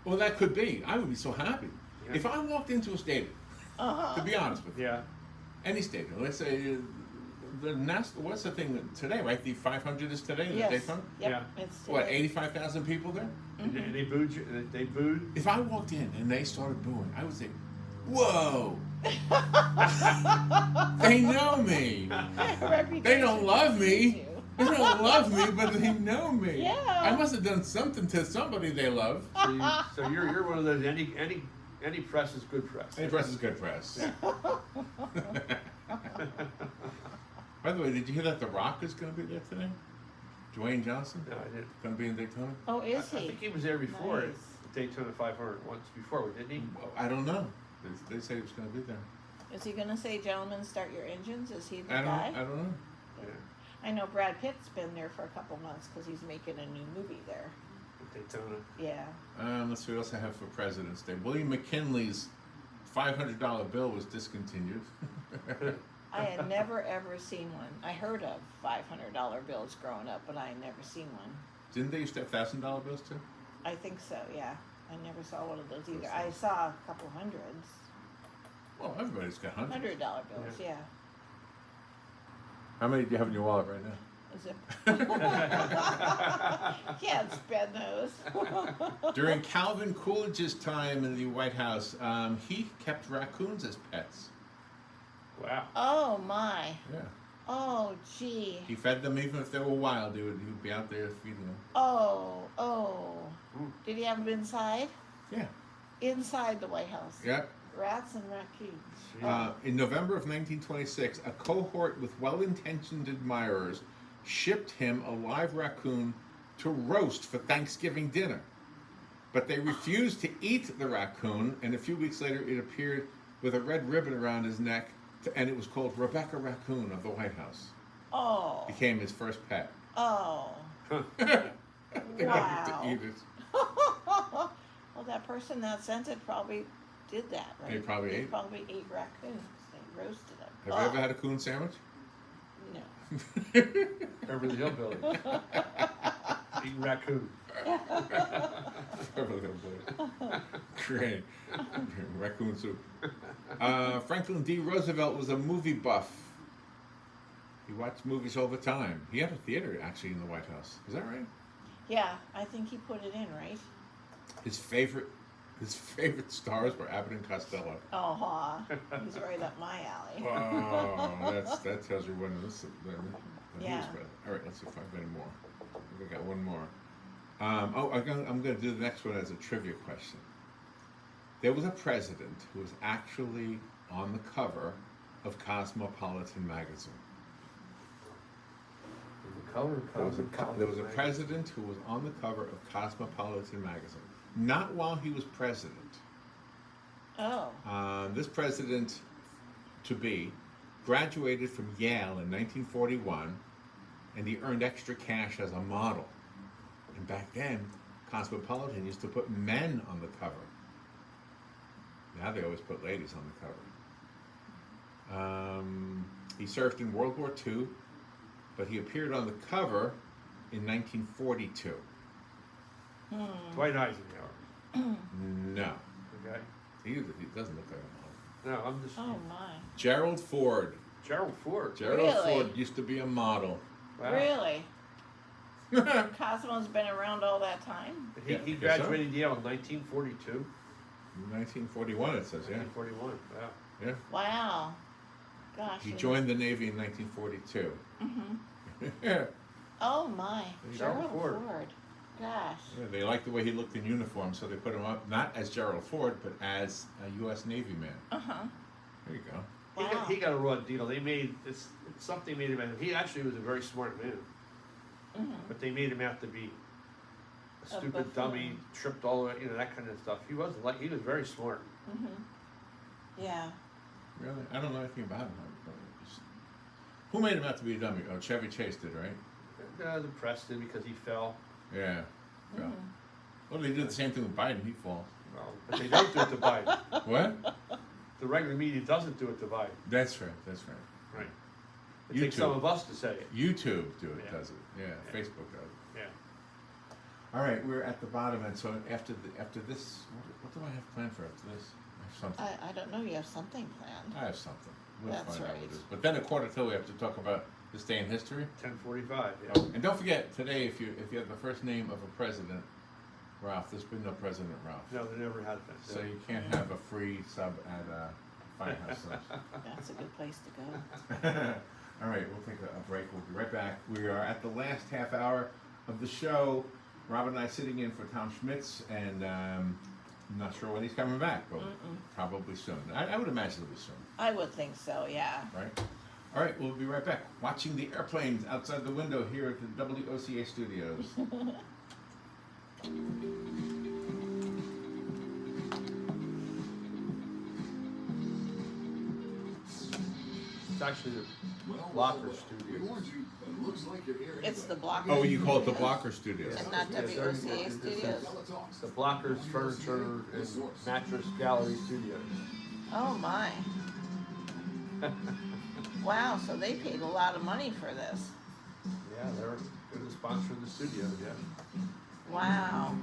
S3: Well, that could be. I would be so happy if I walked into a stadium. To be honest with you, any stadium. Let's say what's the thing today, right? The 500 is today,
S5: Yes.
S3: the Daytona?
S5: Yep,
S16: Yeah.
S5: it's
S3: What,
S5: today.
S3: 85,000 people there?
S16: And they booed you. They booed.
S3: If I walked in and they started booing, I would say, whoa! They know me. They don't love me. They don't love me, but they know me.
S5: Yeah.
S3: I must have done something to somebody they love.
S16: So you're one of those any press is good press.
S3: Any press is good press.
S16: Yeah.
S3: By the way, did you hear that The Rock is going to be there today? Dwayne Johnson?
S16: No, I didn't.
S3: Going to be in Daytona?
S5: Oh, is
S16: I
S5: he?
S16: think he was there before
S5: Nice.
S16: at Daytona 500 once before, didn't he?
S3: Well, I don't know. They said he was going to be there.
S5: Is he gonna say, "Gentlemen, start your engines"? Is he the
S3: I
S5: guy?
S3: don't know.
S16: Yeah.
S5: I know Brad Pitt's been there for a couple months because he's making a new movie there.
S16: At Daytona.
S5: Yeah.
S3: Let's see what else I have for President's Day. William McKinley's $500 bill was discontinued.
S5: I had never ever seen one. I heard of $500 bills growing up, but I had never seen one.
S3: Didn't they used to have $1,000 bills too?
S5: I think so, yeah. I never saw one of those either. I saw a couple hundreds.
S3: Well, everybody's got hundreds.
S5: $100 bills, yeah.
S3: How many do you have in your wallet right now?
S5: Is it? Can't spend those.
S3: During Calvin Coolidge's time in the White House, he kept raccoons as pets.
S16: Wow.
S5: Oh my.
S3: Yeah.
S5: Oh gee.
S3: He fed them even if they were wild. He would be out there feeding them.
S5: Oh. Did he have them inside?
S3: Yeah.
S5: Inside the White House.
S3: Yep.
S5: Rats and raccoons.
S3: In November of 1926, a cohort with well-intentioned admirers shipped him a live raccoon to roast for Thanksgiving dinner. But they refused to eat the raccoon, and a few weeks later it appeared with a red ribbon around his neck, and it was called Rebecca Raccoon of the White House.
S5: Oh.
S3: Became his first pet.
S5: Oh.
S3: They wanted to eat it.
S5: Well, that person that sent it probably did that, right?
S3: They probably ate.
S5: Probably ate raccoons. They roasted them.
S3: Have you ever had a coon sandwich?
S5: No.
S16: Beverly Hillbilly. Eating raccoon.
S3: Beverly Hillbilly. Great. Raccoon soup. Franklin D. Roosevelt was a movie buff. He watched movies all the time. He had a theater actually in the White House. Is that right?
S5: Yeah, I think he put it in, right?
S3: His favorite stars were Abbott and Costello.
S5: Oh, he's right up my alley.
S3: Oh, that tells you when this.
S5: Yeah.
S3: All right, let's see if I have any more. I got one more. I'm going to do the next one as a trivia question. There was a president who was actually on the cover of Cosmopolitan magazine. There was a president who was on the cover of Cosmopolitan magazine. Not while he was president.
S5: Oh.
S3: This president-to-be graduated from Yale in 1941, and he earned extra cash as a model. And back then, Cosmopolitan used to put men on the cover. Now they always put ladies on the cover. He served in World War II, but he appeared on the cover in 1942.
S16: Dwight Eisenhower.
S3: No.
S16: Okay.
S3: He doesn't look like a model.
S16: No, I'm just.
S5: Oh my.
S3: Gerald Ford.
S16: Gerald Ford.
S3: Gerald Ford used to be a model.
S16: Wow.
S5: Really? Cosmo's been around all that time?
S16: He graduated Yale in 1942.
S3: 1941 it says, yeah.
S16: 1941, wow.
S3: Yeah.
S5: Wow. Gosh.
S3: He joined the Navy in 1942.
S5: Mm-hmm. Oh my. Gerald Ford. Gosh.
S3: Yeah, they liked the way he looked in uniform, so they put him up not as Gerald Ford, but as a U.S. Navy man.
S5: Uh-huh.
S3: There you go.
S5: Wow.
S16: He got a raw deal. They made something made him. He actually was a very smart man, but they made him out to be a stupid dummy, tripped all the way, that kind of stuff. He wasn't like he was very smart.
S5: Yeah.
S3: Really, I don't know anything about him. Who made him out to be a dummy? Oh, Chevy Chase did, right?
S16: The press did because he fell.
S3: Yeah. Fell. Well, they did the same thing with Biden. He falls.
S16: Well, but they don't do it to Biden.
S3: What?
S16: The regular media doesn't do it to Biden.
S3: That's right. That's right.
S16: Right. It takes some of us to say it.
S3: YouTube does it. Yeah. Facebook does it.
S16: Yeah.
S3: All right, we're at the bottom, and so after this, what do I have planned for after this? I have something.
S5: I don't know. You have something planned.
S3: I have something. We'll
S5: That's
S3: find out
S5: right.
S3: what it is. But then at 1:45 we have to talk about this day in history.
S16: 10:45. Yeah.
S3: Oh, and don't forget today, if you have the first name of a president, Ralph, there's been no President Ralph.
S16: No, there never has been.
S3: So you can't have a free sub at Firehouse Subs.
S5: That's a good place to go.
S3: All right, we'll take a break. We'll be right back. We are at the last half hour of the show. Rob and I sitting in for Tom Schmitz, and I'm not sure when he's coming back, but probably soon. I would imagine it'll be soon.
S5: I would think so, yeah.
S3: Right? All right, we'll be right back. Watching the airplanes outside the window here at the WOCA studios.
S16: It's actually the Blocker Studio.
S5: It's the Blocker.
S3: Oh, you call it the Blocker Studios.
S5: And not WOCA Studios.
S16: The Blockers Furniture and Mattress Gallery Studios.
S5: Oh my. Wow, so they paid a lot of money for this.
S16: Yeah, they're the sponsor of the studio, yeah.
S5: Wow.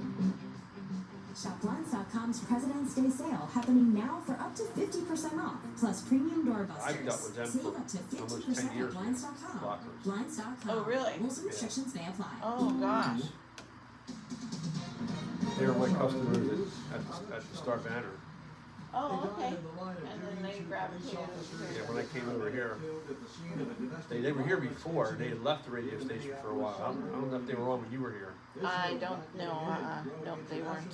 S18: Shop Blinds.com's President's Day sale happening now for up to 50% off, plus premium doorbusters.
S16: I've dealt with them
S18: Save
S16: for
S18: up to
S16: almost
S18: 50%
S16: 10 years.
S18: at Blinds.com.
S16: Blockers.
S18: Blinds.com.
S5: Oh, really?
S18: Rules and restrictions may apply.
S5: Oh, gosh.
S16: They were my customers at the Star Banner.
S5: Oh, okay. And then they gravitated.
S16: Yeah, when I came over here, they were here before. They had left the radio station for a while. I don't know if they were on when you were here.
S5: I don't know. No, they weren't.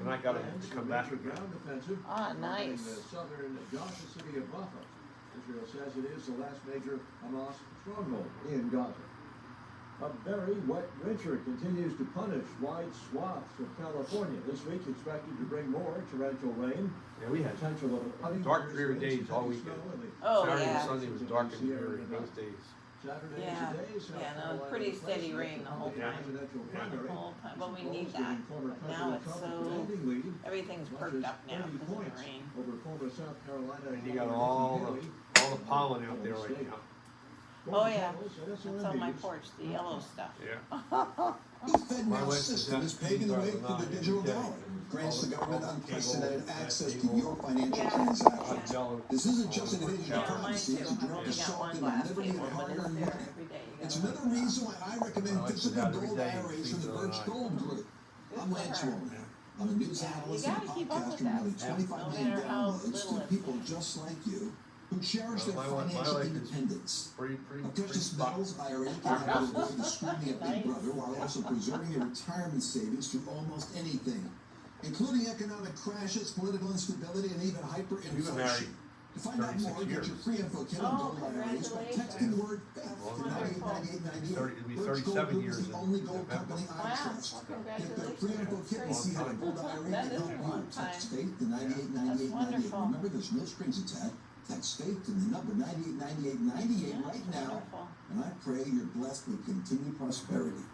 S16: And I got them to come back again.
S5: Ah, nice.
S7: Southern Gaza city of Rafah. Israel says it is the last major Hamas stronghold in Gaza. A very wet winter continues to punish wide swaths of California. This week expected to bring more torrential rain.
S16: Yeah, we had
S7: potential of
S16: dark, dreary days all weekend.
S5: Oh,
S16: Saturday
S5: yeah.
S16: and Sunday was dark and dreary those days.
S5: Yeah, no, pretty steady rain the whole time. The whole time, but we need that. Now it's so, everything's perked up now because of the rain.
S16: And you got all the pollen out there right now.
S5: Oh yeah, it's on my porch, the yellow stuff.
S16: Yeah.
S20: The FedNow system is paving the way for the digital dollar. Grants the government unprecedented access to your financial transactions. This isn't just an invasion of privacy, it's a direct assault on the liberty of hard-earned money. It's another reason why I recommend physical gold IRAs from the Birch Gold Group. I'm Lance Roman. I'm a news analyst and podcaster with 25 million downloads to people just like you who cherish their financial independence. A precious metals IRA can avoid the scrutiny of Big Brother while also preserving your retirement savings through almost anything, including economic crashes, political instability, and even hyperinflation. To find out more, get your free info kit on gold IRAs by texting the word FAITH to 989898.
S16: It'll be
S7: Birch
S16: 37
S7: Gold Group
S16: years
S7: is the only gold company I trust. Get their free info kit and see how a gold IRA can help you. Text FAITH to 989898. Remember, there's no strings attached. Text FAITH to the number 989898 right now, and I pray you're blessed with continued prosperity.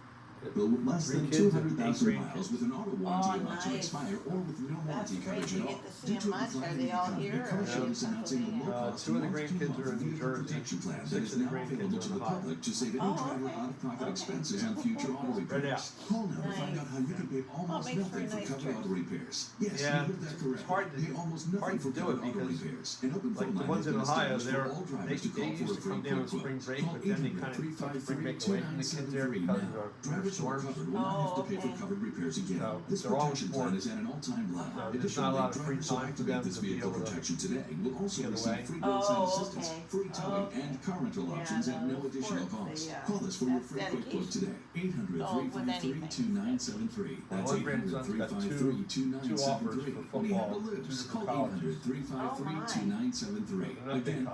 S2: Bill with less than 200,000 miles with an auto warranty about to expire or with no warranty coverage at all. Due to a declining economy, car shows announcing the low-cost
S16: Two of the grandkids are in New Jersey.
S2: protection plan that is now available to the public to save any driver out-of-pocket expenses on future auto repairs. Call now to find out how you can pay almost nothing for covered auto repairs. Yes, you heard that correctly. Pay almost nothing for covered auto repairs. An open phone
S16: The
S2: line
S16: ones
S2: has
S16: in
S2: been
S16: Ohio,
S2: established for all drivers to
S16: they
S2: call for a
S16: used to
S2: free
S16: come down on
S2: quote.
S16: spring break,
S2: Call
S16: but then they kind of took spring break away from the kids there because of our
S2: Drivers who are
S16: storms.
S2: covered will not have to pay for covered repairs again. This
S16: they're all
S2: protection plan is at an all-time low.
S16: There's not a lot of free
S2: Drivers who
S16: time for
S2: activate
S16: them
S2: this
S16: to be
S2: vehicle
S16: able to
S2: protection today will also
S16: get
S2: receive
S16: away.
S2: free roadside assistance, free towing, and car rental options at no additional cost. Call us for your free quick quote today. 800-353-2973. That's 800-353-2973. What do you have to lose? Call 800-353-2973. Again,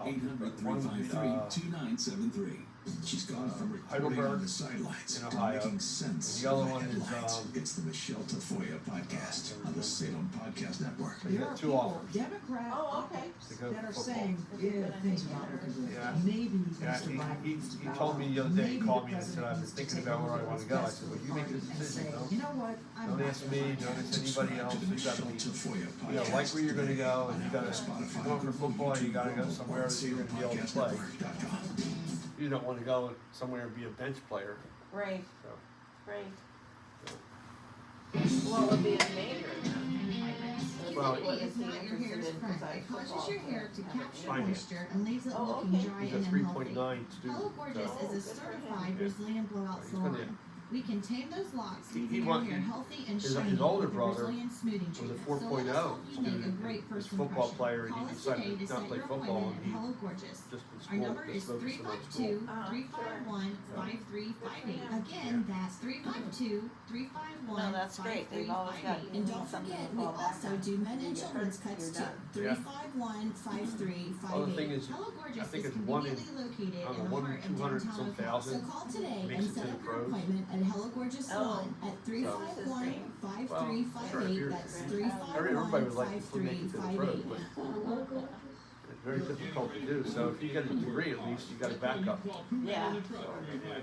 S2: 800-353-2973. She's gone from reporting on the sidelines to making sense
S16: The other
S2: of the
S16: one is,
S2: headlines. It's the Michelle Tafoya podcast on the Salem Podcast Network.
S16: You got two offers.
S10: Democrats
S16: To go
S10: that are
S16: football.
S10: saying things about it.
S16: Yeah.
S10: Maybe
S16: Yeah,
S10: Mr. Biden
S16: he
S10: needs to go.
S16: told me the other day, he
S10: Maybe
S16: called
S10: the
S16: me and said, I've been
S10: president
S16: thinking
S10: needs
S16: about
S10: take
S16: where I
S10: over
S16: want to
S10: what's
S16: go. I
S10: best
S16: said,
S10: for
S16: well, you
S10: the
S16: make the
S10: party and
S16: decision,
S10: say,
S16: don't
S10: you know what, I'm
S16: don't
S10: not
S16: ask me, don't ask anybody else. You got to like where you're going to go, and you got to, if you're going for football, you got to go somewhere that you're going to be able to play. You don't want to go somewhere and be a bench player.
S5: Right,
S16: So.
S5: right. Well, it'd be a major then.
S8: appointments.
S16: Well,
S8: Humidity is not your hair's friend. It causes your hair to capture moisture and leaves it looking dry
S16: He's a
S8: and
S16: 3.9
S8: unhealthy.
S16: student.
S8: Hello Gorgeous
S16: so-
S8: is a certified Brazilian blowout
S16: He's gonna-
S8: salon. We can tame those locks,
S16: He
S8: leaving your
S16: want-
S8: hair healthy and
S16: his
S8: shiny
S16: older
S8: with a
S16: brother
S8: Brazilian smoothing
S16: was a
S8: treatment.
S16: 4.0
S8: So let us help you make a
S16: student.
S8: great
S16: His
S8: first
S16: football
S8: impression.
S16: player, and
S8: Call
S16: he
S8: us
S16: decided
S8: today to
S16: not
S8: set
S16: play
S8: your
S16: football,
S8: appointment
S16: and
S8: at
S16: he
S8: Hello Gorgeous.
S16: just in
S8: Our
S16: school,
S8: number
S16: just
S8: is
S16: focused on school.
S8: 352-351-5358. Again, that's 352-351-5358.
S5: No, that's great. They've always got
S8: And don't forget, we also do men and children's cuts too.
S16: Yeah.
S8: 351-5358.
S16: Well, the thing is,
S8: Hello
S16: I
S8: Gorgeous
S16: think
S8: is
S16: it's one in,
S8: conveniently located
S16: I don't
S8: in
S16: know,
S8: the
S16: one in
S8: heart of
S16: 200
S8: downtown
S16: some
S8: Ocala. So
S16: thousand
S8: call today
S16: makes
S8: and
S16: it
S8: set
S16: to the
S8: up your
S16: pros.
S8: appointment at Hello Gorgeous Salon at 351-5358. That's
S16: everybody would like to make it to the pros,
S8: 351-5358.
S16: but it's very difficult to do. So if you get a degree, at least you got a backup.
S5: Yeah.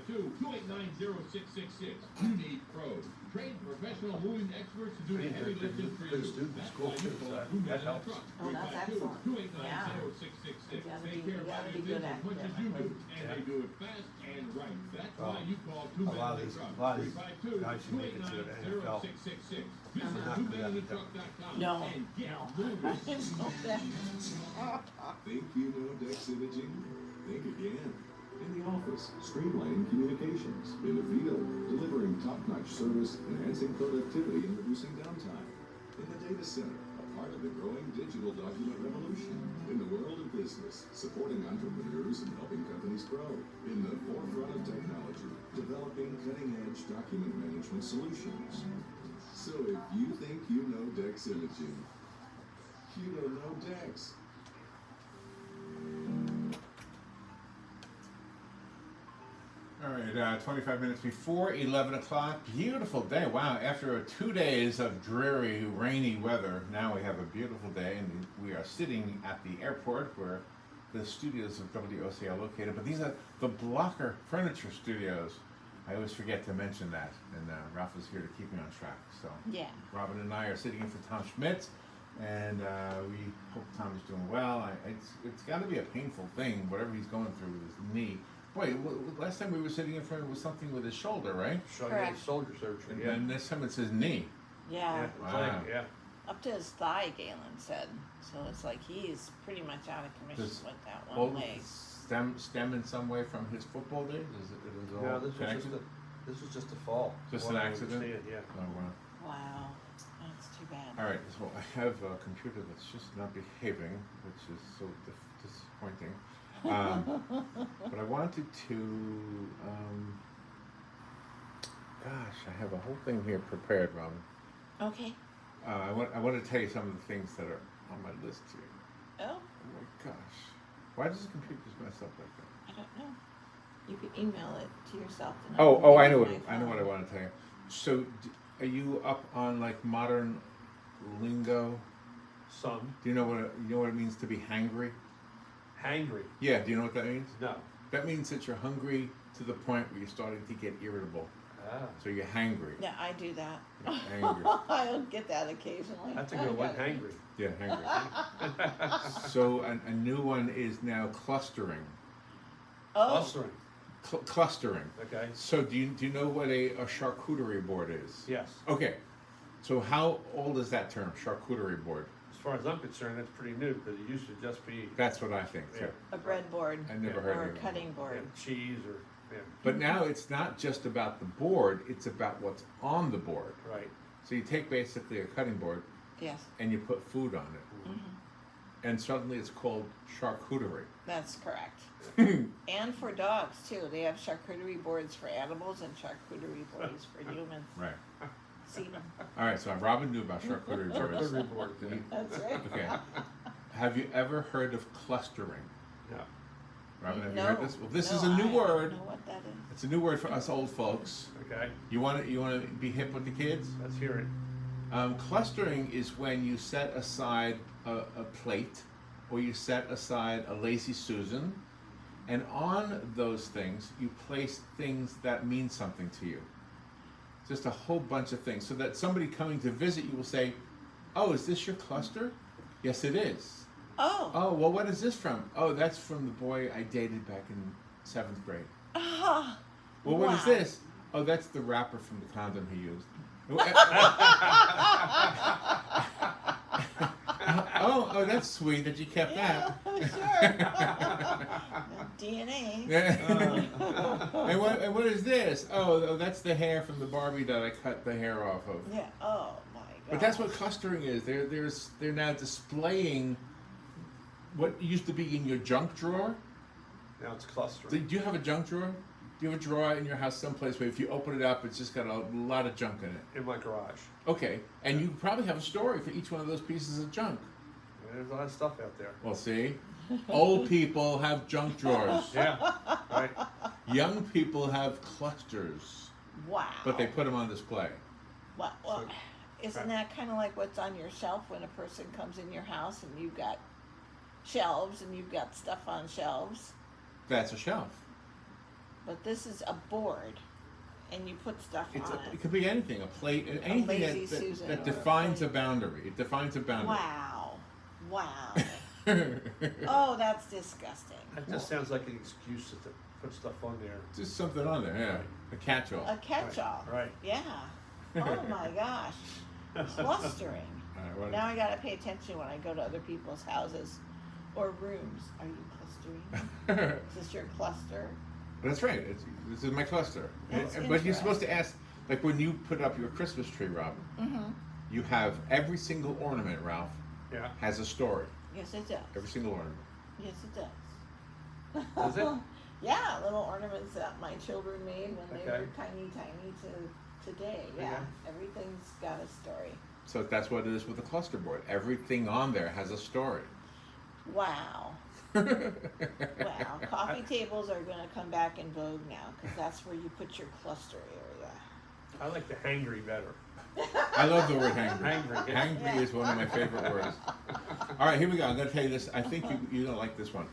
S1: 289-0666. You need pros. Trained professional moving experts to do the heavy lifting for you.
S16: Good student in school too, so that helps.
S5: Oh, that's excellent. Yeah.
S1: 289-0666.
S5: You
S1: Take care of
S5: gotta
S1: your
S5: be good
S1: business as much as you do, and they do it fast and right. That's why you call
S16: A lot of these guys who make it to the NFL,
S1: 352-289-0666.
S16: they're
S1: Visit
S16: not good at it.
S1: twomanandtruck.com
S5: No.
S1: and get
S5: No.
S1: moving.
S2: Think you know Dex Imaging? Think again. In the office, streamlining communications. In the field, delivering top-notch service, enhancing productivity, and reducing downtime. In the data center, a part of the growing digital document revolution. In the world of business, supporting entrepreneurs and helping companies grow. In the forefront of technology, developing cutting-edge document management solutions. So if you think you know Dex Imaging, you don't know Dex.
S3: All right, 25 minutes before 11 o'clock. Beautiful day. Wow, after 2 days of dreary, rainy weather, now we have a beautiful day, and we are sitting at the airport where the studios of WOCA are located. But these are the Blocker Furniture Studios. I always forget to mention that, and Ralph is here to keep me on track. So
S5: Yeah.
S3: Robin and I are sitting in for Tom Schmitz, and we hope Tom is doing well. It's got to be a painful thing, whatever he's going through with his knee. Wait, last time we were sitting in front of was something with his shoulder, right?
S5: Correct.
S16: Shoulder surgery.
S3: And
S16: Yeah.
S3: then this time it's his knee.
S5: Yeah.
S3: Wow.
S16: Yeah.
S5: Up to his thigh, Galen said. So it's like he's pretty much out of commission
S3: Does
S5: with that
S3: all
S5: one leg.
S3: stem in some way from his football days? Is it all
S16: No, this
S3: connected?
S16: was just a fall.
S3: Just
S16: From
S3: an
S16: what I
S3: accident?
S16: understand, Yeah.
S3: Oh, wow.
S5: Wow. That's too bad.
S3: All right, so I have a computer that's just not behaving, which is so disappointing. But I wanted to, gosh, I have a whole thing here prepared, Robin.
S5: Okay.
S3: I want to tell you some of the things that are on my list here.
S5: Oh,
S3: Oh my gosh. Why does the computer just mess up like that?
S5: I don't know. You could email it to yourself. And
S3: Oh, I know
S5: what
S3: what I
S5: phone.
S3: want to tell you. So, are you up on like modern lingo?
S16: Some.
S3: Do you know what it means to be hangry?
S16: Hangry.
S3: Yeah. Do you know what that means?
S16: No.
S3: That means that you're hungry to the point where you're starting to get irritable.
S16: Ah.
S3: So you're hangry.
S5: Yeah, I do that.
S3: You're angry.
S5: I'll get that occasionally.
S16: That's a good one, hangry.
S3: Yeah, hangry. So a new one is now clustering.
S5: Oh,
S16: Clustering.
S3: Clustering.
S16: Okay.
S3: So do you know what a charcuterie board is?
S16: Yes.
S3: Okay. So how old is that term, charcuterie board?
S16: As far as I'm concerned, that's pretty new because it used to just be
S3: That's what I think too.
S5: a breadboard
S3: I never heard
S5: or
S3: of
S5: a
S3: it.
S5: cutting board.
S16: cheese or
S3: But now it's not just about the board, it's about what's on the board.
S16: right.
S3: So you take basically a cutting board
S5: Yes,
S3: and you put food on it. And suddenly it's called charcuterie.
S5: that's correct. And for dogs too. They have charcuterie boards for animals and charcuterie boards for humans.
S3: Right.
S5: See them?
S3: All right, so Robin knew about charcuterie boards.
S16: Charcuterie board. Yeah.
S5: That's right.
S3: Okay. Have you ever heard of clustering?
S16: No.
S3: Robin, have
S5: No,
S3: you heard this? Well, this
S5: no,
S3: is a new
S5: I
S3: word.
S5: don't know what that is.
S3: It's a new word for us old folks.
S16: Okay.
S3: You want to be hip with the kids?
S16: Let's hear it.
S3: Clustering is when you set aside a plate or you set aside a lazy Susan, and on those things you place things that mean something to you. Just a whole bunch of things, so that somebody coming to visit you will say, "Oh, is this your cluster?" "Yes, it is."
S5: Oh.
S3: "Oh, well, what is this from?" "Oh, that's from the boy I dated back in 7th grade."
S5: Ah.
S3: "Well, what is
S5: Wow.
S3: this?" "Oh, that's the wrapper from the condom he used." Oh, that's sweet that you kept that.
S5: Sure. DNA.
S3: And what is this? Oh, that's the hair from the Barbie that I cut the hair off of.
S5: Yeah. Oh my God.
S3: But that's what clustering is. They're now displaying what used to be in your junk drawer.
S16: Now it's clustering.
S3: Do you have a junk drawer? Do you have a drawer in your house someplace where if you open it up, it's just got a lot of junk in it?
S16: In my garage.
S3: Okay, and you probably have a story for each one of those pieces of junk.
S16: Yeah, there's a lot of stuff out there.
S3: Well, see, old people have junk drawers.
S16: Yeah, right.
S3: Young people have clusters.
S5: Wow.
S3: But they put them on display.
S5: Well, isn't that kind of like what's on your shelf when a person comes in your house and you've got shelves and you've got stuff on shelves?
S3: That's a shelf.
S5: But this is a board, and you put stuff on it.
S3: It could be anything, a plate, anything that defines a boundary. It defines a boundary.
S5: Wow. Oh, that's disgusting.
S16: That just sounds like an excuse to put stuff on there.
S3: Just something on there, yeah. A catch-all.
S5: A catch-all.
S16: Right.
S5: Yeah. Oh my gosh. Clustering.
S3: Right,
S5: now I gotta pay attention when I go to other people's houses or rooms. Are you clustering? Is this your cluster?
S3: That's right. This is my cluster. But you're supposed to ask, like when you put up your Christmas tree, Robin, you have every single ornament, Ralph, has a story.
S5: Yes, it does.
S3: Every single ornament.
S5: Yes, it does.
S16: Does it?
S5: Yeah, little ornaments that my children made when they were tiny to today. Yeah, everything's got a story.
S3: So that's what it is with the cluster board. Everything on there has a story.
S5: Wow. Wow, coffee tables are going to come back in vogue now because that's where you put your cluster area.
S16: I like the hangry better.
S3: I love the word hangry.
S16: Hangry.
S3: Hangry is one of my favorite words. All right, here we go. I'm going to tell you this. I think you don't like this one.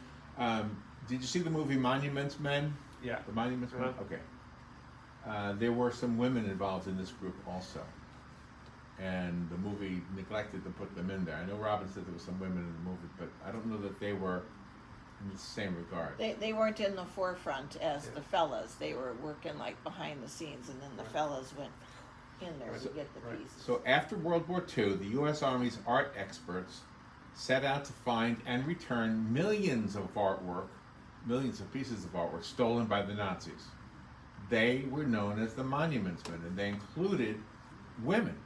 S3: Did you see the movie Monuments Men?
S16: Yeah.
S3: The Monuments Men? Okay. There were some women involved in this group also. And the movie neglected to put them in there. I know Robin said there were some women in the movie, but I don't know that they were in the same regard.
S5: They weren't in the forefront as the fellas. They were working like behind the scenes, and then the fellas went in there to get the pieces.
S3: So after World War II, the U.S. Army's art experts set out to find and return millions of pieces of artwork stolen by the Nazis. They were known as the Monuments Men, and they included women.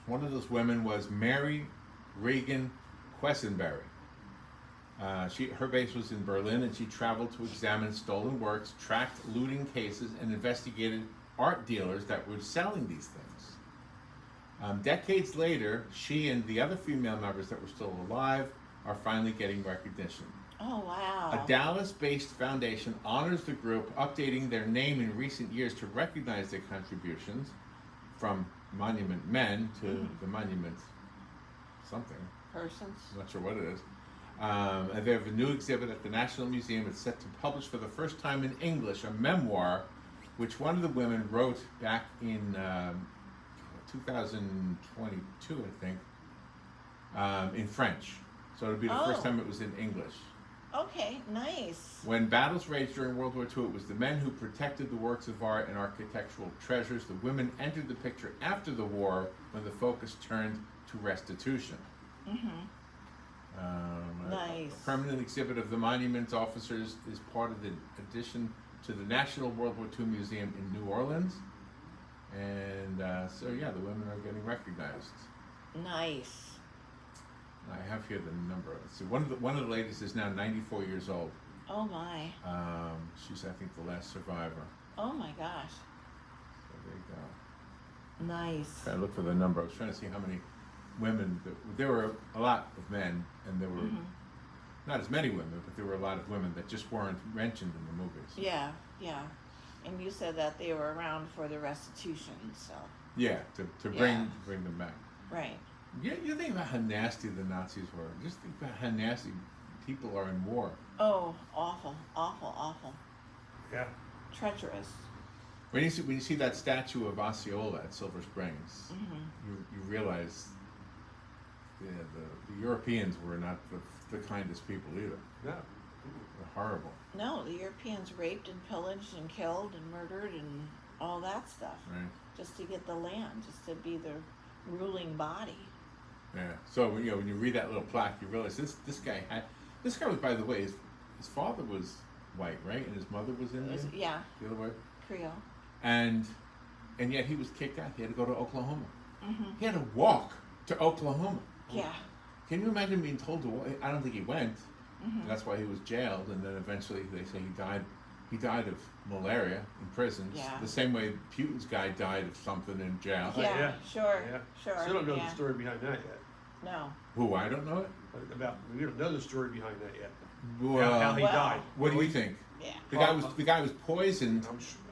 S3: One of those women was Mary Regan Quessenberry. Her base was in Berlin, and she traveled to examine stolen works, tracked looting cases, and investigated art dealers that were selling these things. Decades later, she and the other female members that were still alive are finally getting recognition.
S5: Oh, wow.
S3: A Dallas-based foundation honors the group, updating their name in recent years to recognize their contributions from Monument Men to the Monument something.
S5: Persons.
S3: I'm not sure what it is. And they have a new exhibit at the National Museum. It's set to publish for the first time in English a memoir, which one of the women wrote back in 2022, I think, in French. So it'll be the first time it was in English.
S5: Okay, nice.
S3: When battles raged during World War II, it was the men who protected the works of art and architectural treasures. The women entered the picture after the war when the focus turned to restitution.
S5: Nice.
S3: A permanent exhibit of the monuments officers is part of the addition to the National World War II Museum in New Orleans. And so, yeah, the women are getting recognized.
S5: Nice.
S3: I have here the number. So one of the ladies is now 94 years old.
S5: Oh my.
S3: She's, I think, the last survivor.
S5: Oh my gosh.
S3: So there you go.
S5: Nice.
S3: I look for the number. I was trying to see how many women. There were a lot of men, and there were not as many women, but there were a lot of women that just weren't mentioned in the movies.
S5: Yeah, yeah. And you said that they were around for the restitution, so.
S3: Yeah, to bring them back.
S5: Right.
S3: Yeah, you think about how nasty the Nazis were. Just think about how nasty people are in war.
S5: Oh, awful, awful, awful.
S16: Yeah.
S5: Treacherous.
S3: When you see that statue of Osceola at Silver Springs, you realize the Europeans were not the kindest people either.
S16: No.
S3: They're horrible.
S5: No, the Europeans raped and pillaged and killed and murdered and all that stuff.
S3: Right.
S5: Just to get the land, just to be the ruling body.
S3: Yeah. So when you read that little plaque, you realize this guy was, by the way, his father was white, right, and his mother was Indian.
S5: Yeah.
S3: The other way.
S5: Creole.
S3: And yet he was kicked out. He had to go to Oklahoma.
S5: Mm-hmm.
S3: He had to walk to Oklahoma.
S5: Yeah.
S3: Can you imagine being told to walk? I don't think he went.
S5: Mm-hmm.
S3: That's why he was jailed, and then eventually they say he died. He died of malaria in prisons.
S5: Yeah.
S3: The same way Putin's guy died of something in jail.
S5: Yeah. Sure.
S16: Yeah.
S5: Sure.
S16: Still don't know the story behind that yet.
S5: No.
S3: Who? I don't know it.
S16: We don't know the story behind that yet.
S3: Well,
S16: how he died.
S3: What do we think?
S5: Yeah.
S3: The guy was poisoned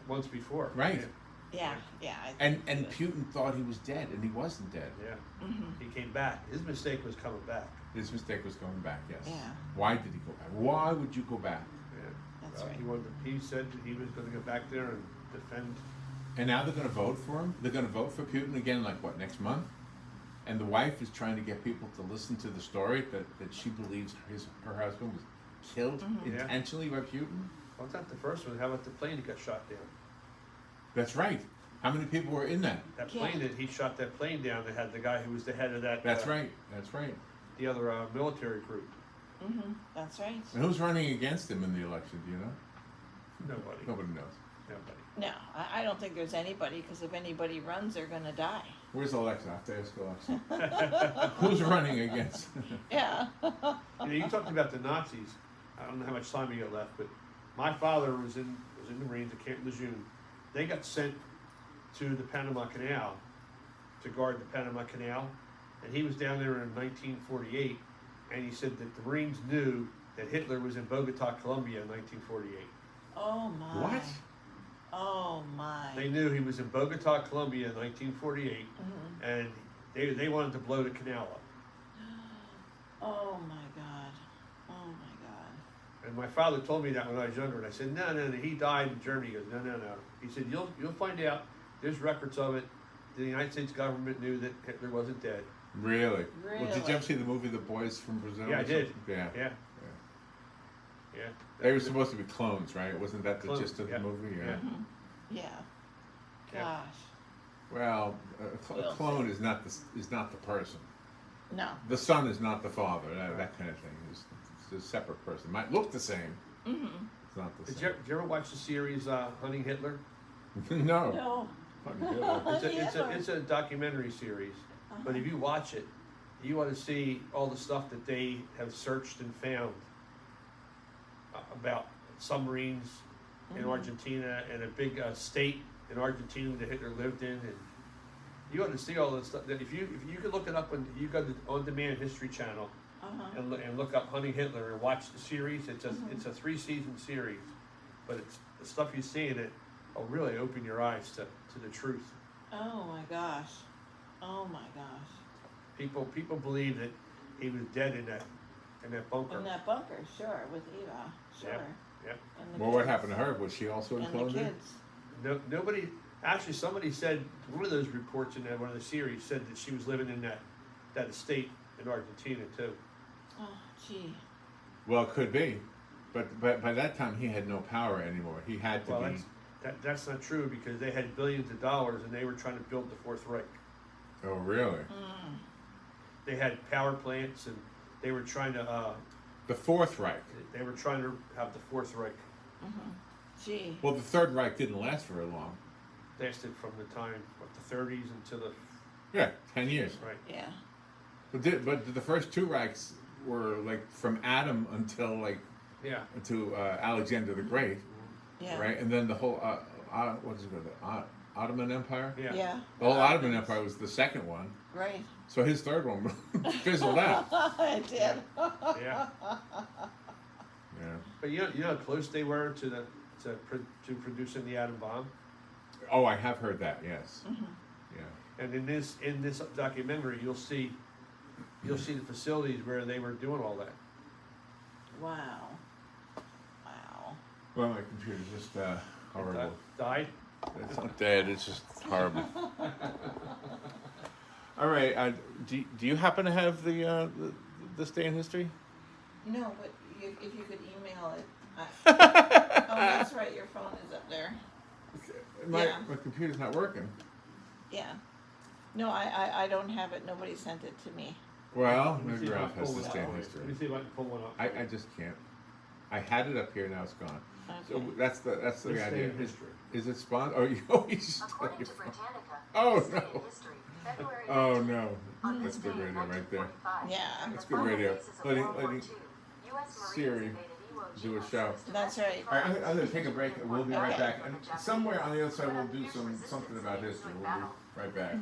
S16: once before.
S3: Right.
S5: Yeah. Yeah.
S3: And Putin thought he was dead, and he wasn't dead.
S16: Yeah.
S5: Mm-hmm.
S16: He came back. His mistake was coming back.
S3: His mistake was going back. Yes.
S5: Yeah.
S3: Why did he go back? Why would you go back?
S16: Yeah.
S5: That's right.
S16: He said that he was going to go back there and defend.
S3: And now they're going to vote for him. They're going to vote for Putin again, like what, next month? And the wife is trying to get people to listen to the story that she believes her husband was killed intentionally by Putin.
S16: Well, it's not the first one. How about the plane that got shot down?
S3: That's right. How many people were in that?
S16: That plane that he shot that plane down. That had the guy who was the head of that.
S3: That's right. That's right.
S16: The other military group.
S5: Mm-hmm. That's right.
S3: And who's running against him in the election? Do you know?
S16: Nobody.
S3: Nobody knows.
S16: Nobody.
S5: No, I don't think there's anybody, because if anybody runs, they're going to die.
S3: Where's Alexa? I have to ask Alexa. Who's running against?
S5: Yeah.
S16: You talked about the Nazis. I don't know how much time you got left, but my father was in the Marines at Camp Lejeune. They got sent to the Panama Canal to guard the Panama Canal, and he was down there in 1948, and he said that the Marines knew that Hitler was in Bogota, Colombia in 1948.
S5: Oh my.
S3: What?
S5: Oh my.
S16: They knew he was in Bogota, Colombia in 1948, and they wanted to blow the canal up.
S5: Oh my God. Oh my God.
S16: And my father told me that when I was younger, and I said, no, he died in Germany. He goes, no. He said, you'll find out. There's records of it. The United States government knew that Hitler wasn't dead.
S3: Really? Well, did you ever see the movie The Boys from Brazil?
S16: Yeah, I did.
S3: Yeah.
S16: Yeah.
S3: They were supposed to be clones, right? Wasn't that the gist of the
S16: yeah.
S3: movie? Yeah.
S5: Mm-hmm. Yeah. Gosh.
S3: Well, a clone is not the person.
S5: No.
S3: The son is not the father. That kind of thing. It's a separate person. Might look the same.
S5: Mm-hmm.
S3: It's not the same.
S16: Did you ever watch the series Hunting Hitler?
S3: No.
S5: No.
S16: It's a documentary series, but if you watch it, you want to see all the stuff that they have searched and found about submarines in Argentina and a big state in Argentina that Hitler lived in, and you want to see all this stuff. That if you could look it up when you go to On-Demand History Channel and look up Hunting Hitler and watch the series. It's a 3-season series, but it's the stuff you see in it will really open your eyes to the truth.
S5: Oh my gosh. Oh my gosh.
S16: People believe that he was dead in that bunker.
S5: In that bunker, sure, with Eva, sure.
S16: Yeah.
S3: Well, what happened to her? Was she also
S5: And the
S3: enclosed?
S5: kids.
S16: No, nobody. Actually, somebody said one of those reports in one of the series said that she was living in that estate in Argentina too.
S5: Oh, gee.
S3: Well, it could be, but by that time he had no power anymore. He had to be.
S16: That's not true, because they had billions of dollars and they were trying to build the Fourth Reich.
S3: Oh, really?
S16: They had power plants and they were trying to.
S3: The Fourth Reich.
S16: They were trying to have the Fourth Reich.
S5: Gee.
S3: Well, the Third Reich didn't last very long.
S16: Lasted from the time the 30s until the.
S3: 10 years.
S16: Right.
S5: Yeah.
S3: But the first two Reichs were like from Adam until to Alexander the Great.
S5: Yeah.
S3: Right, and then the whole what is it called? The Ottoman Empire.
S5: Yeah.
S3: The whole Ottoman Empire was the second one.
S5: Right.
S3: So his third one fizzled out.
S5: It did.
S16: Yeah.
S3: Yeah.
S16: But you know how close they were to producing the atom bomb.
S3: Oh, I have heard that. Yes. Yeah.
S16: And in this documentary, you'll see the facilities where they were doing all that.
S5: Wow.
S3: Well, my computer's just horrible.
S16: Died?
S3: It's not dead. It's just horrible. All right. Do you happen to have this day in history?
S5: No, but if you could email it. Oh, that's right. Your phone is up there.
S3: My computer's not working.
S5: Yeah. No, I don't have it. Nobody sent it to me.
S3: Well,
S16: Let me see
S3: maybe
S16: if I
S3: Ralph
S16: can
S3: has
S16: pull
S3: this
S16: one
S3: day
S16: up.
S3: in history.
S16: Let me see if I can pull one up.
S3: I just can't. I had it up here, now it's gone. So
S5: Okay.
S3: that's the
S16: This day
S3: idea.
S16: in history.
S3: Is it spawned? Oh, you always.
S4: According to Britannica,
S3: Oh
S4: this day
S3: no.
S4: in history, February
S3: Oh
S4: 19th,
S3: no.
S4: on
S3: That's
S4: this
S3: good
S4: day in
S3: radio right there.
S4: 1945,
S5: Yeah.
S4: in
S3: That's
S4: the
S3: good
S4: final
S3: radio.
S4: phases of
S3: Letting
S4: World War
S3: letting
S4: II, U.S. Marines
S3: Siri
S4: invaded Iwo
S3: do a
S4: Jima
S3: show.
S4: so
S5: That's right.
S3: All right, I'm gonna take a break. We'll be right
S5: Okay.
S3: back. And somewhere on the other side, we'll do something about history. We'll be right back.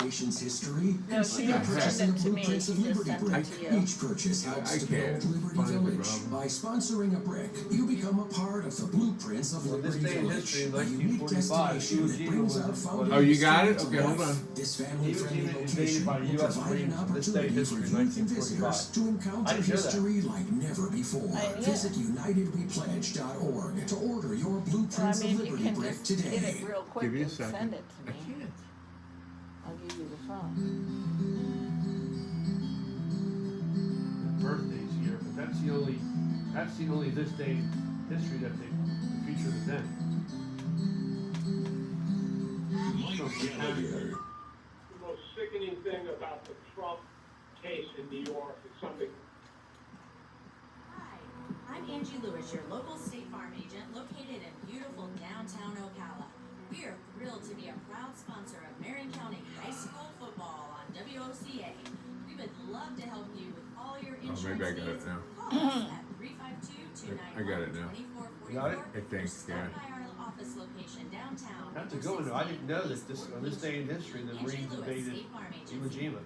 S2: Nation's history.
S5: No, she didn't send it to me. She
S2: Blueprints of
S5: just
S2: Liberty
S5: sent it
S2: Brick.
S5: to you.
S2: Each purchase helps
S3: I
S2: to
S3: can't
S2: build Liberty
S3: find it,
S2: Village.
S3: Rob.
S2: By sponsoring a brick, you become a part of the blueprints of
S16: Well, this
S2: Liberty
S16: day in
S2: Village,
S16: history in
S2: a unique
S16: 1945,
S2: destination
S16: Iwo
S2: that
S16: Jima
S2: brings
S16: was
S2: out
S16: what-
S2: founding
S3: Oh, you got it?
S2: stories of
S3: Okay, hold
S2: life.
S3: on.
S2: This
S16: Iwo
S2: family-friendly
S16: Jima invaded
S2: location
S16: by
S2: will
S16: U.S.
S2: provide an
S16: Marines on this day
S2: opportunity
S16: in
S2: for
S16: history,
S2: youth and
S16: 1945.
S2: visitors to
S16: I
S2: encounter
S16: didn't know that.
S2: history like never before.
S5: I knew
S2: Visit unitedwepledge.org to order your
S5: Well, I
S2: blueprints
S5: mean,
S2: of
S5: you
S2: Liberty
S5: can
S2: Brick
S5: just get
S2: today.
S5: it real quick
S3: Give me a
S5: and
S3: second.
S5: send it to
S3: I
S5: me.
S3: can't.
S5: I'll give you the phone.
S16: Birthdays here, but that's the only this day in history that they featured as then.
S22: The most sickening thing about the Trump case in New York is something.
S23: Hi, I'm Angie Lewis, your local State Farm agent located in beautiful downtown Ocala. We are thrilled to be a proud sponsor of Marion County High School football on WOCA. We would love to help you with all your insurance
S3: maybe I got it
S23: needs.
S3: now.
S23: Call us at 352-291-2444.
S3: I got it now.
S16: You got it?
S3: I think,
S23: Stop
S3: yeah.
S23: by our office location downtown.
S16: Not to go into, I didn't know that on this day in history, the Marines invaded Iwo Jima.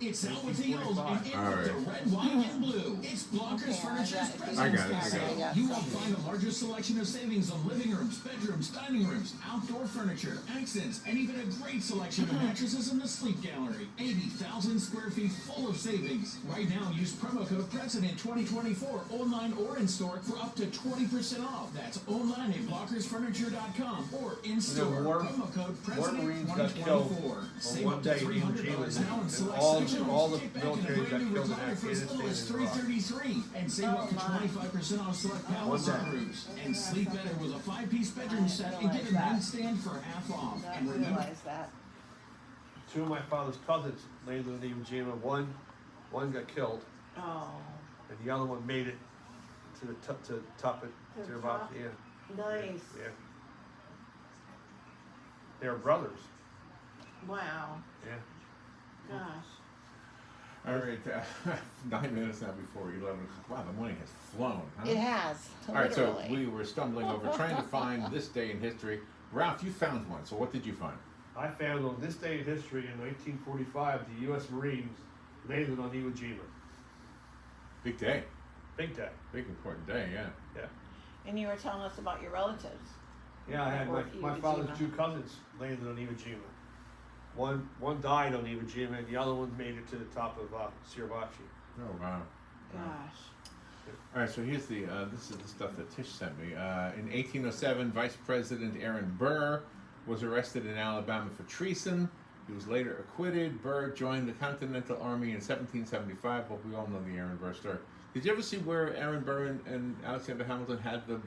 S1: It's out with the old and in
S3: All
S1: with
S3: right.
S1: the red, white, and blue. It's Blockers Furniture's
S3: I got
S1: President's
S3: it.
S1: Sale. You will find the largest selection of savings on living rooms, bedrooms, dining rooms, outdoor furniture, accents, and even a great selection of mattresses in the Sleep Gallery. 80,000 square feet full of savings. Right now, use promo code President 2024 online or in store for up to 20% off. That's online at blockersfurniture.com or in store. Promo code
S16: More
S1: President
S16: Marines got killed
S1: 2024.
S16: on
S1: Save
S16: one
S1: up to
S16: day in Iwo
S1: $300 now in
S16: Jima, and
S1: select
S16: all
S1: sections.
S16: the
S1: Kick back
S16: military
S1: and a
S16: got
S1: brand new
S16: killed in
S1: recliner for as little as
S16: Afghanistan and Iraq.
S1: $333 and save up to 25% off select palace
S16: One day.
S1: rooms. And sleep better with a 5-piece bedroom set and get a nightstand for half off. And remember,
S5: Realize that.
S16: Two of my father's cousins landed in Iwo Jima. One got killed,
S5: Oh.
S16: and the other one made it to the top of
S5: To the
S16: Tirabati.
S5: top?
S16: Yeah,
S5: Nice.
S16: yeah. They were brothers.
S5: Wow.
S16: Yeah.
S5: Gosh.
S3: All right, 9 minutes now before 11. Wow, the morning has flown, huh?
S5: It has.
S3: All right, so
S5: Literally.
S3: we were stumbling over trying to find this day in history. Ralph, you found one. So what did you find?
S16: I found on this day in history in 1945, the U.S. Marines landed on Iwo Jima.
S3: Big day.
S16: Big day.
S3: Big important day, yeah.
S16: Yeah.
S5: And you were telling us about your relatives.
S16: Yeah, I had
S5: Or
S16: my
S5: Iwo
S16: father's
S5: Jima.
S16: two cousins landed on Iwo Jima. One died on Iwo Jima, and the other one made it to the top of Suribachi.
S3: Oh, wow.
S5: Gosh.
S3: All right, so here's the, this is the stuff that Tish sent me. In 1807, Vice President Aaron Burr was arrested in Alabama for treason. He was later acquitted. Burr joined the Continental Army in 1775. Well, we all know the Aaron Burr story. Did you ever see where Aaron Burr and Alexander Hamilton had the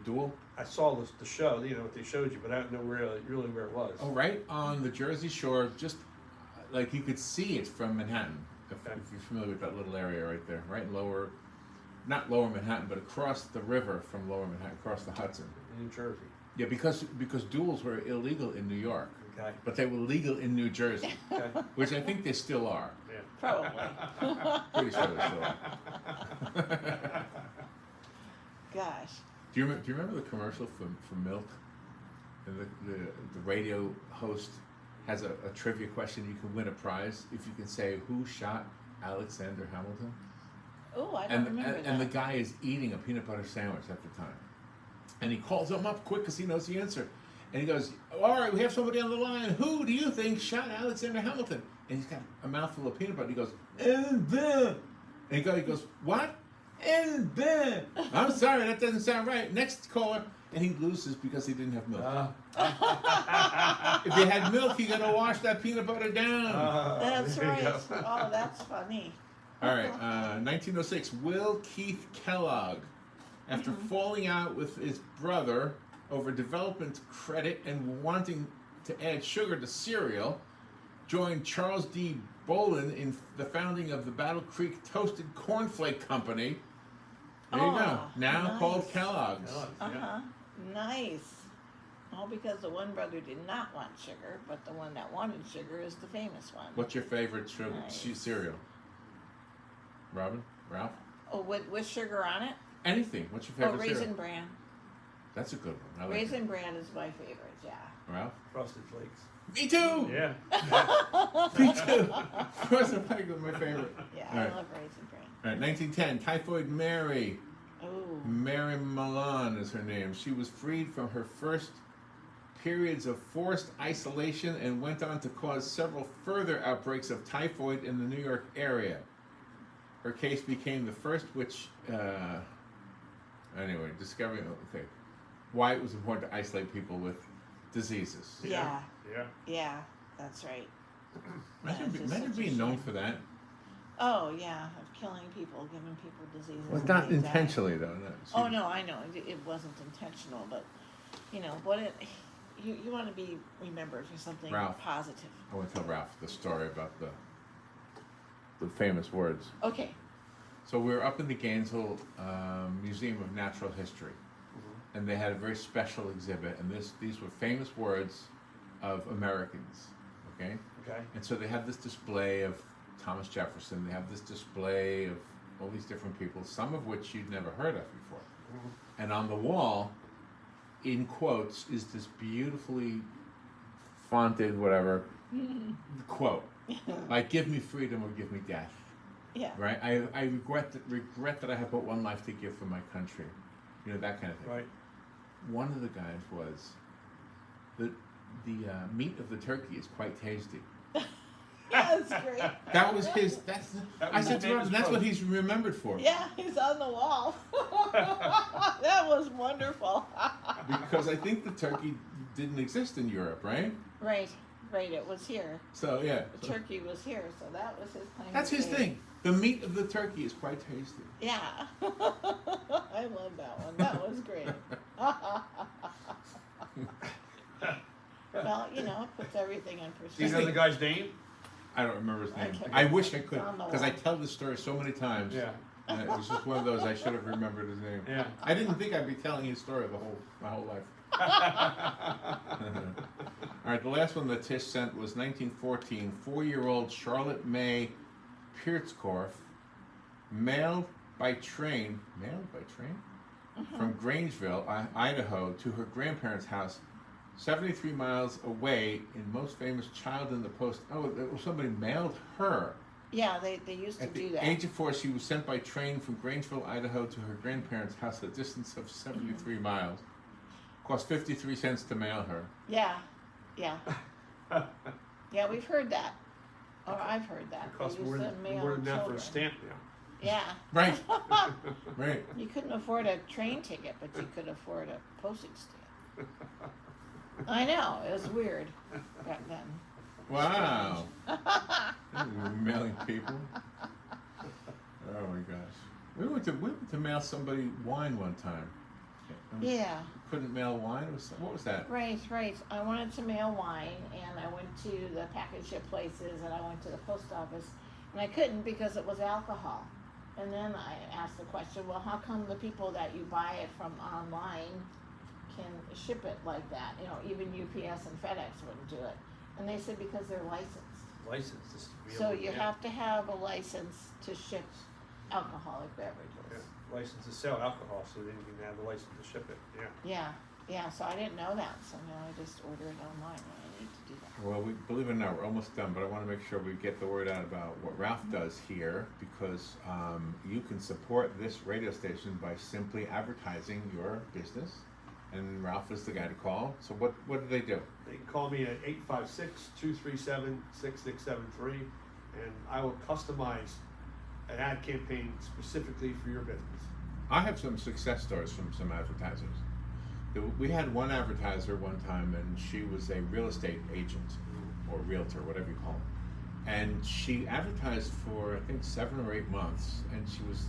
S3: duel?
S16: I saw the show, you know, what they showed you, but I don't know really where it was.
S3: Oh, right on the Jersey Shore, just like you could see it from Manhattan, if you're familiar with that little area right there, right not lower Manhattan, but across the river from lower Manhattan, across the Hudson.
S16: In New Jersey.
S3: Yeah, because duels were illegal in New York,
S16: Okay.
S3: but they were legal in New Jersey,
S16: Okay.
S3: which I think they still are.
S16: Yeah.
S5: Probably.
S3: Pretty sure they still are.
S5: Gosh.
S3: Do you remember the commercial for milk? And the radio host has a trivia question. You can win a prize if you can say who shot Alexander Hamilton.
S5: Oh, I don't remember that.
S3: And the guy is eating a peanut butter sandwich at the time, and he calls him up quick because he knows the answer, and he goes, "All right, we have somebody on the line. Who do you think shot Alexander Hamilton?" And he's got a mouthful of peanut butter. He goes, "And then," and he goes, "What?" And then, I'm sorry, that doesn't sound right. Next caller, and he loses because he didn't have milk. If you had milk, you gotta wash that peanut butter down.
S5: That's right. Oh, that's funny.
S3: All right, 1906, Will Keith Kellogg, after falling out with his brother over development credit and wanting to add sugar to cereal, joined Charles D. Bolin in the founding of the Battle Creek Toasted Cornflake Company. There you go. Now called Kellogg's.
S5: Nice. All because the one brother did not want sugar, but the one that wanted sugar is the famous one.
S3: What's your favorite cereal? Robin? Ralph?
S5: Oh, with sugar on it?
S3: Anything. What's your favorite cereal?
S5: Raisin Bran.
S3: That's a good one. I like
S5: Raisin Bran is my favorite, yeah.
S3: Ralph?
S16: Frosted Flakes.
S3: Me too!
S16: Yeah.
S3: Me too. Frosted Flakes is my favorite.
S5: Yeah,
S3: All
S5: I
S3: right.
S5: love Raisin Bran.
S3: All right, 1910, Typhoid Mary.
S5: Oh.
S3: Mary Milan is her name. She was freed from her first periods of forced isolation and went on to cause several further outbreaks of typhoid in the New York area. Her case became the first which, anyway, discovering, why it was important to isolate people with diseases.
S5: Yeah.
S16: Yeah.
S5: Yeah, that's right.
S3: Imagine being known for that.
S5: Oh, yeah, of killing people, giving people diseases.
S3: Well,
S5: and
S3: not
S5: they die.
S3: intentionally, though. No.
S5: Oh, no, I know. It wasn't intentional, but, you want to be remembered for something
S3: Ralph.
S5: positive.
S3: I want to tell Ralph the story about the famous words.
S5: Okay.
S3: So we were up in the Gainesville Museum of Natural History, and they had a very special exhibit, and these were famous words of Americans, okay?
S16: Okay.
S3: And so they have this display of Thomas Jefferson, they have this display of all these different people, some of which you'd never heard of before. And on the wall, in quotes, is this beautifully fonted, whatever, quote, like, give me freedom or give me death.
S5: Yeah.
S3: Right? I regret that I have but one life to give for my country. That kind of thing.
S16: Right.
S3: One of the guys was, the meat of the turkey is quite tasty.
S5: That's great.
S3: That was his, I said to him, that's what he's remembered for.
S5: Yeah, he's on the wall. That was wonderful.
S3: Because I think the turkey didn't exist in Europe, right?
S5: Right, it was here.
S3: So, yeah.
S5: The turkey was here, so that was his claim.
S3: That's his thing. The meat of the turkey is quite tasty.
S5: Yeah. I love that one. That was great. Well, it puts everything in perspective.
S16: Do you know the guy's name?
S3: I don't remember his name.
S5: Okay.
S3: I wish I could,
S5: It's on the
S3: because I
S5: wall.
S3: tell this story so many times.
S16: Yeah.
S3: And it was just one of those, I should have remembered his name.
S16: Yeah.
S3: I didn't think I'd be telling his story my whole life. All right, the last one that Tish sent was 1914. 4-year-old Charlotte May Piertzkorf, mailed by train from Grangeville, Idaho, to her grandparents' house, 73 miles away, in most famous Child in the Post. Oh, somebody mailed her.
S5: Yeah, they used to do
S3: At
S5: that.
S3: the age of 4, she was sent by train from Grangeville, Idaho, to her grandparents' house, a distance of 73 miles. Cost 53 cents to mail her.
S5: Yeah. Yeah, we've heard that. Or I've heard that.
S16: It costs
S5: They
S16: more
S5: used
S16: than
S5: to mail
S16: that for
S5: children.
S16: a stamp now.
S5: Yeah.
S3: Right. Right.
S5: You couldn't afford a train ticket, but you could afford a postage stamp. I know, it was weird back then.
S3: Wow. Mailing people. Oh my gosh. We went to mail somebody wine one time.
S5: Yeah.
S3: Couldn't mail wine? What was that?
S5: Right. I wanted to mail wine, and I went to the package ship places, and I went to the post office, and I couldn't because it was alcohol. And then I asked the question, well, how come the people that you buy it from online can ship it like that? Even UPS and FedEx wouldn't do it. And they said because they're licensed.
S16: Licensed. Is to be
S5: So
S16: able to-
S5: you
S16: yeah.
S5: have to have a license to ship alcoholic beverages.
S16: Yeah. License to sell alcohol, so then you can have the license to ship it. Yeah.
S5: Yeah, so I didn't know that, so now I just order it online when I need to do that.
S3: Well, believe it or not, we're almost done, but I want to make sure we get the word out about what Ralph does here, because you can support this radio station by simply advertising your business, and Ralph is the guy to call. So what do they do?
S16: They can call me at 856-237-6673, and I will customize an ad campaign specifically for your business.
S3: I have some success stories from some advertisers. We had one advertiser one time, and she was a real estate agent or realtor, whatever you call it. And she advertised for, I think, 7 or 8 months, and she was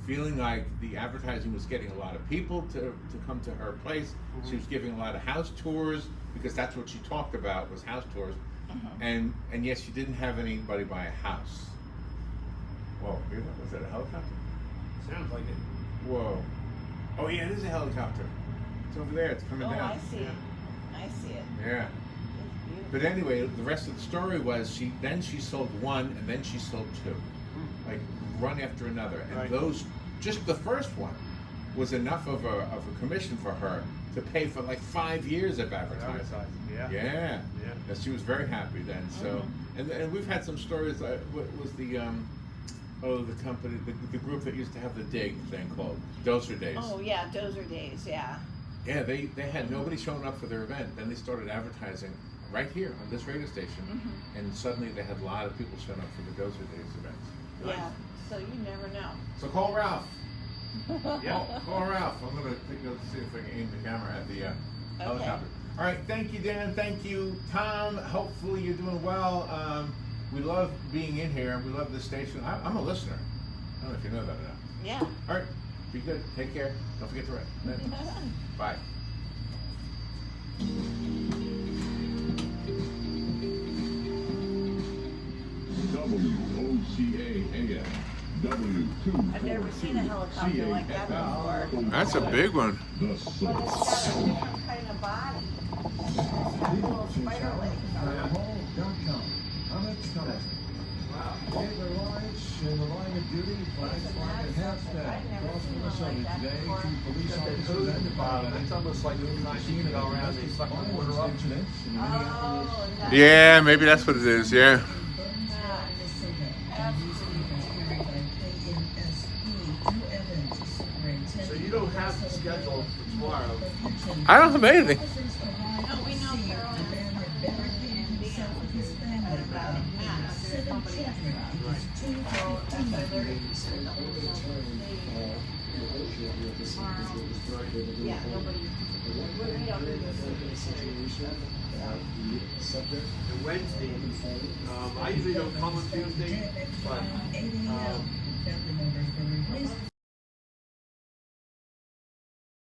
S3: feeling like the advertising was getting a lot of people to come to her place. She was giving a lot of house tours because that's what she talked about was house tours. And yet she didn't have anybody buy a house. Whoa, was that a helicopter?
S16: Sounds like it.
S3: Whoa. Oh yeah, it is a helicopter. It's over there, it's coming down.
S5: Oh, I see it. I see it.
S3: Yeah. But anyway, the rest of the story was she sold one and then she sold two. Like one after another. And those, just the first one was enough of a commission for her to pay for like 5 years of advertising. Yeah. She was very happy then. So, and we've had some stories. What was the company, the group that used to have the dig thing called Dozer Days.
S5: Oh yeah, Dozer Days. Yeah.
S3: Yeah, they had nobody showing up for their event. Then they started advertising right here on this radio station, and suddenly they had a lot of people showing up for the Dozer Days events.
S5: Yeah. So you never know.
S3: So call Ralph. Call Ralph. I'm gonna see if I can aim the camera at the helicopter. All right, thank you, Dan. Thank you, Tom. Hopefully you're doing well. We love being in here. We love this station. I'm a listener. I don't know if you know that or not.
S5: Yeah.
S3: All right. Be good. Take care. Don't forget to write. Bye.
S9: WOCA AM.
S5: I've never seen a helicopter like that before.
S3: That's a big one.
S5: But it's got a different kind of body. It's got little spider legs on it.
S7: Gave their lives in the line of duty, flags flying at half staff across Minnesota today to police officers and departments.
S16: It's almost like the time you go around, they suck the water up.
S3: Yeah, maybe that's what it is. Yeah.
S16: So you don't have the schedule for tomorrow.
S3: I don't have anything.
S5: No, we know Carol and Dan with his family about Matt, the company extra. So that's why they're interested in the whole yeah, nobody. We don't do this.
S16: And Wednesday, I usually don't come on Tuesday, but